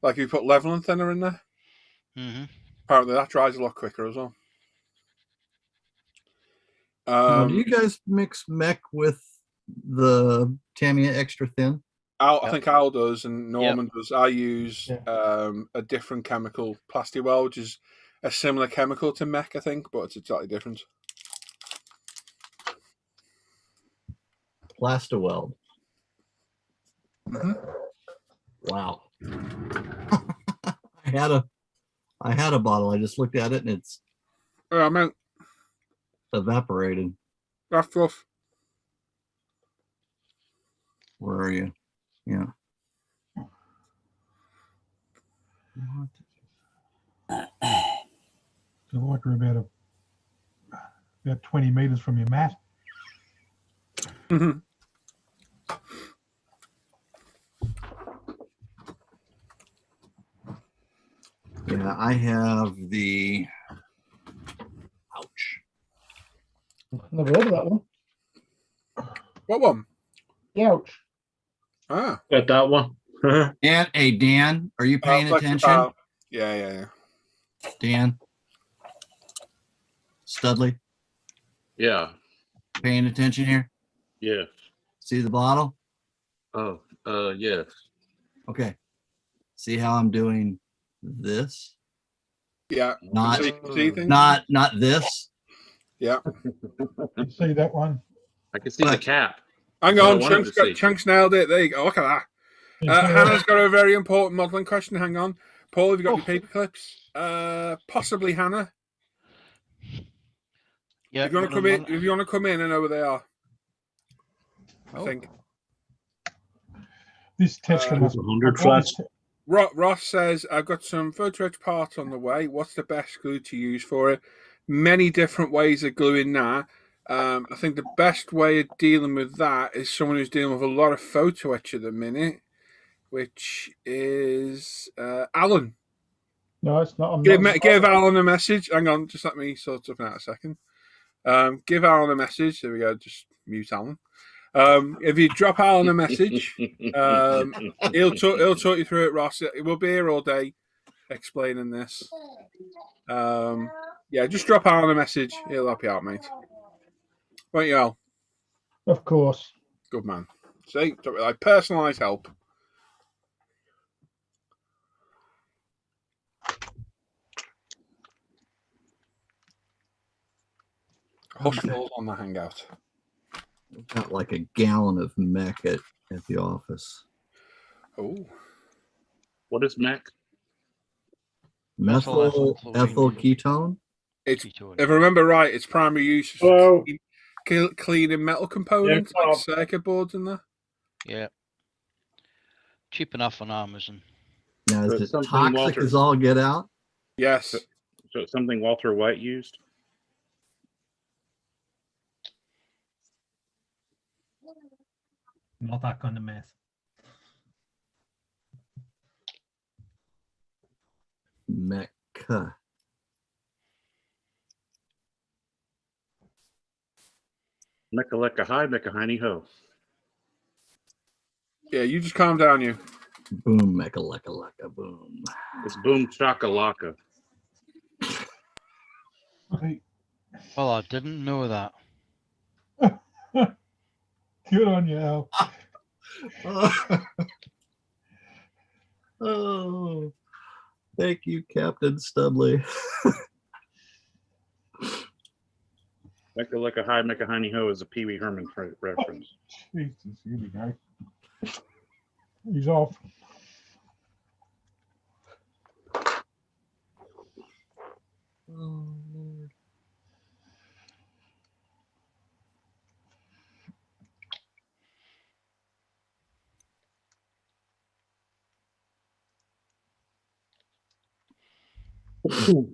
Speaker 1: Like if you put Leveland thinner in there, apparently that dries a lot quicker as well.
Speaker 3: Now, do you guys mix mech with the Tamiya Extra Thin?
Speaker 1: I think Al does and Norman does. I use a different chemical, Plasticwell, which is a similar chemical to mech, I think, but it's slightly different.
Speaker 3: Plastaweld.
Speaker 1: Mm-hmm.
Speaker 3: Wow. I had a bottle. I just looked at it and it's evaporated.
Speaker 1: That's rough.
Speaker 3: Where are you? Yeah.
Speaker 10: So like we're about 20 meters from your mat.
Speaker 3: Yeah, I have the
Speaker 2: Never heard of that one.
Speaker 1: What one?
Speaker 2: The ouch.
Speaker 1: Ah.
Speaker 5: Got that one.
Speaker 3: And hey, Dan, are you paying attention?
Speaker 1: Yeah.
Speaker 3: Dan, Studley,
Speaker 13: Yeah.
Speaker 3: paying attention here?
Speaker 13: Yes.
Speaker 3: See the bottle?
Speaker 13: Oh, yes.
Speaker 3: Okay. See how I'm doing this?
Speaker 1: Yeah.
Speaker 3: Not
Speaker 1: See things?
Speaker 3: not this.
Speaker 1: Yeah.
Speaker 10: You see that one?
Speaker 13: I can see the cap.
Speaker 1: Hang
Speaker 13: That's what I
Speaker 1: on,
Speaker 13: wanted to see.
Speaker 1: Chunks nailed it. There you go. Look at that. Hannah's got a very important modelling question. Hang on. Paul, have you got your paper clips? Possibly Hannah.
Speaker 9: Yeah.
Speaker 1: If you want to come in, I know where they are. I think.
Speaker 10: This test can have
Speaker 5: 100 flats.
Speaker 1: Ross says, I've got some photo etch parts on the way. What's the best glue to use for it? Many different ways of gluing that. I think the best way of dealing with that is someone who's dealing with a lot of photo etch at the minute, which is Alan.
Speaker 2: No, it's not.
Speaker 1: Give Alan a message. Hang on, just let me sort something out a second. Give Alan a message. There we go. Just mute Alan. If you drop Alan a message, he'll talk you through it, Ross. We'll be here all day explaining this. Yeah, just drop Alan a message. He'll help you out, mate. Won't you, Al?
Speaker 2: Of course.
Speaker 1: Good man. See, like personalised help. Hush falls on the hangout.
Speaker 3: I've got like a gallon of mech at the office.
Speaker 1: Oh.
Speaker 13: What is mech?
Speaker 3: Methyl ethyl ketone.
Speaker 1: It's, if I remember right, its primary use is for cleaning metal components like circuit boards and that.
Speaker 9: Yeah. Cheap enough on Amazon.
Speaker 3: Now, is it toxic as all get out?
Speaker 1: Yes.
Speaker 13: So it's something Walter White used?
Speaker 4: Not that kind of mess.
Speaker 3: Mecca.
Speaker 13: Mecca lecca hi, mecca hiney ho.
Speaker 1: Yeah, you just calm down, you.
Speaker 3: Boom, mecca lecca lecca boom.
Speaker 13: It's boom shakalaka.
Speaker 9: Well, I didn't know that.
Speaker 10: Good on you, Al.
Speaker 3: Oh, thank you, Captain Studley.
Speaker 13: Mecca lecca hi, mecca hiney ho is a Pee Wee Herman reference.
Speaker 10: Jesus, here we go. He's off.
Speaker 3: Oh, Lord. Oh.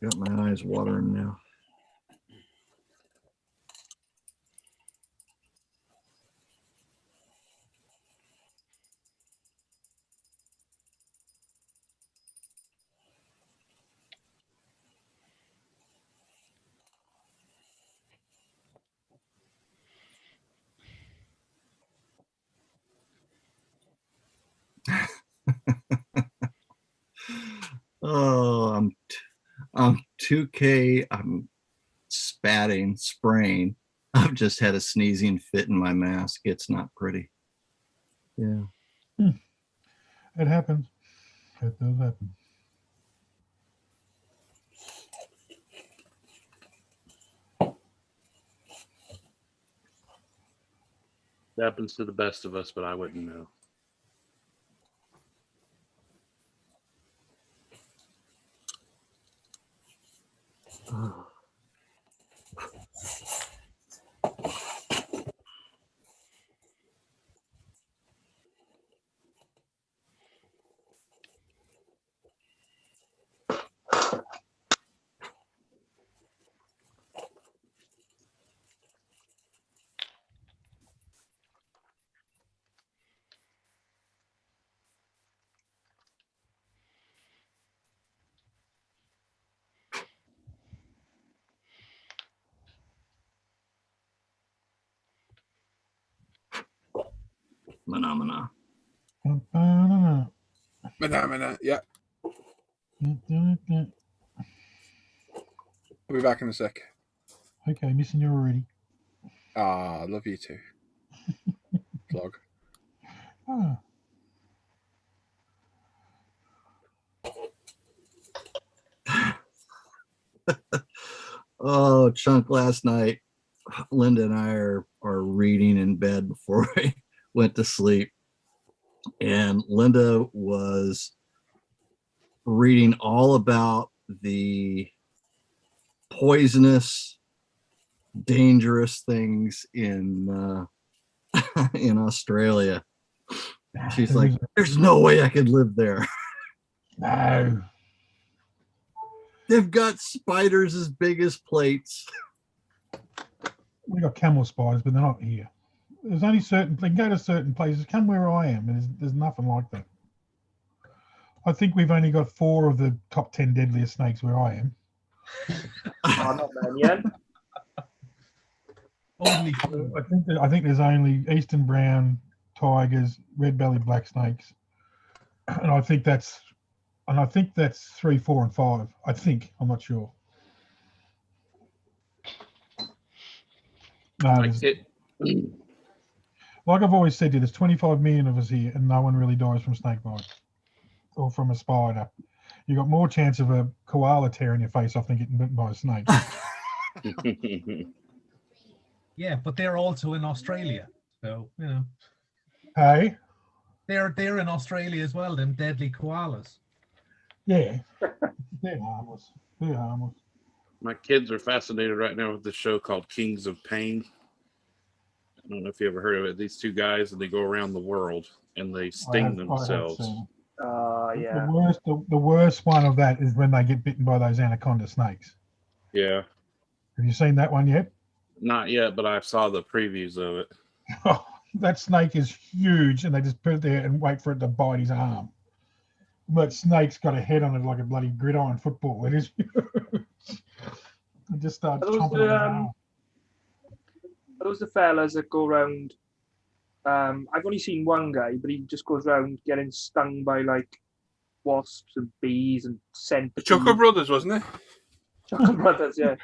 Speaker 3: Got my eyes watering now. Oh, I'm 2K. I'm spatting, spraying. I've just had a sneezing fit in my mask. It's not pretty. Yeah.
Speaker 10: It happens. It does happen.
Speaker 13: It happens to the best of us, but I wouldn't know.
Speaker 3: Oh. Phenomena.
Speaker 1: Phenomena. Yeah. I'll be back in a sec.
Speaker 10: Okay, missing you already.
Speaker 1: Ah, I love you too. Vlog.
Speaker 10: Ah.
Speaker 3: Oh, Chunk, last night, Linda and I are reading in bed before we went to sleep. And Linda was reading all about the poisonous, dangerous things in in Australia. She's like, there's no way I could live there.
Speaker 10: No.
Speaker 3: They've got spiders as big as plates.
Speaker 10: We got camel spiders, but they're not here. There's only certain, they can go to certain places. Come where I am, and there's nothing like that. I think we've only got 4 of the top 10 deadliest snakes where I am.
Speaker 8: Oh, not many yet.
Speaker 4: Only
Speaker 10: I think there's only eastern brown tigers, red-bellied black snakes, and I think that's 3, 4, and 5. I think, I'm not sure. No, like I've always said to you, there's 25 million of us here, and no one really dies from snake bite or from a spider. You got more chance of a koala tearing your face off than getting bitten by a snake.
Speaker 4: Yeah, but they're also in Australia, so you know.
Speaker 10: Hey,
Speaker 4: they're in Australia as well. Them deadly koalas.
Speaker 10: Yeah, they're harmless. They're harmless.
Speaker 13: My kids are fascinated right now with the show called Kings of Pain. I don't know if you ever heard of it. These 2 guys, and they go around the world and they sting themselves.
Speaker 8: Yeah.
Speaker 10: The worst one of that is when they get bitten by those anaconda snakes.
Speaker 13: Yeah.
Speaker 10: Have you seen that one yet?
Speaker 13: Not yet, but I saw the previews of it.
Speaker 10: Oh, that snake is huge, and they just put it there and wait for it to bite his arm. That snake's got a head on it like a bloody gridiron football. It is huge. It just starts chomping on his arm.
Speaker 8: Are those the fellas that go around? I've only seen one guy, but he just goes around getting stung by like wasps and bees and centipedes.
Speaker 1: The Chucker Brothers, wasn't it?
Speaker 8: Chucker Brothers, yeah.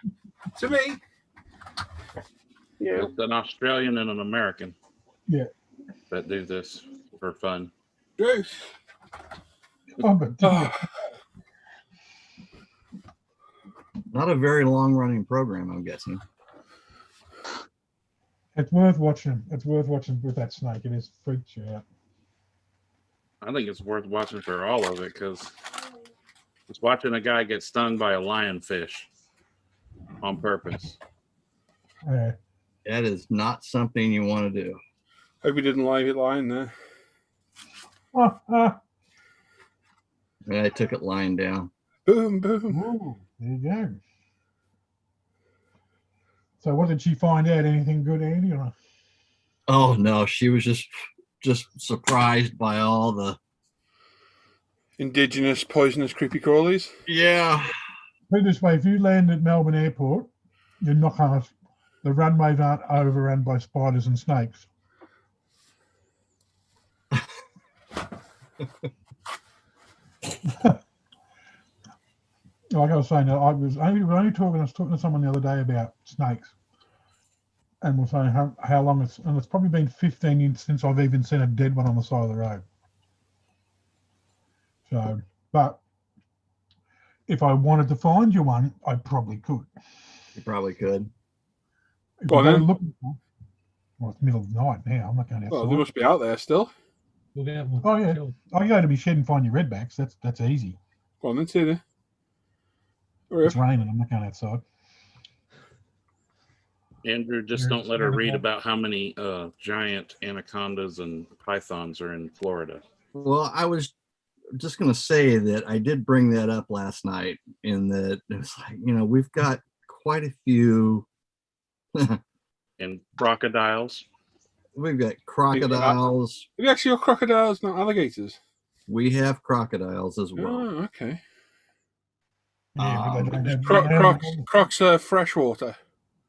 Speaker 1: To me.
Speaker 8: Yeah.
Speaker 13: It's an Australian and an American.
Speaker 10: Yeah.
Speaker 13: That do this for fun.
Speaker 1: Bruce.
Speaker 3: Not a very long-running program, I'm guessing.
Speaker 10: It's worth watching. It's worth watching with that snake. It is freaks you out.
Speaker 13: I think it's worth watching for all of it because it's watching a guy get stung by a lionfish on purpose.
Speaker 3: That is not something you want to do.
Speaker 1: Hope you didn't leave it lying there.
Speaker 3: I took it lying down.
Speaker 1: Boom, boom.
Speaker 10: Ooh, there you go. So what did she find out? Anything good, Andy? Or?
Speaker 3: Oh no, she was just surprised by all the
Speaker 1: indigenous poisonous creepy crawlies.
Speaker 3: Yeah.
Speaker 10: Put it this way, if you land at Melbourne Airport, you're not going to, the runways aren't overrun by spiders and snakes. Like I was saying, I was only talking to someone the other day about snakes, and we're saying how long it's probably been 15 years since I've even seen a dead one on the side of the road. So, but if I wanted to find you one, I probably could.
Speaker 3: You probably could.
Speaker 10: If you go looking for, well, it's middle of the night now. I'm not going outside.
Speaker 1: Well, they must be out there still.
Speaker 10: Oh yeah, I go to my shed and find your redbacks. That's easy.
Speaker 1: Go on then, see there.
Speaker 10: It's raining. I'm not going outside.
Speaker 13: Andrew, just don't let her read about how many giant anacondas and pythons are in Florida.
Speaker 3: Well, I was just going to say that I did bring that up last night in that it's like, we've got quite a few.
Speaker 13: And crocodiles.
Speaker 3: We've got crocodiles.
Speaker 1: Have you actually got crocodiles, not alligators?
Speaker 3: We have crocodiles as well.
Speaker 1: Oh, okay.
Speaker 10: Yeah,
Speaker 1: Crocs are freshwater.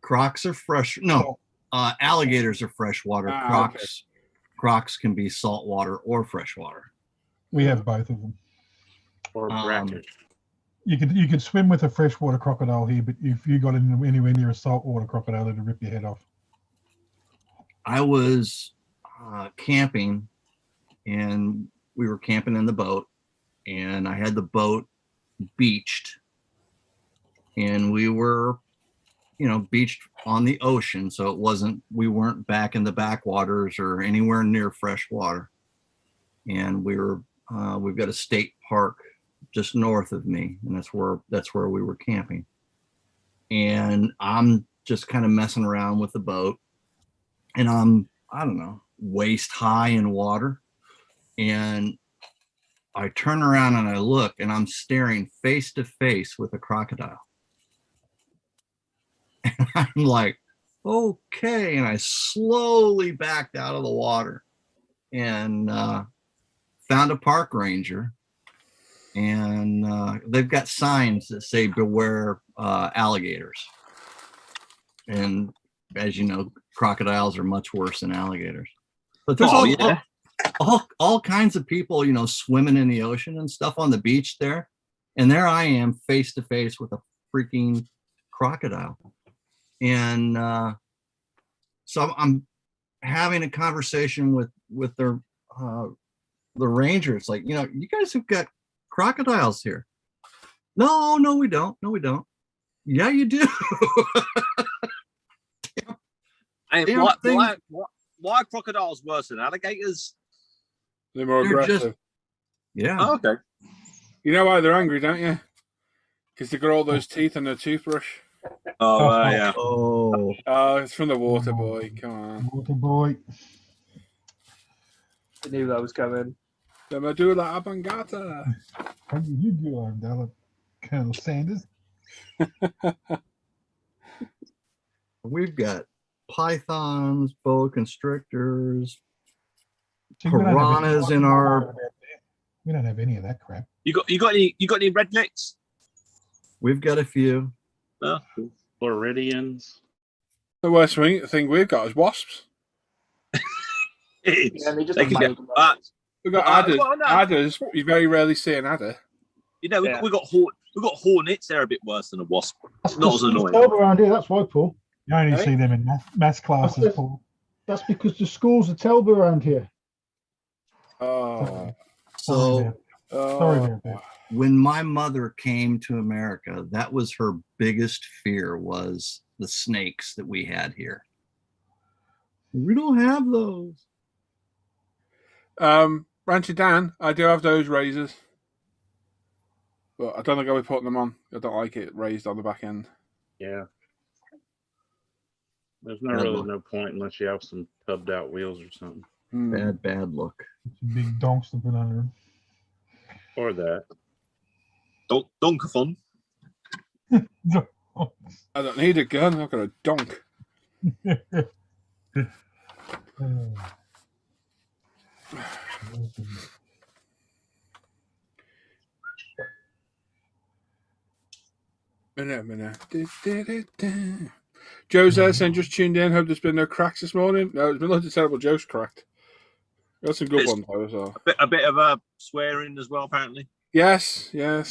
Speaker 3: Crocs are fresh. No, alligators are freshwater. crocs can be saltwater or freshwater.
Speaker 10: We have both of them.
Speaker 13: Or bracket.
Speaker 10: You could swim with a freshwater crocodile here, but if you got anywhere near a saltwater crocodile, it'd rip your head off.
Speaker 3: I was camping, and we were camping in the boat, and I had the boat beached, and we were, beached on the ocean, so we weren't back in the backwaters or anywhere near fresh water. And we've got a state park just north of me, and that's where we were camping. And I'm just kind of messing around with the boat, and I don't know, waist high in water. And I turn around and I look, and I'm staring face to face with a crocodile. And I'm like, okay. And I slowly backed out of the water and found a park ranger. And they've got signs that say beware alligators. And as you know, crocodiles are much worse than alligators. But there's all kinds of people, swimming in the ocean and stuff on the beach there. And there I am face to face with a freaking crocodile. And so I'm having a conversation with the ranger. It's like, you guys have got crocodiles here. No, we don't. No, we don't. Yeah, you do.
Speaker 12: Hey, why are crocodiles worse than alligators?
Speaker 1: They're more aggressive.
Speaker 3: Yeah.
Speaker 12: Oh, okay.
Speaker 1: You know why they're angry, don't you? Because they got all those teeth on their toothbrush.
Speaker 12: Oh, yeah.
Speaker 3: Oh,
Speaker 1: it's from the water boy. Come on.
Speaker 10: Water boy.
Speaker 8: I knew that was coming.
Speaker 1: The medulla oblongata.
Speaker 10: How do you do, Ardella, Colonel Sanders?
Speaker 3: We've got pythons, boa constrictors,
Speaker 10: See, we don't have any-
Speaker 3: piranhas in our.
Speaker 10: We don't have any of that crap.
Speaker 12: You got any rednecks?
Speaker 3: We've got a few.
Speaker 12: Oh.
Speaker 13: Floridians.
Speaker 1: The worst thing we've got is wasps.
Speaker 8: Yeah, they just
Speaker 12: They can
Speaker 8: have
Speaker 12: get-
Speaker 8: mild-
Speaker 1: We've got adders.
Speaker 12: well, no.
Speaker 1: Adders. You very rarely see an adder.
Speaker 12: We got hornets. They're a bit worse than a wasp.
Speaker 2: That's
Speaker 12: Not as
Speaker 2: because
Speaker 12: annoying.
Speaker 2: schools are around here. That's why, Paul.
Speaker 10: You only
Speaker 2: Hey?
Speaker 10: see them in maths classes,
Speaker 2: That's-
Speaker 10: Paul.
Speaker 2: That's because the schools are Telba around here.
Speaker 1: Oh.
Speaker 3: So
Speaker 10: Sorry about that.
Speaker 3: when my mother came to America, that was her biggest fear, was the snakes that we had here. We don't have those.
Speaker 1: Rancher Dan, I do have those razors. But I don't think I'll be putting them on. I don't like it raised on the back end.
Speaker 13: Yeah. There's no point unless you have some tubbed out wheels or something.
Speaker 3: Bad look.
Speaker 10: Big donks to put under them.
Speaker 13: Or that.
Speaker 12: Donkathon.
Speaker 1: I don't need a gun. I've got a donk. Joe's there saying just tuned in. Hope there's been no cracks this morning. No, there's been loads of terrible jokes cracked. Got some good ones though. So.
Speaker 12: A bit of swearing as well, apparently.
Speaker 1: Yes.
Speaker 3: A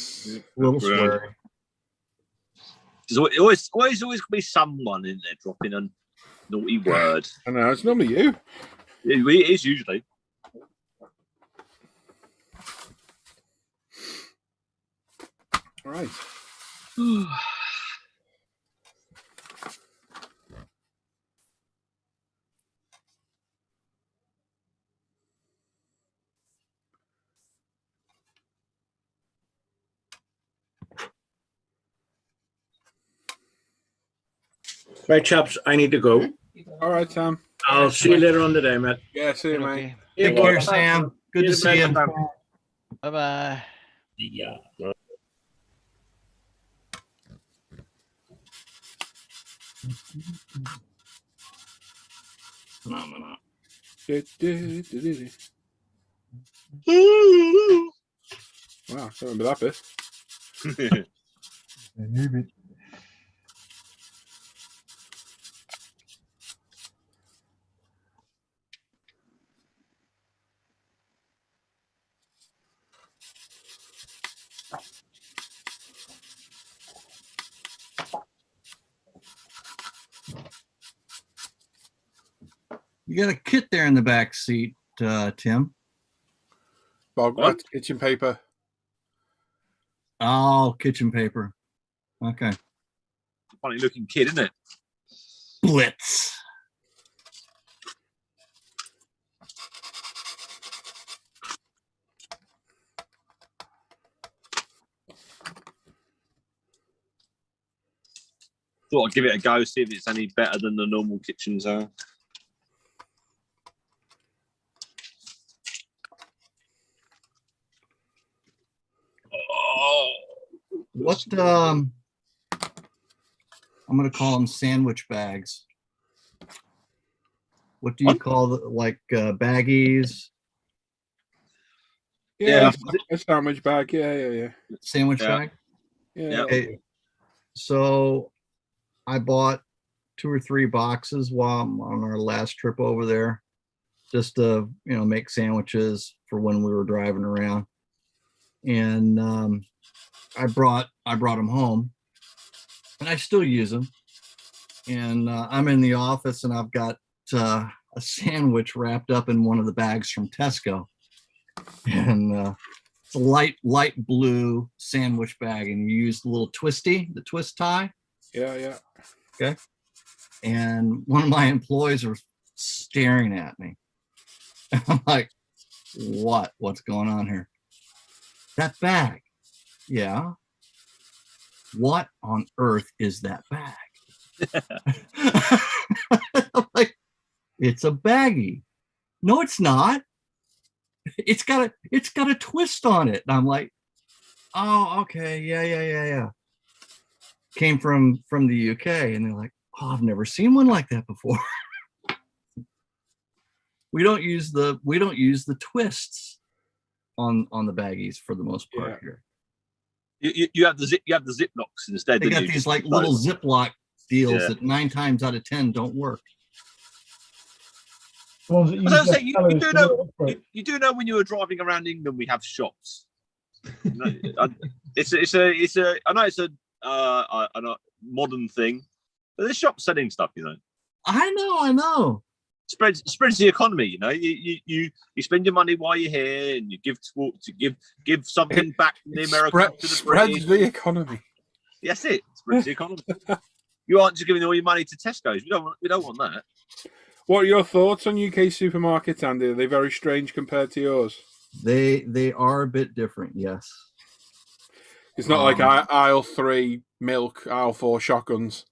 Speaker 3: little swearing.
Speaker 12: There's always going to be someone in there dropping a naughty word.
Speaker 1: I know, it's normally you.
Speaker 12: It is usually.
Speaker 1: All right.
Speaker 5: Right, chaps, I need to go.
Speaker 1: All right, Sam.
Speaker 5: I'll see you later on today, mate.
Speaker 1: Yeah, see you, mate.
Speaker 3: Take care, Sam. Good to see you.
Speaker 9: Bye bye.
Speaker 5: Yeah.
Speaker 3: Phenomenal.
Speaker 1: Wow, I don't remember that bit.
Speaker 10: A new bit.
Speaker 3: You got a kit there in the back seat, Tim.
Speaker 1: Bog rat kitchen paper.
Speaker 3: Oh, kitchen paper. Okay.
Speaker 12: Funny looking kid, isn't it?
Speaker 3: Blitz.
Speaker 12: Thought I'd give it a go, see if it's any better than the normal kitchens are.
Speaker 3: What I'm gonna call them sandwich bags. What do you call the baggies?
Speaker 1: Yeah, a sandwich bag. Yeah.
Speaker 3: Sandwich bag.
Speaker 1: Yeah.
Speaker 3: Okay. So I bought 2 or 3 boxes while I'm on our last trip over there, just to make sandwiches for when we were driving around. And I brought them home, and I still use them. And I'm in the office, and I've got a sandwich wrapped up in one of the bags from Tesco, and it's a light blue sandwich bag, and you use the little the twist tie.
Speaker 1: Yeah.
Speaker 3: Okay. And one of my employees was staring at me. I'm like, what's going on here? That bag. Yeah. What on earth is that bag? I'm like, it's a baggie. No, it's not. It's got a twist on it. And I'm like, oh, okay, yeah. Came from the UK, and they're like, oh, I've never seen one like that before. we don't use the twists on the baggies for the most part here.
Speaker 12: You have the Ziplocs instead.
Speaker 3: They got these little Ziploc deals that 9 times out of 10 don't work.
Speaker 12: You do know when you were driving around England, we have shops. I know it's a modern thing, but there's shops selling stuff.
Speaker 3: I know.
Speaker 12: Spreads the economy. You spend your money while you're here, and you give something back from the Americans to the
Speaker 1: spreads
Speaker 12: British.
Speaker 1: the economy.
Speaker 12: Yes, it spreads the economy. You aren't just giving all your money to Tesco's. We don't want that.
Speaker 1: What are your thoughts on UK supermarkets, Andy? Are they very strange compared to yours?
Speaker 3: They are a bit different, yes.
Speaker 1: It's not like aisle 3 milk, aisle 4 shotguns.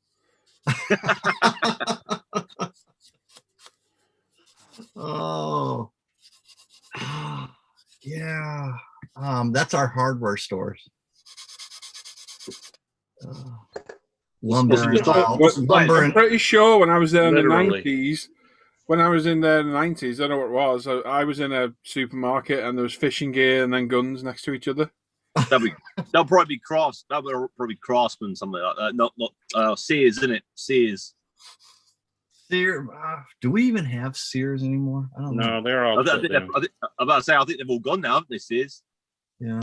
Speaker 3: Oh, yeah. That's our hardware stores. Lumber and
Speaker 1: I'm pretty sure when I was there in the 90s, I don't know what it was. I was in a supermarket, and there was fishing gear and then guns next to each other.
Speaker 12: They'll probably be Craftsman, something like that. Not Sears, isn't it? Sears.
Speaker 3: Sears. Do we even have Sears anymore? I don't know.
Speaker 13: No, they're all.
Speaker 12: I'm about to say, I think they've all gone now, haven't they? Sears.
Speaker 3: Yeah.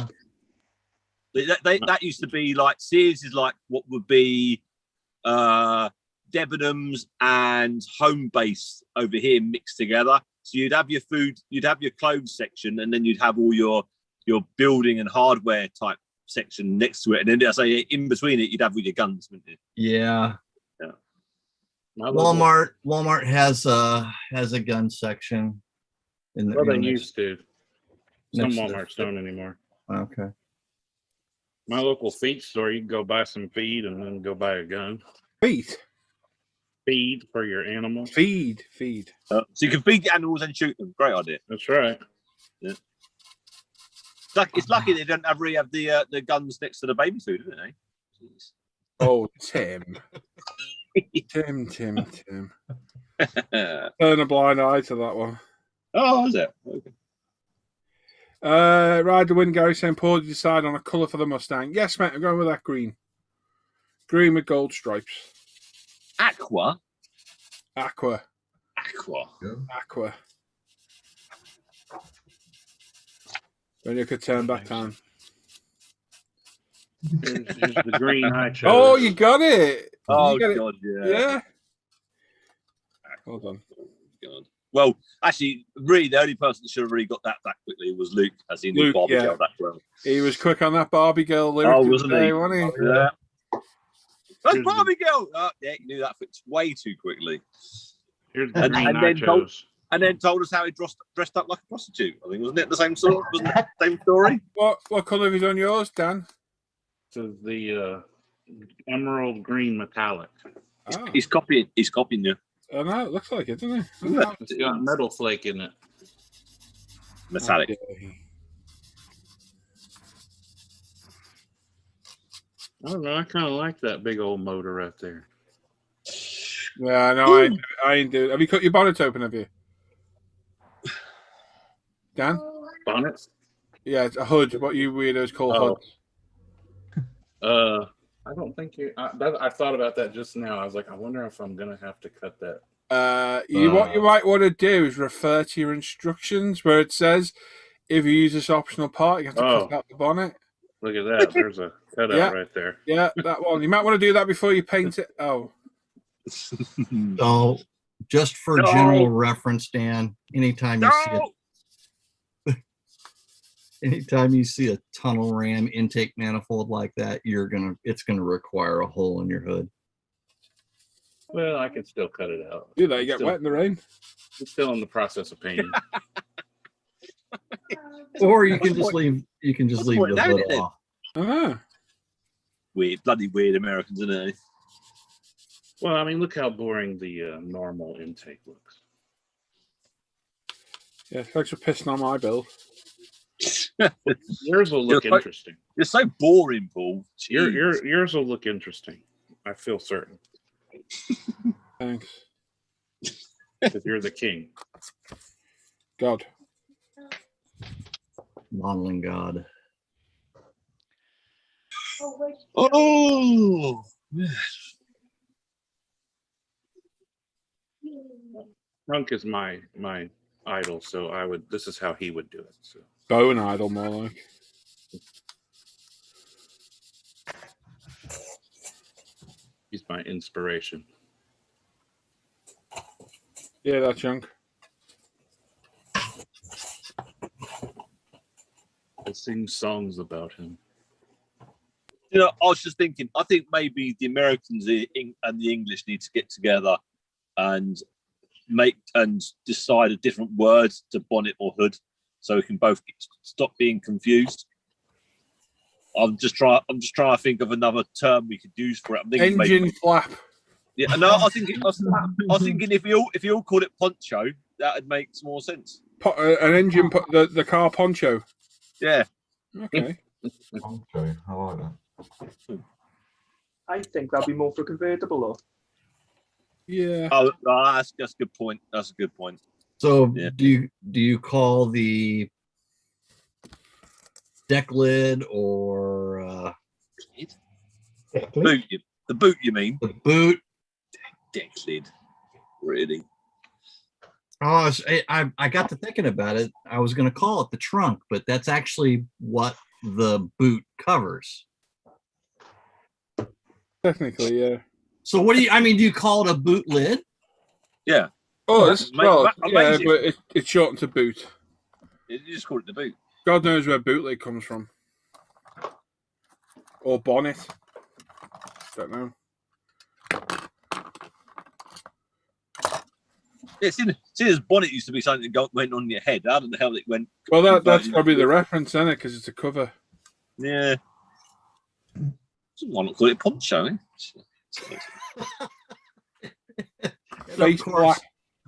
Speaker 12: That used to be like Sears is like what would be Debenhams and Home Base over here mixed together. So you'd have your food, you'd have your clothes section, and then you'd have all your building and hardware type section next to it, and then I say in between it you'd have all your guns, wouldn't you?
Speaker 3: Yeah. Walmart has a gun section.
Speaker 13: Well, they used to. Some Walmarts don't anymore.
Speaker 3: Okay.
Speaker 13: My local feed store, you can go buy some feed and then go buy a gun. Feed for your animals.
Speaker 1: Feed.
Speaker 12: So you can feed the animals and shoot them. Great idea.
Speaker 13: That's right.
Speaker 12: Yeah. It's lucky they don't really have the guns next to the baby food, isn't it? Jeez.
Speaker 1: Oh, Tim. Tim. Turn a blind eye to that one.
Speaker 12: Oh, is it? Okay.
Speaker 1: Ride the wind, Gary saying, Paul, did you decide on a colour for the Mustang? Yes, mate, I'm going with that green. Green with gold stripes.
Speaker 12: Aqua.
Speaker 1: When you could turn back time.
Speaker 13: Here's the green I chose.
Speaker 1: Oh, you got it.
Speaker 12: Oh,
Speaker 1: you got
Speaker 12: God,
Speaker 1: it. Yeah. Hold on.
Speaker 12: God. Well, actually, really, the only person that should have really got that quickly was Luke, as he knew Barbie Girl that well.
Speaker 1: He was quick on that Barbie Girl lyric.
Speaker 12: Wasn't he?
Speaker 1: Wasn't he?
Speaker 12: Yeah. That's Barbie Girl. Oh, yeah, you knew that way too quickly.
Speaker 13: Here's the green
Speaker 12: and then told us how he dressed up like a prostitute. I think wasn't it the same sort? Wasn't it the same story?
Speaker 1: What colour have you done yours, Dan?
Speaker 13: So the emerald green metallic.
Speaker 12: He's copying you.
Speaker 1: I know, it looks like it, doesn't it?
Speaker 13: It's got metal flake in it.
Speaker 12: Metallic.
Speaker 13: I don't know. I kind of like that big old motor right there.
Speaker 1: Yeah, no, I ain't do. Have you cut your bonnet open? Have you, Dan?
Speaker 13: Bonnets?
Speaker 1: Yeah, it's a hood. What you weirdos call hoods?
Speaker 13: I don't think you. I thought about that just now. I was like, I wonder if I'm gonna have to cut that.
Speaker 1: What you might want to do is refer to your instructions where it says if you use this optional part, you have to cut out the bonnet.
Speaker 13: Look at that. There's a cutout right there.
Speaker 1: Yeah, that one. You might want to do that before you paint it. Oh.
Speaker 3: So, just for general reference, Dan, anytime you see a tunnel ram intake manifold like that, it's gonna require a hole in your hood.
Speaker 13: Well, I can still cut it out.
Speaker 1: Do that? You get wet in the rain.
Speaker 13: It's still in the process of painting.
Speaker 3: Or you can just leave. You can just leave the hood off.
Speaker 12: Bloody weird Americans, isn't it?
Speaker 13: Well, I mean, look how boring the normal intake looks.
Speaker 1: Yeah, thanks for pissing on my build.
Speaker 13: Yours will look interesting.
Speaker 12: You're so boring, Paul.
Speaker 13: Yours will look interesting. I feel certain.
Speaker 1: Thanks.
Speaker 13: Because you're the king.
Speaker 1: God.
Speaker 3: Modeling God.
Speaker 12: Oh.
Speaker 13: Trunk is my idol, so this is how he would do it. So
Speaker 1: Bone idol, more like.
Speaker 13: He's my inspiration.
Speaker 1: Yeah, that chunk.
Speaker 13: I sing songs about him.
Speaker 12: You know, I was just thinking, I think maybe the Americans and the English need to get together and decide a different word to bonnet or hood, so we can both stop being confused. I'm just trying to think of another term we could use for it. I'm thinking
Speaker 1: engine flap.
Speaker 12: Yeah, no, I was thinking if you all called it poncho, that would make more sense.
Speaker 1: An engine, the car poncho.
Speaker 12: Yeah.
Speaker 1: Okay.
Speaker 11: Poncho, I like that.
Speaker 8: I think that'd be more for convertible, though.
Speaker 1: Yeah.
Speaker 12: Oh, that's a good point. That's a good point.
Speaker 3: So, do you call the deck lid or
Speaker 12: boot? The boot, you mean?
Speaker 3: The boot.
Speaker 12: Deck lid. Really?
Speaker 3: Oh, I got to thinking about it. I was going to call it the trunk, but that's actually what the boot covers.
Speaker 1: Technically, yeah.
Speaker 3: So what do you call it a boot lid?
Speaker 12: Yeah.
Speaker 1: Oh, yeah, but it's shortened to boot.
Speaker 12: You just call it the boot.
Speaker 1: God knows where bootleg comes from. Or bonnet. Don't know.
Speaker 12: Yeah, see, this bonnet used to be something that went on your head. How the hell it went?
Speaker 1: Well, that's probably the reference, isn't it? Because it's a cover.
Speaker 12: Yeah. Why not call it poncho?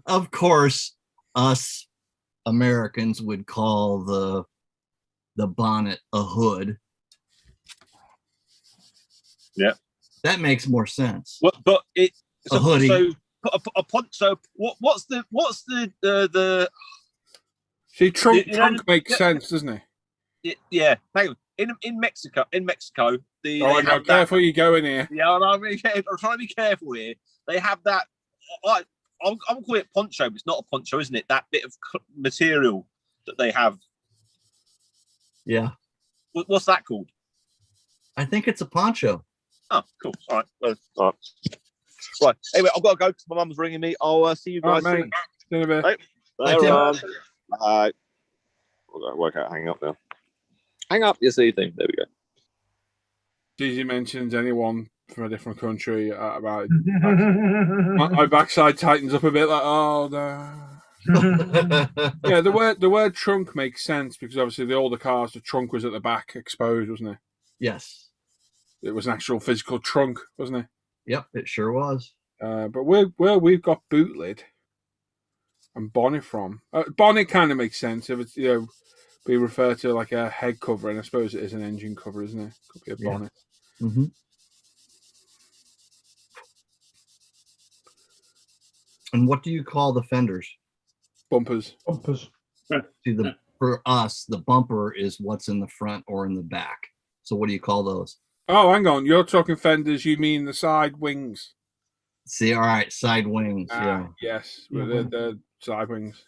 Speaker 3: Of course, us Americans would call the bonnet a hood.
Speaker 12: Yeah,
Speaker 3: that makes more sense.
Speaker 12: But it's
Speaker 3: a hoodie.
Speaker 12: So a poncho. What's the?
Speaker 1: See, trunk makes sense, doesn't it?
Speaker 12: Yeah. Hang on. In Mexico,
Speaker 1: oh no! Careful, you go in here.
Speaker 12: Yeah, I'm trying to be careful here. They have that. I'm calling it poncho, but it's not a poncho, isn't it? That bit of material that they have.
Speaker 3: Yeah.
Speaker 12: What's that called?
Speaker 3: I think it's a poncho.
Speaker 12: Oh, cool. All right. Right. Anyway, I've got to go because my mum's ringing me. I'll see you guys soon.
Speaker 1: See you in a bit.
Speaker 14: Right. Bye,
Speaker 3: Tim.
Speaker 14: Ron. Bye. We're going to work out hang up now. Hang up, you see thing. There we go.
Speaker 1: Gigi mentions anyone from a different country about my backside tightens up a bit. Like, oh no. Yeah, the word trunk makes sense because obviously the older cars, the trunk was at the back, exposed, wasn't it?
Speaker 3: Yes.
Speaker 1: It was an actual physical trunk, wasn't it?
Speaker 3: Yep, it sure was.
Speaker 1: But where we've got bootlet and bonnet from, bonnet kind of makes sense if it's be referred to like a head cover, and I suppose it is an engine cover, isn't it? Could be a bonnet.
Speaker 3: Mm-hmm. And what do you call the fenders?
Speaker 1: Bumpers.
Speaker 2: Bumpers.
Speaker 3: See, for us, the bumper is what's in the front or in the back. So what do you call those?
Speaker 1: Oh, hang on. You're talking fenders. You mean the side wings?
Speaker 3: See, all right, side wings. Yeah.
Speaker 1: Yes, the side wings.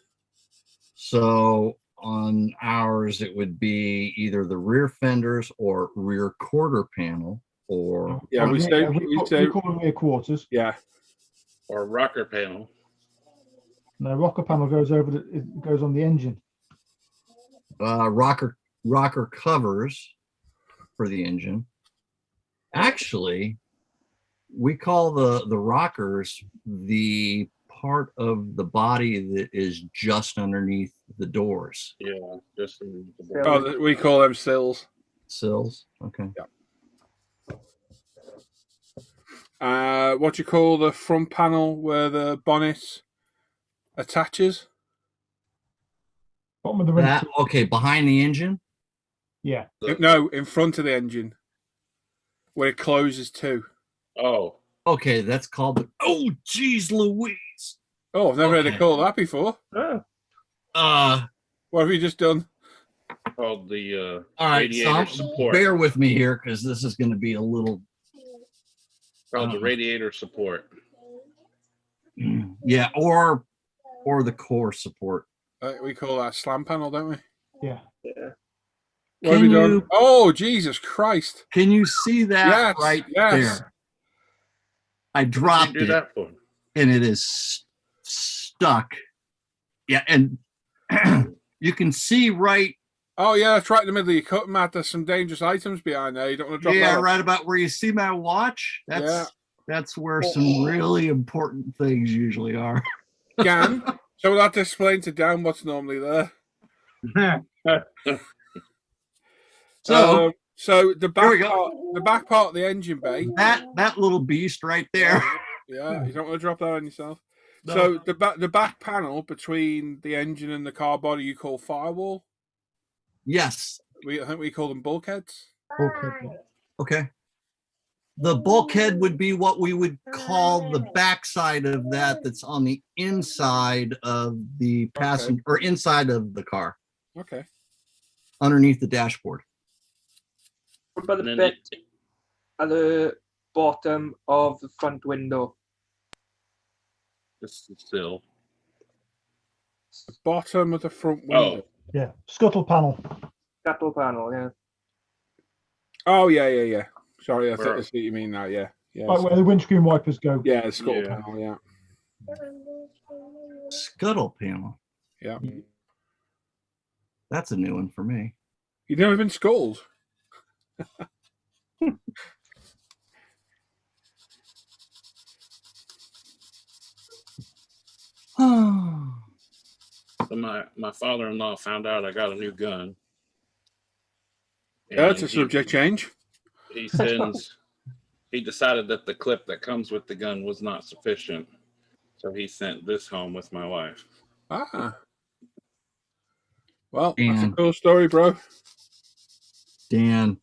Speaker 3: So on ours, it would be either the rear fenders or rear quarter panel, or
Speaker 1: yeah, we say
Speaker 2: we call them rear quarters.
Speaker 1: Yeah,
Speaker 13: or rocker panel.
Speaker 2: No, rocker panel goes it goes on the engine.
Speaker 3: rocker covers for the engine. Actually, we call the rockers the part of the body that is just underneath the doors.
Speaker 13: Yeah, just underneath the doors.
Speaker 1: Oh, we call them sills.
Speaker 3: Sills. Okay.
Speaker 1: Yeah. What do you call the front panel where the bonnet attaches?
Speaker 2: Bottom of the windshield.
Speaker 3: Okay, behind the engine?
Speaker 2: Yeah.
Speaker 1: No, in front of the engine, where it closes too.
Speaker 13: Oh.
Speaker 3: Okay, that's called the. Oh, geez, Louise.
Speaker 1: Oh, I've never heard it called that before.
Speaker 2: Oh.
Speaker 1: What have you just done?
Speaker 13: Called the
Speaker 3: all right,
Speaker 13: radiator
Speaker 3: so
Speaker 13: support.
Speaker 3: bear with me here because this is going to be a little.
Speaker 13: Called the radiator support.
Speaker 3: Yeah, or the core support.
Speaker 1: We call that slam panel, don't we?
Speaker 2: Yeah.
Speaker 1: What have you done? Oh, Jesus Christ!
Speaker 3: Can you see that
Speaker 1: yes,
Speaker 3: there? I dropped
Speaker 13: do
Speaker 3: it,
Speaker 13: that for?
Speaker 3: And it is stuck. Yeah, and you can see right.
Speaker 1: Oh yeah, that's right in the middle of your cut, Matt. There's some dangerous items behind there. You don't want to drop that.
Speaker 3: Yeah, right about where you see my watch. That's where some really important things usually are.
Speaker 1: Dan, so we'll have to explain to Dan what's normally there. So the back part of the engine bay.
Speaker 3: That little beast right there.
Speaker 1: Yeah, you don't want to drop that on yourself.
Speaker 3: No.
Speaker 1: So the back panel between the engine and the car body you call firewall.
Speaker 3: Yes.
Speaker 1: I think we call them bulkheads.
Speaker 3: Okay. The bulkhead would be what we would call the backside of that's on the inside of the passenger or inside of the car.
Speaker 1: Okay.
Speaker 3: Underneath the dashboard.
Speaker 8: What about the bit at the bottom of the front window?
Speaker 13: This is still.
Speaker 1: The bottom of the front window.
Speaker 2: Yeah. Scuttle panel.
Speaker 8: Scuttle panel, yeah.
Speaker 1: Oh yeah. Sorry, I see what you mean now. Yeah.
Speaker 2: Right where the windscreen wipers go.
Speaker 1: Yeah, the scuttle panel. Yeah.
Speaker 3: Scuttle panel.
Speaker 1: Yeah.
Speaker 3: That's a new one for me.
Speaker 1: You've never been sculled.
Speaker 13: So my father-in-law found out I got a new gun.
Speaker 1: Yeah, that's a subject change.
Speaker 13: He decided that the clip that comes with the gun was not sufficient. So he sent this home with my wife.
Speaker 1: Ah. Well, that's a cool story, bro.
Speaker 3: Dan.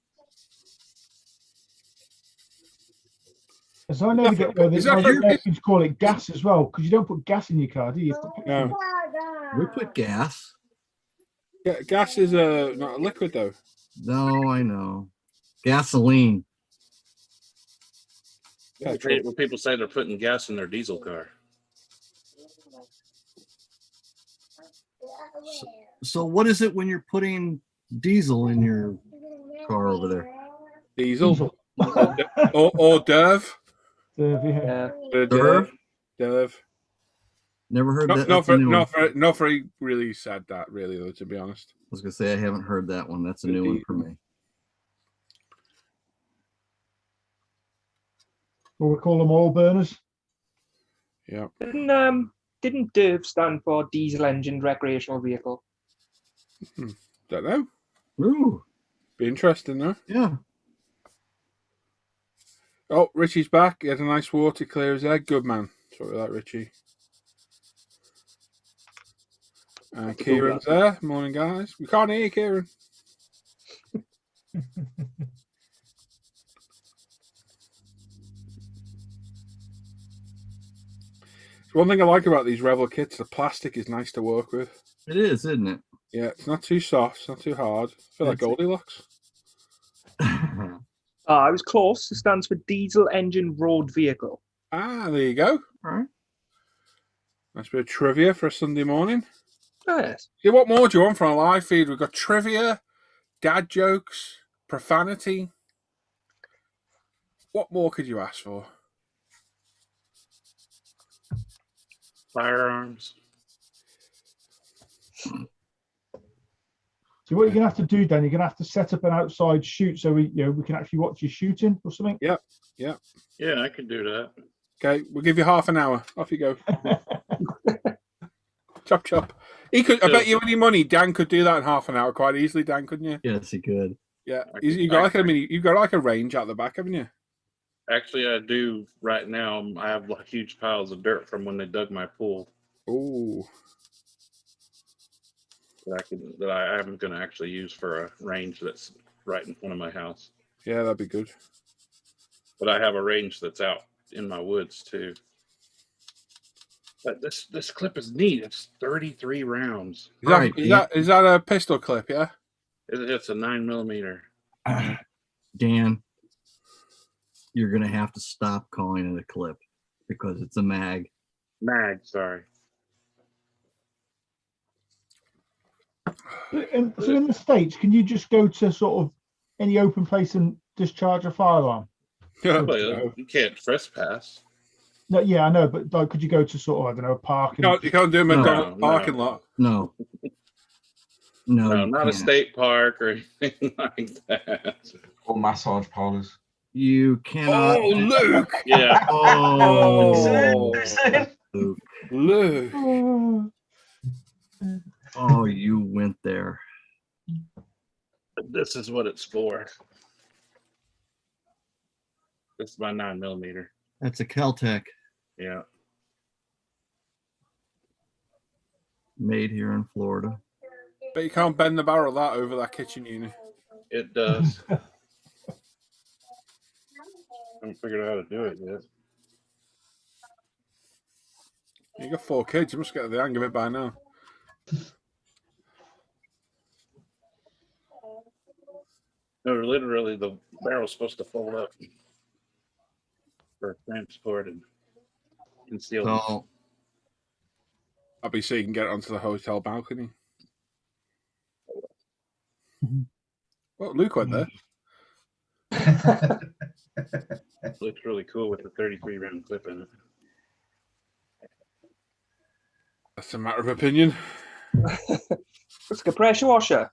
Speaker 2: So I never get where Americans call it gas as well, because you don't put gas in your car, do you?
Speaker 1: No.
Speaker 3: We put gas.
Speaker 1: Yeah, gas is not a liquid though.
Speaker 3: No, I know. Gasoline.
Speaker 13: When people say they're putting gas in their diesel car.
Speaker 3: So what is it when you're putting diesel in your car over there?
Speaker 1: Diesel. or Derv.
Speaker 2: Yeah.
Speaker 1: Derv.
Speaker 3: Never heard that.
Speaker 1: Not very really said that, really, though, to be honest.
Speaker 3: I was going to say, I haven't heard that one. That's a new one for me.
Speaker 2: Well, we call them oil burners.
Speaker 1: Yeah.
Speaker 8: Didn't DERV stand for diesel engine recreational vehicle?
Speaker 1: Don't know.
Speaker 3: Ooh.
Speaker 1: Be interesting, though.
Speaker 3: Yeah.
Speaker 1: Oh, Richie's back. He had a nice water clear his head. Good man. Sorry about that, Richie. Kieran's there. Morning, guys. We can't hear you, Kieran. One thing I like about these Revel kits, the plastic is nice to work with.
Speaker 3: It is, isn't it?
Speaker 1: Yeah, it's not too soft, it's not too hard. I feel like Goldilocks.
Speaker 8: I was close. It stands for diesel engine road vehicle.
Speaker 1: Ah, there you go.
Speaker 3: All right.
Speaker 1: Nice bit of trivia for a Sunday morning.
Speaker 8: Oh, yes.
Speaker 1: Yeah, what more do you want from a live feed? We've got trivia, dad jokes, profanity. What more could you ask for?
Speaker 13: Firearms.
Speaker 2: So what you're gonna have to do, Dan, you're gonna have to set up an outside shoot so we can actually watch you shooting or something.
Speaker 1: Yep.
Speaker 13: Yeah, I can do that.
Speaker 1: Okay, we'll give you half an hour. Off you go. Chop chop. He could. I bet you any money, Dan could do that in half an hour quite easily. Dan, couldn't you?
Speaker 3: Yes, he could.
Speaker 1: Yeah, you got like a range out the back, haven't you?
Speaker 13: Actually, I do right now. I have like huge piles of dirt from when they dug my pool.
Speaker 1: Ooh.
Speaker 13: That I am going to actually use for a range that's right in front of my house.
Speaker 1: Yeah, that'd be good.
Speaker 13: But I have a range that's out in my woods too. But this clip is neat. It's 33 rounds.
Speaker 1: Is that a pistol clip? Yeah.
Speaker 13: It's a 9mm.
Speaker 3: Dan, you're gonna have to stop calling it a clip because it's a mag.
Speaker 13: Sorry.
Speaker 2: So in the States, can you just go to sort of any open place and discharge a firearm?
Speaker 13: Well, you can't trespass.
Speaker 2: No, yeah, I know, but like, could you go to sort of, I don't know, a park?
Speaker 1: You can't do a McDonald's parking lot.
Speaker 3: No. No,
Speaker 13: not a state park or anything like that.
Speaker 11: Or massage parlors.
Speaker 3: You cannot.
Speaker 1: Oh, Luke!
Speaker 13: Yeah.
Speaker 3: Oh,
Speaker 1: Luke.
Speaker 3: Oh, you went there.
Speaker 13: This is what it's for. This is my 9mm.
Speaker 3: That's a Caltech.
Speaker 13: Yeah.
Speaker 3: Made here in Florida.
Speaker 1: But you can't bend the barrel of that over that kitchen unit.
Speaker 13: It does. I haven't figured out how to do it yet.
Speaker 1: You got 4 kids. You must get the hang of it by now.
Speaker 13: No, literally, the barrel's supposed to fold up for transport and concealment.
Speaker 3: So,
Speaker 1: I'll be so you can get it onto the hotel balcony. Well, Luke went there.
Speaker 13: Looks really cool with the 33-round clip in it.
Speaker 1: That's a matter of opinion.
Speaker 8: It's like a pressure washer.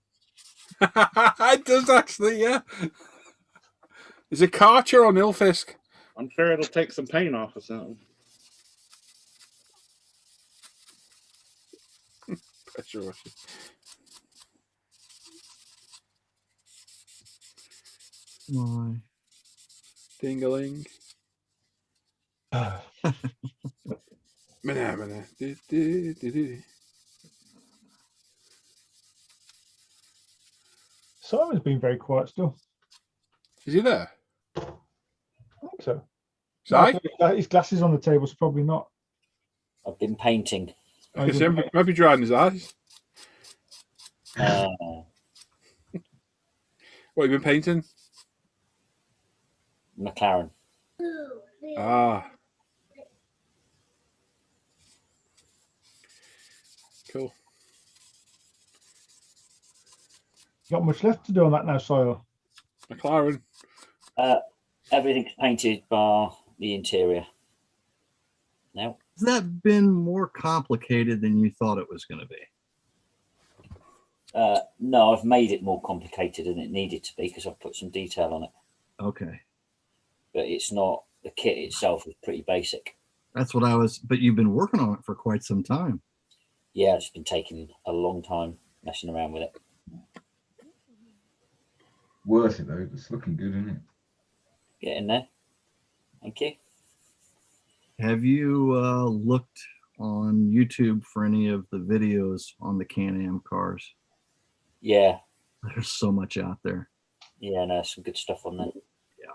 Speaker 1: It does actually, yeah. Is it Karcher or Nilfisk?
Speaker 13: I'm sure it'll take some paint off or something.
Speaker 1: Pressure washer.
Speaker 3: why?
Speaker 1: Ding-a-ling.
Speaker 2: Simon's been very quiet still.
Speaker 1: Is he there?
Speaker 2: I think so.
Speaker 1: Sorry?
Speaker 2: His glasses on the table's probably not.
Speaker 6: I've been painting.
Speaker 1: Maybe drying his eyes. What have you been painting?
Speaker 6: McLaren.
Speaker 1: Ah. Cool.
Speaker 2: Got much left to do on that now, Silo?
Speaker 6: Everything's painted bar the interior. now.
Speaker 3: Has that been more complicated than you thought it was going to be?
Speaker 6: No, I've made it more complicated than it needed to be because I've put some detail on it.
Speaker 3: Okay.
Speaker 6: But it's not, the kit itself is pretty basic.
Speaker 3: That's what I was, but you've been working on it for quite some time.
Speaker 6: Yeah, it's been taking a long time messing around with it.
Speaker 11: Worth it though. It's looking good, isn't it?
Speaker 6: Get in there. Thank you.
Speaker 3: Have you looked on YouTube for any of the videos on the Can-Am cars?
Speaker 6: Yeah.
Speaker 3: There's so much out there.
Speaker 6: Yeah, no, some good stuff on there.
Speaker 3: Yeah.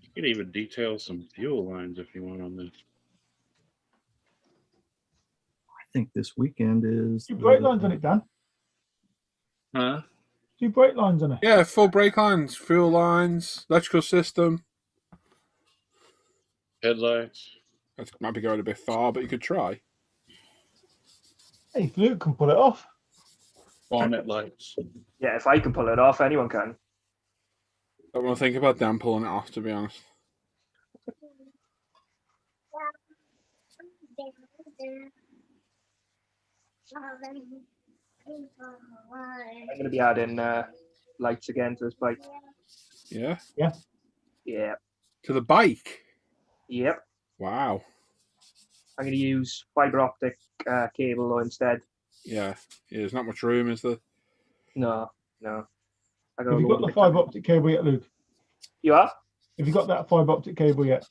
Speaker 13: You could even detail some fuel lines if you want on this.
Speaker 3: I think this weekend is.
Speaker 2: 2 brake lines on it, Dan.
Speaker 13: Huh?
Speaker 2: 2 brake lines on it.
Speaker 1: Yeah, full brake lines, fuel lines, electrical system.
Speaker 13: Headlights.
Speaker 1: That might be going a bit far, but you could try.
Speaker 2: Hey, if Luke can pull it off.
Speaker 13: Bonnet lights.
Speaker 8: Yeah, if I can pull it off, anyone can.
Speaker 1: I don't want to think about Dan pulling it off, to be honest.
Speaker 8: I'm going to be adding lights again to this bike.
Speaker 1: Yeah?
Speaker 2: Yeah.
Speaker 8: Yeah.
Speaker 1: To the bike?
Speaker 8: Yep.
Speaker 1: Wow.
Speaker 8: I'm going to use fiber optic cable though instead.
Speaker 1: Yeah. There's not much room, is there?
Speaker 8: No. I got
Speaker 2: Have you got the fiber optic cable yet, Luke?
Speaker 8: You are?
Speaker 2: Have you got that fiber optic cable yet?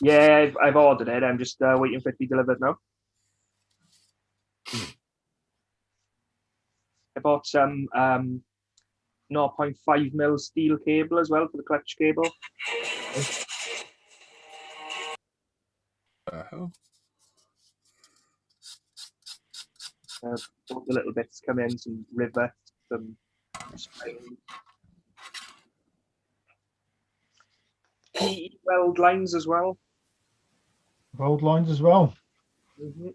Speaker 8: Yeah, I've ordered it. I'm just waiting for it to be delivered now. I bought some 0.5 mil steel cable as well for the clutch cable. All the little bits come in, some rivets, some springs. Weld lines as well.
Speaker 2: Weld lines as well.
Speaker 8: Mm-hmm.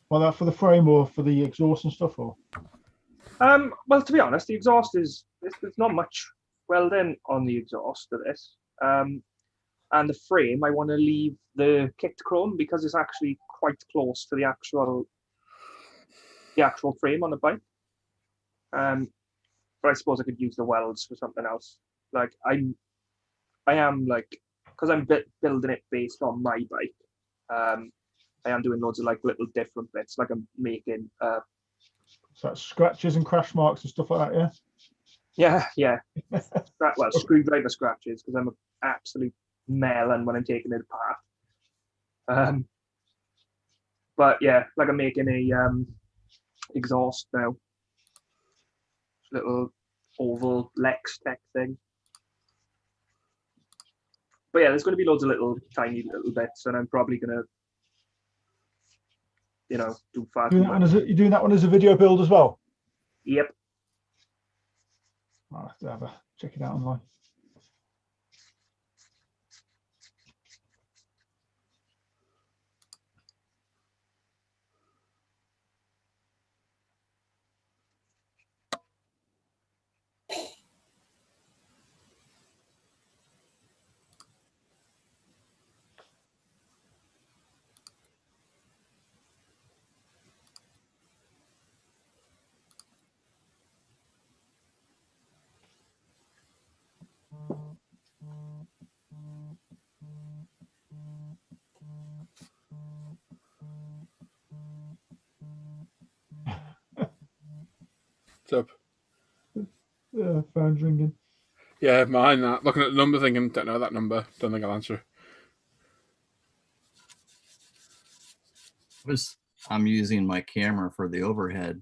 Speaker 2: Well, that for the frame or for the exhaust and stuff, or?
Speaker 8: Well, to be honest, the exhaust there's not much welding on the exhaust of this. And the frame, I want to leave the kit chrome because it's actually quite close to the actual frame on the bike. But I suppose I could use the welds for something else. Like I am like, because I'm building it based on my bike. I am doing loads of like little different bits, like I'm making
Speaker 2: So that's scratches and crash marks and stuff like that, yeah?
Speaker 8: Yeah. Well, screwdriver scratches, because I'm an absolute melon when I'm taking it apart. But yeah, like I'm making a exhaust now. Little oval Lex Tech thing. But yeah, there's going to be loads of tiny little bits, and I'm probably going to, do far too much.
Speaker 2: You're doing that one as a video build as well?
Speaker 8: Yep.
Speaker 2: I'll have to have a check it out online.
Speaker 1: What's up?
Speaker 2: Phone's ringing.
Speaker 1: Yeah, mine. That. Looking at the number, thinking, don't know that number. Don't think I'll answer.
Speaker 3: I'm using my camera for the overhead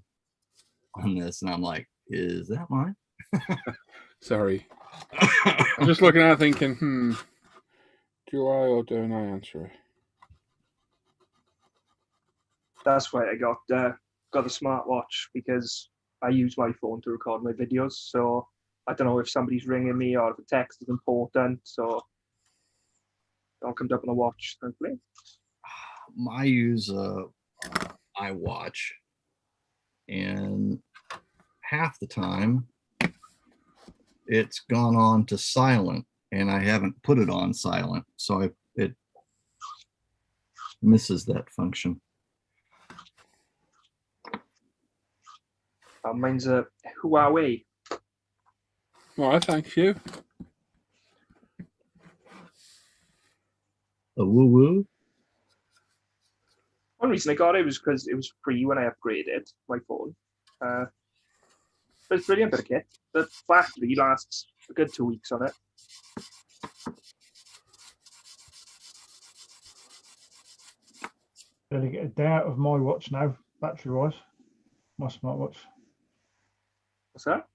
Speaker 3: on this, and I'm like, is that mine?
Speaker 1: Sorry. I'm just looking at it thinking, do I or don't I answer it?
Speaker 8: That's why I got the smartwatch, because I use my phone to record my videos. So I don't know if somebody's ringing me or if a text is important. So I'll come up on a watch, thankfully.
Speaker 3: I use iWatch, and half the time it's gone on to silent, and I haven't put it on silent, so it misses that function.
Speaker 8: Mine's a Huawei.
Speaker 1: All right, thank you.
Speaker 3: A woo woo.
Speaker 8: One reason I got it was because it was free when I upgraded my phone. But it's brilliant bit of kit. The battery lasts a good 2 weeks on it.
Speaker 2: Barely get a day out of my watch now, battery wise. My smartwatch.
Speaker 8: What's that?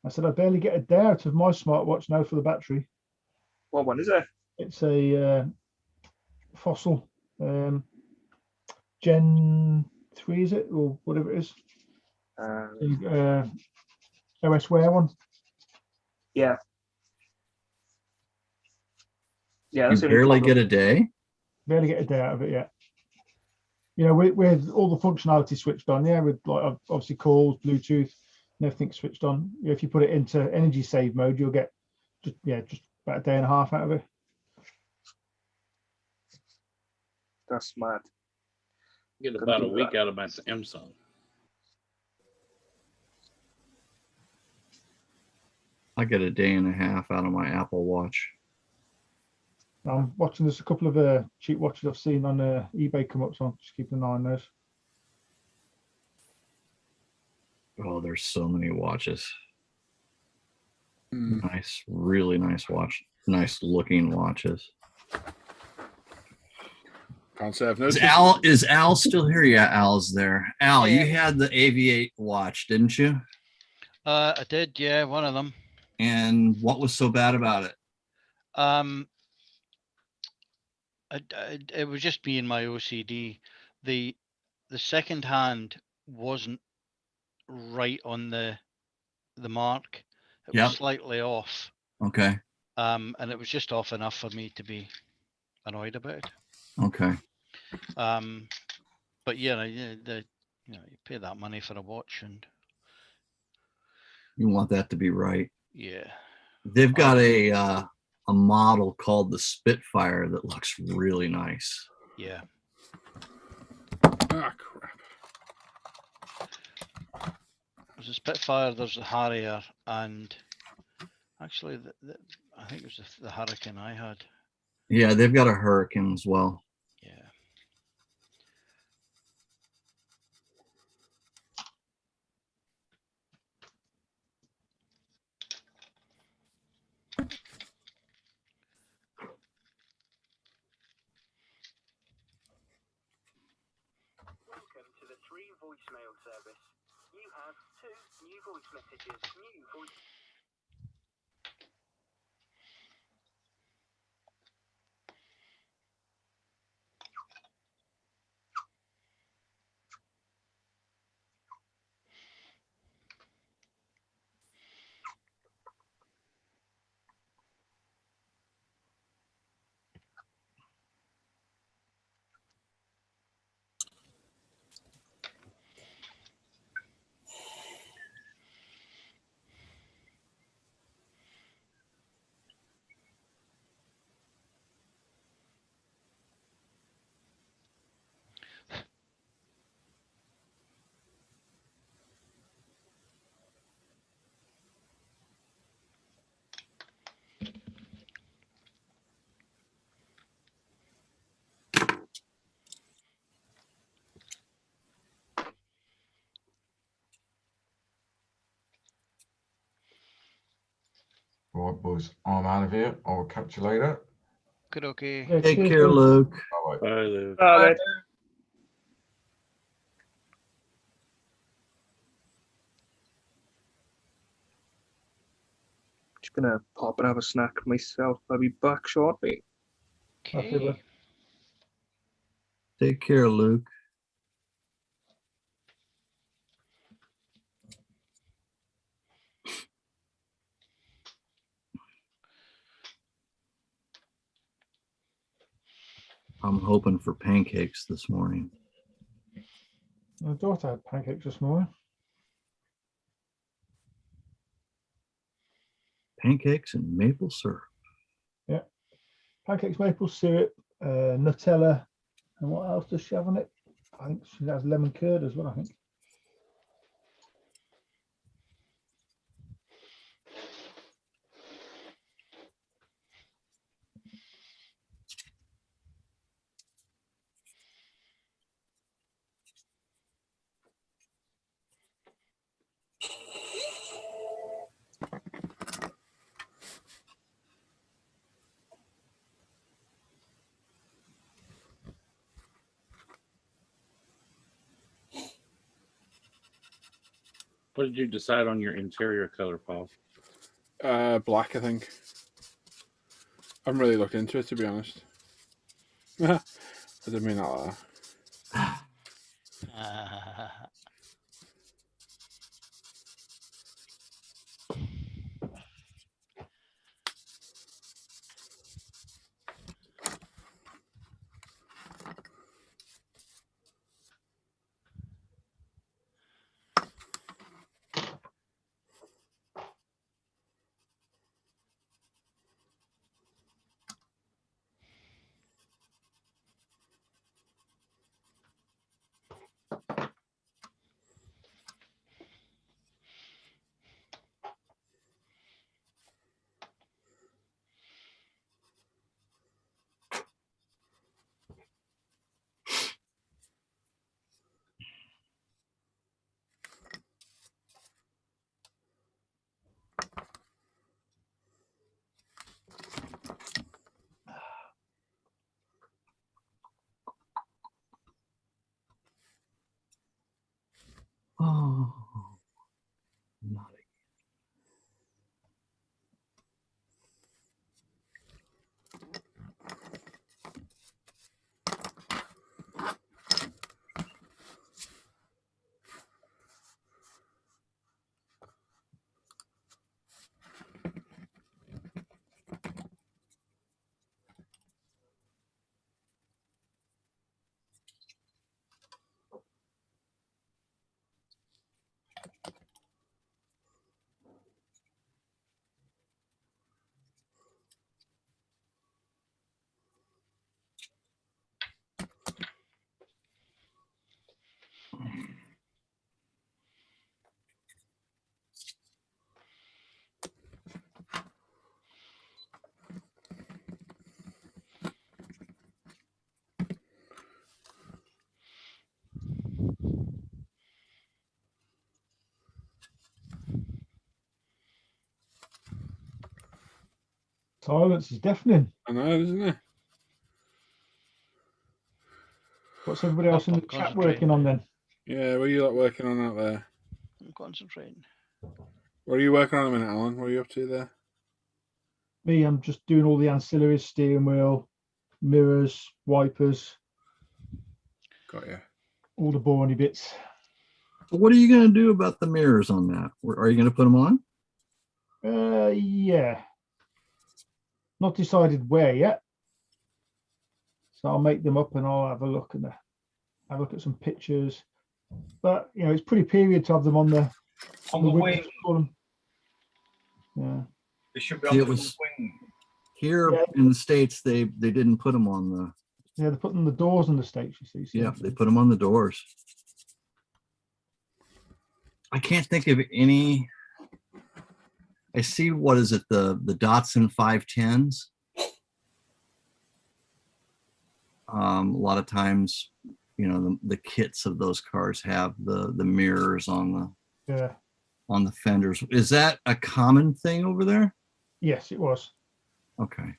Speaker 2: I said I barely get a day out of my smartwatch now for the battery.
Speaker 8: What one is it?
Speaker 2: It's a Fossil Gen 3, is it, or whatever it is? OS Wear one.
Speaker 8: Yeah. Yeah.
Speaker 3: You barely get a day.
Speaker 2: Barely get a day out of it yet. You know, with all the functionality switched on, yeah, with like obviously calls, Bluetooth, and everything switched on. If you put it into energy save mode, you'll get just about a day and a half out of it.
Speaker 8: That's mad.
Speaker 13: Get about a week out of my Samsung.
Speaker 3: I get a day and a half out of my Apple Watch.
Speaker 2: I'm watching. There's a couple of cheap watches I've seen on eBay come up, so I'm just keeping an eye on those.
Speaker 3: Oh, there's so many watches. Nice, really nice watch. Nice looking watches.
Speaker 1: Can't say I've noticed.
Speaker 3: Is Al still here? Yeah, Al's there. Al, you had the Aviate watch, didn't you?
Speaker 9: I did, yeah, one of them.
Speaker 3: And what was so bad about it?
Speaker 9: It was just me and my OCD. The second hand wasn't right on the mark. It was slightly off.
Speaker 3: Okay.
Speaker 9: And it was just off enough for me to be annoyed about it.
Speaker 3: Okay.
Speaker 9: But yeah, you pay that money for a watch, and
Speaker 3: you want that to be right.
Speaker 9: Yeah.
Speaker 3: They've got a model called the Spitfire that looks really nice.
Speaker 9: Yeah.
Speaker 1: Ah, crap.
Speaker 9: There's a Spitfire, there's a Harrier, and actually, I think it was the Hurricane I had.
Speaker 3: Yeah, they've got a Hurricane as well.
Speaker 9: Yeah.
Speaker 15: Welcome to the free voicemail service. You have 2 new voice messages. New voice.
Speaker 11: All right, boys, I'm out of here. I'll catch you later.
Speaker 9: Good, okay.
Speaker 2: Yeah,
Speaker 3: Take
Speaker 2: cheers,
Speaker 3: care,
Speaker 2: Luke.
Speaker 3: Luke.
Speaker 11: Bye.
Speaker 13: Bye, Luke.
Speaker 8: Bye. Just gonna pop and have a snack myself. I'll be back shortly.
Speaker 9: Okay.
Speaker 3: Take care, Luke. I'm hoping for pancakes this morning.
Speaker 2: My daughter had pancakes this morning.
Speaker 3: Pancakes and maple syrup.
Speaker 2: Yeah. Pancakes, maple syrup, Nutella, and what else does she have on it? I think she has lemon curd as well, I think.
Speaker 13: What did you decide on your interior color, Paul?
Speaker 1: Black, I think. I haven't really looked into it, to be honest. I didn't mean that like that.
Speaker 3: Oh, not
Speaker 2: Silence is deafening.
Speaker 1: I know, isn't it?
Speaker 2: What's everybody else in the chat working on then?
Speaker 1: Yeah, what are you lot working on out there?
Speaker 9: I'm concentrating.
Speaker 1: What are you working on a minute, Alan? What are you up to there?
Speaker 2: Me, I'm just doing all the ancillaries, steering wheel, mirrors, wipers.
Speaker 1: Got you.
Speaker 2: All the boring bits.
Speaker 3: What are you going to do about the mirrors on that? Are you going to put them on?
Speaker 2: Yeah. Not decided where yet. So I'll make them up and I'll have a look and have a look at some pictures. But you know, it's pretty period to have them on the
Speaker 7: wing.
Speaker 2: Yeah.
Speaker 7: They should be on the
Speaker 3: was
Speaker 7: wing.
Speaker 3: Here in the States, they didn't put them on the.
Speaker 2: Yeah, they're putting the doors in the States, you see. So.
Speaker 3: Yeah, they put them on the doors. I can't think of any. I see, what is it, the Datsun 510s. A lot of times, you know, the kits of those cars have the mirrors on the fenders. Is that a common thing over there?
Speaker 2: Yes, it was.
Speaker 3: Okay.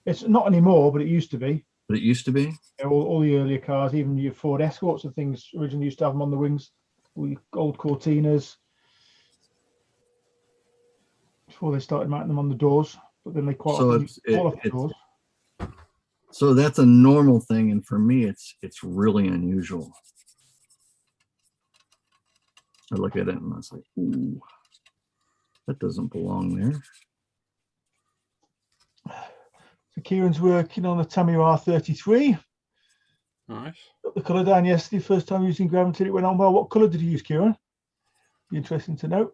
Speaker 2: It's not anymore, but it used to be.
Speaker 3: But it used to be?
Speaker 2: Yeah, all the earlier cars, even your Ford Escorts and things, originally used to have them on the wings. All your old Cortinas. Before they started mounting them on the doors, but then they quite often fall off the doors.
Speaker 3: So that's a normal thing, and for me, it's really unusual. I look at it and I was like, ooh, that doesn't belong there.
Speaker 2: So Kieran's working on the Tamiya R33.
Speaker 1: Nice.
Speaker 2: Got the colour down yesterday, first time using Gravity. It went on well. What colour did you use, Kieran? Be interesting to know.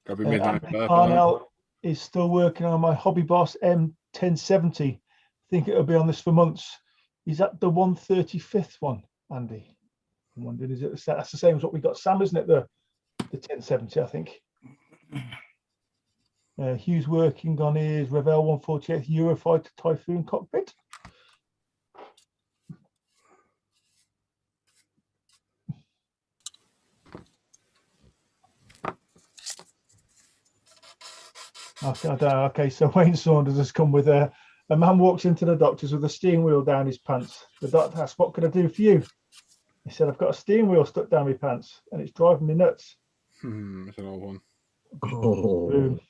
Speaker 1: Gotta be midnight
Speaker 2: Andy
Speaker 1: purple.
Speaker 2: Parnell is still working on my Hobby Boss M1070. I think it'll be on this for months. Is that the 135th one, Andy? I'm wondering, is it that's the same as what we got, Sam, isn't it? The 1070, I think. Hugh's working on his Revell 148 Eurofighter Typhoon cockpit. Okay, so Wayne Saunders has come with a man walks into the doctor's with a steering wheel down his pants. The doctor asks, "What can I do for you?" He said, "I've got a steering wheel stuck down my pants and it's driving me nuts."
Speaker 1: It's an old one.
Speaker 3: Oh.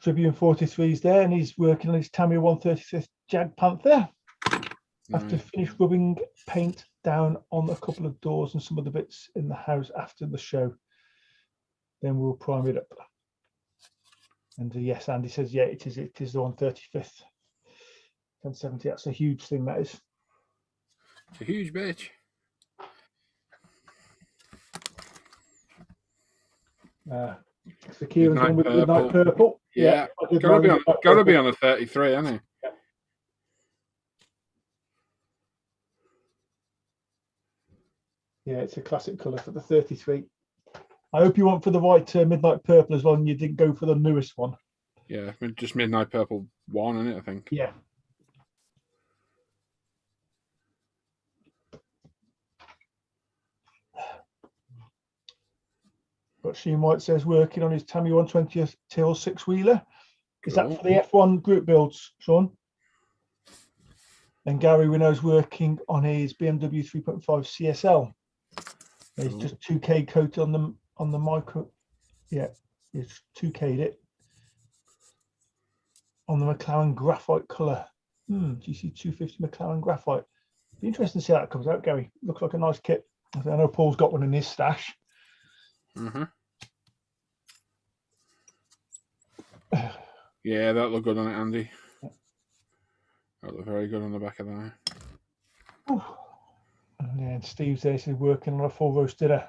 Speaker 2: Tribune 43 is there and he's working on his Tamiya 135th Jag Panther. After finish rubbing paint down on a couple of doors and some of the bits in the house after the show, then we'll prime it up. And yes, Andy says, yeah, it is the 135th. 1070, that's a huge thing, that is.
Speaker 1: It's a huge bitch.
Speaker 2: So Kieran's gone with Midnight Purple.
Speaker 1: Yeah, gotta be on a 33, hasn't he?
Speaker 2: Yeah, it's a classic colour for the 33. I hope you went for the white Midnight Purple as well, and you didn't go for the newest one.
Speaker 1: Yeah, just Midnight Purple 1, isn't it, I think?
Speaker 2: Yeah. But Sheen White says working on his Tamiya 120th Tail 6-wheeler. Is that for the F1 group builds, Sean? And Gary Renault's working on his BMW 3.5 CSL. It's just 2K coat on the micro. Yeah, it's 2K'd it on the McLaren graphite colour. GC 250 McLaren graphite. Be interesting to see how that comes out, Gary. Looks like a nice kit. I know Paul's got one in his stash.
Speaker 1: Yeah, that looked good on it, Andy. That looked very good on the back of that.
Speaker 2: And then Steve's there, he's working on a full roast dinner.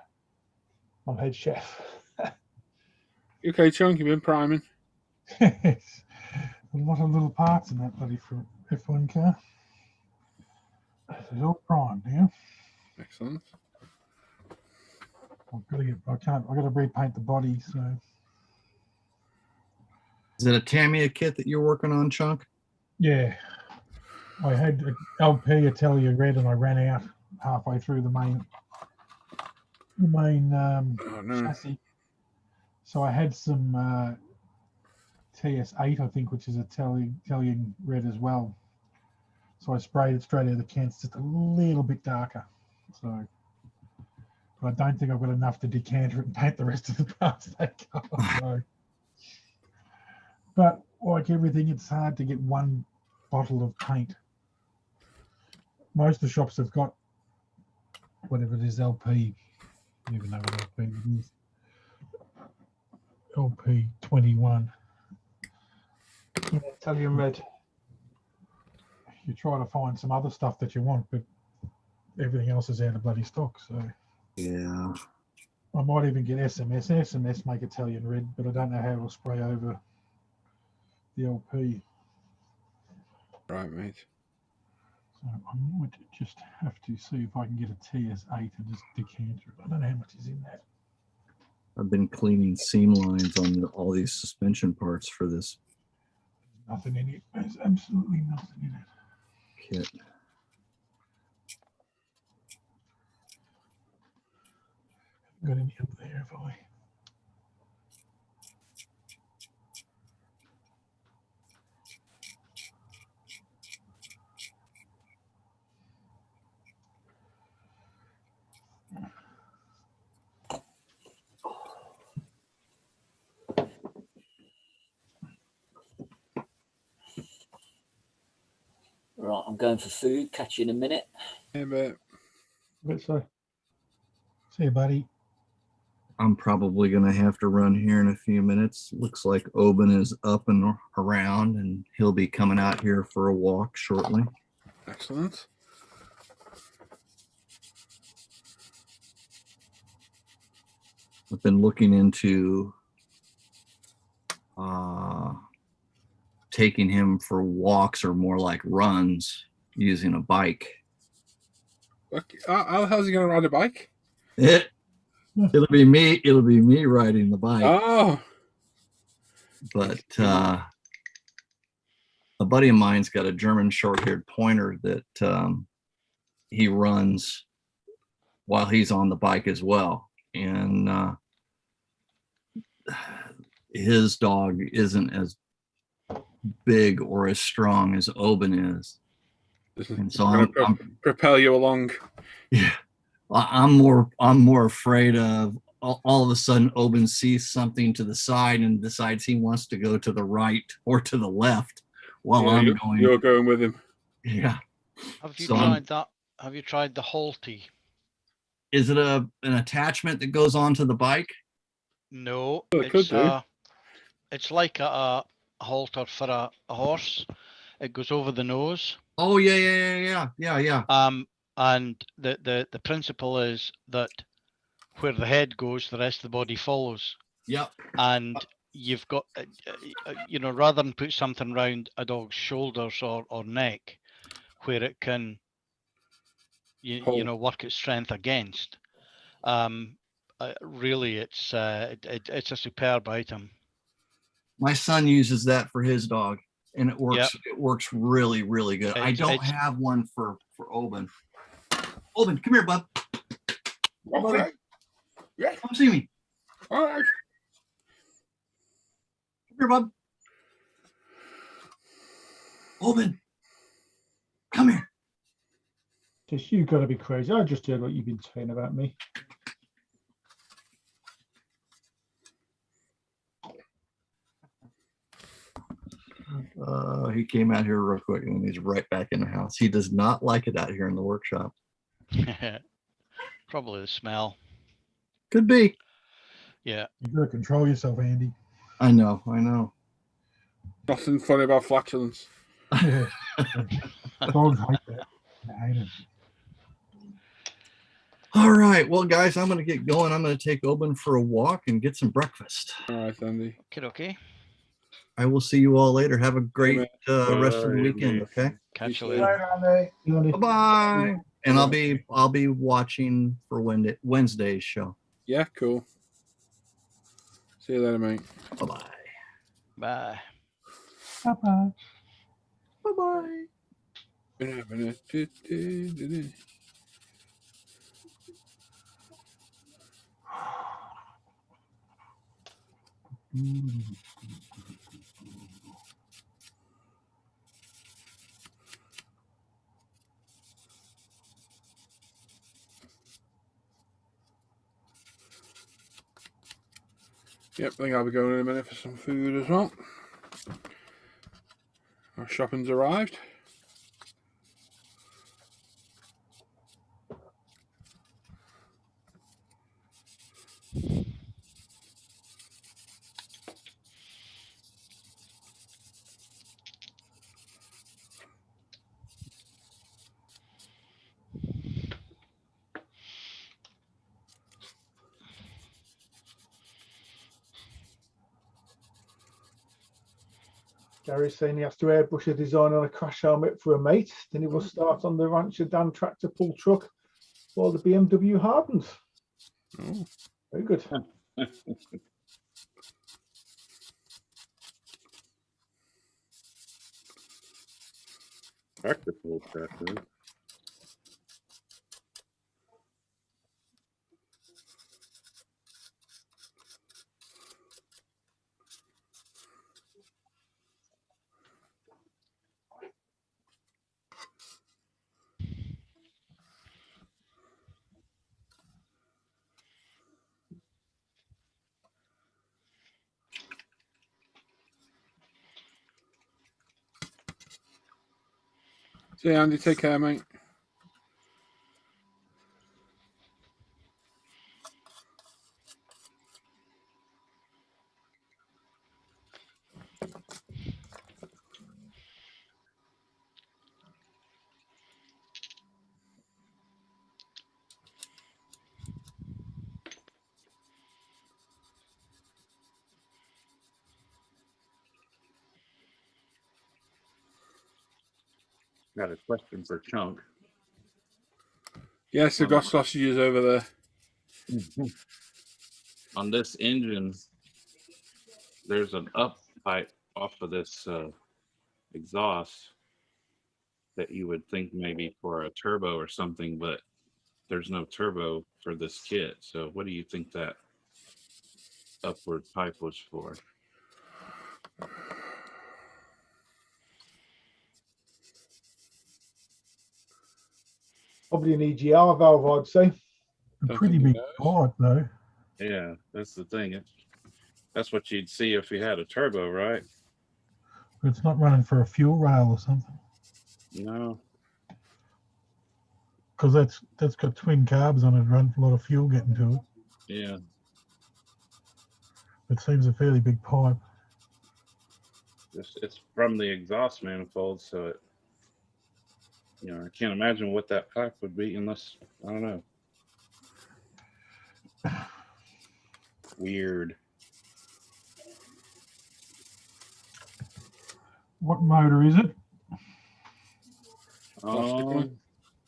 Speaker 2: I'm head chef.
Speaker 10: Okay, Chunk, you've been priming. A lot of little parts in that bloody F1 car. It's all primed now.
Speaker 1: Excellent.
Speaker 10: I've got to repaint the body, so.
Speaker 3: Is it a Tamiya kit that you're working on, Chunk?
Speaker 10: Yeah. I had an LP Italia red and I ran out halfway through the main chassis. So I had some TS8, I think, which is Italian red as well. So I sprayed it straight out of the can. It's just a little bit darker. So, but I don't think I've got enough to decanter it and paint the rest of the parts that car. So. But like everything, it's hard to get one bottle of paint. Most of the shops have got whatever it is, LP. I don't even know what LP it is. LP 21.
Speaker 2: Yeah, Italian red.
Speaker 10: You try to find some other stuff that you want, but everything else is out of bloody stock. So
Speaker 3: yeah,
Speaker 10: I might even get SMS. SMS make Italian red, but I don't know how it'll spray over the LP.
Speaker 1: Right, mate.
Speaker 10: So I might just have to see if I can get a TS8 and just decanter it. I don't know how much is in that.
Speaker 3: I've been cleaning seam lines on all these suspension parts for this
Speaker 10: Nothing in it. There's absolutely nothing in it.
Speaker 3: kit.
Speaker 10: Got any up there, have I?
Speaker 6: Right, I'm going for food. Catch you in a minute.
Speaker 1: Yeah, but
Speaker 2: sorry.
Speaker 10: See you, buddy.
Speaker 3: I'm probably going to have to run here in a few minutes. Looks like Oben is up and around, and he'll be coming out here for a walk shortly.
Speaker 1: Excellent.
Speaker 3: I've been looking into taking him for walks or more like runs using a bike.
Speaker 1: Okay. How's he going to ride a bike?
Speaker 3: It'll be me. It'll be me riding the bike.
Speaker 1: Oh.
Speaker 3: But a buddy of mine's got a German short-haired pointer that he runs while he's on the bike as well. And his dog isn't as big or as strong as Oben is. And so I'm
Speaker 1: propel you along.
Speaker 3: Yeah. I'm more afraid of all of a sudden Oben sees something to the side and decides he wants to go to the right or to the left while I'm going.
Speaker 1: You're going with him.
Speaker 3: Yeah.
Speaker 9: Have you tried that? Have you tried the halty?
Speaker 3: Is it an attachment that goes onto the bike?
Speaker 9: No,
Speaker 1: Well, it could do.
Speaker 9: It's like a halter for a horse. It goes over the nose.
Speaker 3: Oh yeah.
Speaker 9: And the principle is that where the head goes, the rest of the body follows.
Speaker 3: Yep.
Speaker 9: And you've got, rather than put something around a dog's shoulders or neck, where it can, work its strength against. Really, it's a superb item.
Speaker 3: My son uses that for his dog, and it works.
Speaker 9: Yep.
Speaker 3: It works really, really good. I don't have one for Oben. Oben, come here, bud.
Speaker 1: Okay. Yeah.
Speaker 3: Come see me.
Speaker 1: All right.
Speaker 3: Come here, bud. Oben, come here.
Speaker 2: Just you got to be crazy. I just heard what you've been saying about me.
Speaker 3: He came out here real quick and he's right back in the house. He does not like it out here in the workshop.
Speaker 9: Probably the smell.
Speaker 3: Could be.
Speaker 9: Yeah.
Speaker 10: You gotta control yourself, Andy.
Speaker 3: I know.
Speaker 1: Nothing funny about flatulence.
Speaker 10: Yeah. Dogs hate that. I hate it.
Speaker 3: All right. Well, guys, I'm going to get going. I'm going to take Oben for a walk and get some breakfast.
Speaker 1: All right, Andy.
Speaker 9: Okay.
Speaker 3: I will see you all later. Have a great rest of the weekend. Okay.
Speaker 9: Catch you later.
Speaker 3: Bye-bye. And I'll be watching for Wednesday's show.
Speaker 1: Yeah, cool. See you later, mate.
Speaker 3: Bye-bye.
Speaker 9: Bye.
Speaker 10: Bye-bye.
Speaker 3: Bye-bye.
Speaker 1: Yep, I think I'll be going in a minute for some food as well. Our shopping's arrived.
Speaker 2: Gary's saying he has to airbrush a design on a crash helmet for a mate. Then he will start on the Rancher Dan tractor pull truck while the BMW hardens.
Speaker 1: Oh.
Speaker 2: Very good.
Speaker 13: Tractor pull tractor.
Speaker 1: See you, Andy. Take care, mate.
Speaker 13: Got a question for Chunk.
Speaker 1: Yes, they've got sausages over there.
Speaker 13: On this engine, there's an up pipe off of this exhaust that you would think maybe for a turbo or something, but there's no turbo for this kit. So what do you think that upward pipe was for?
Speaker 2: Probably an EGR valve, I'd say.
Speaker 10: A pretty big pipe, though.
Speaker 13: Yeah, that's the thing. That's what you'd see if you had a turbo, right?
Speaker 10: But it's not running for a fuel rail or something.
Speaker 13: No.
Speaker 10: Because that's got twin carbs on it, run a lot of fuel getting to it.
Speaker 13: Yeah.
Speaker 10: It seems a fairly big pipe.
Speaker 13: It's from the exhaust manifold, so it, I can't imagine what that pipe would be unless, I don't know. Weird.
Speaker 10: What motor is it?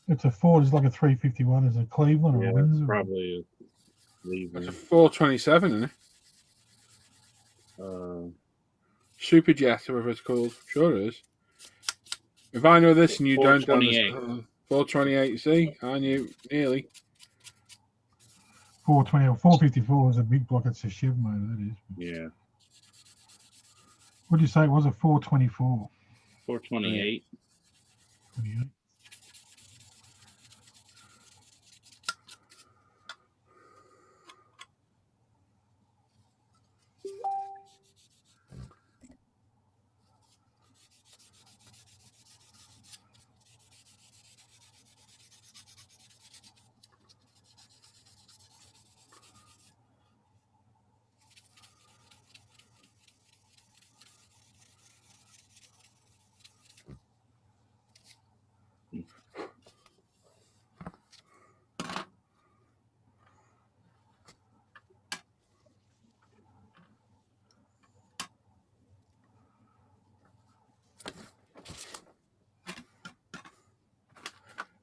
Speaker 10: It's a Ford. It's like a 351. Is it Cleveland or Windsor?
Speaker 13: Probably a Cleveland.
Speaker 1: It's a 427, isn't it? Superjet, whatever it's called. Sure it is. If I know this and you don't,
Speaker 13: 428.
Speaker 1: 428, you see? I knew nearly.
Speaker 10: 420 or 454 is a big block. It's a Chev motor, that is.
Speaker 13: Yeah.
Speaker 10: What did you say it was? A 424?
Speaker 13: 428.
Speaker 10: 28.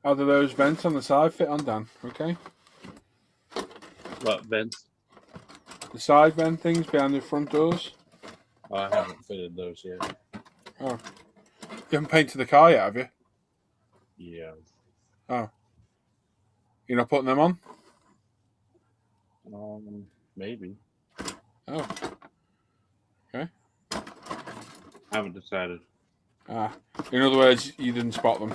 Speaker 1: How do those vents on the side fit on, Dan? Okay.
Speaker 13: What vents?
Speaker 1: The side vent things behind the front doors.
Speaker 13: Oh, I haven't fitted those yet.
Speaker 1: Oh. You haven't painted the car yet, have you?
Speaker 13: Yeah.
Speaker 1: Oh. You're not putting them on?
Speaker 13: Maybe.
Speaker 1: Oh. Okay.
Speaker 13: Haven't decided.
Speaker 1: Ah. In other words, you didn't spot them.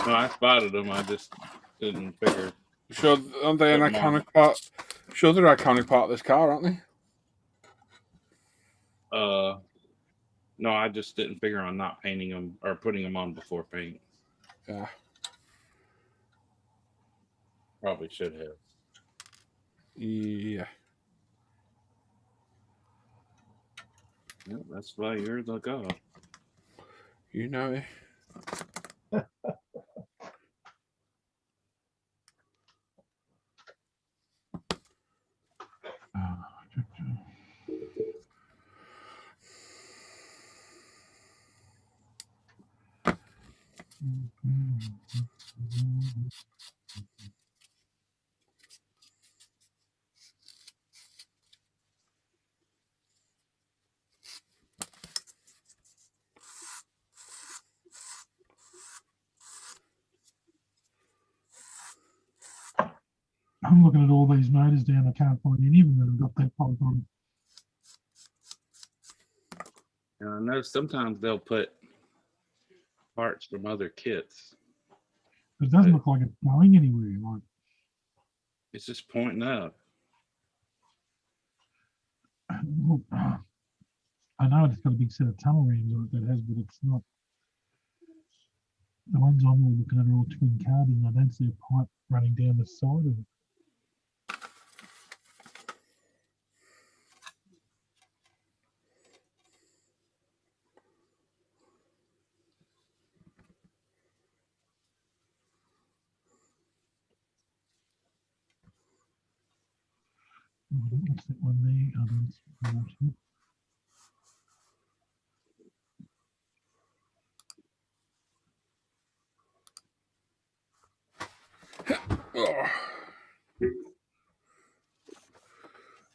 Speaker 13: No, I spotted them. I just didn't figure.
Speaker 1: Sure, aren't they an iconic part? Sure, they're an iconic part of this car, aren't they?
Speaker 13: No, I just didn't figure on not painting them or putting them on before paint.
Speaker 1: Yeah.
Speaker 13: Probably should have.
Speaker 1: Yeah.
Speaker 13: Well, that's why you're the god.
Speaker 1: You know it.
Speaker 10: I'm looking at all these motors down. I can't find any of them that have got that pipe on.
Speaker 13: And I know sometimes they'll put parts from other kits.
Speaker 10: It doesn't look like it's going anywhere. Like,
Speaker 13: It's just pointing up.
Speaker 10: look, I know it's got a big set of tunnel rams on it that has, but it's not. The ones I'm all looking at are all twin carbon, and I don't see a pipe running down the side of it. What's that one there? Oh, that's water.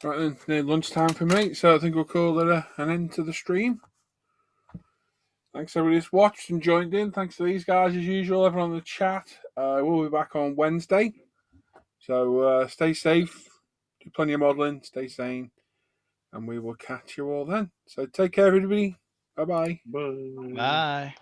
Speaker 1: Right then, it's near lunchtime for me, so I think we'll call it an end to the stream. Thanks everybody who's watched and joined in. Thanks to these guys as usual, everyone in the chat. We'll be back on Wednesday. So stay safe, do plenty of modelling, stay sane, and we will catch you all then. So take care, everybody. Bye-bye.
Speaker 9: Bye.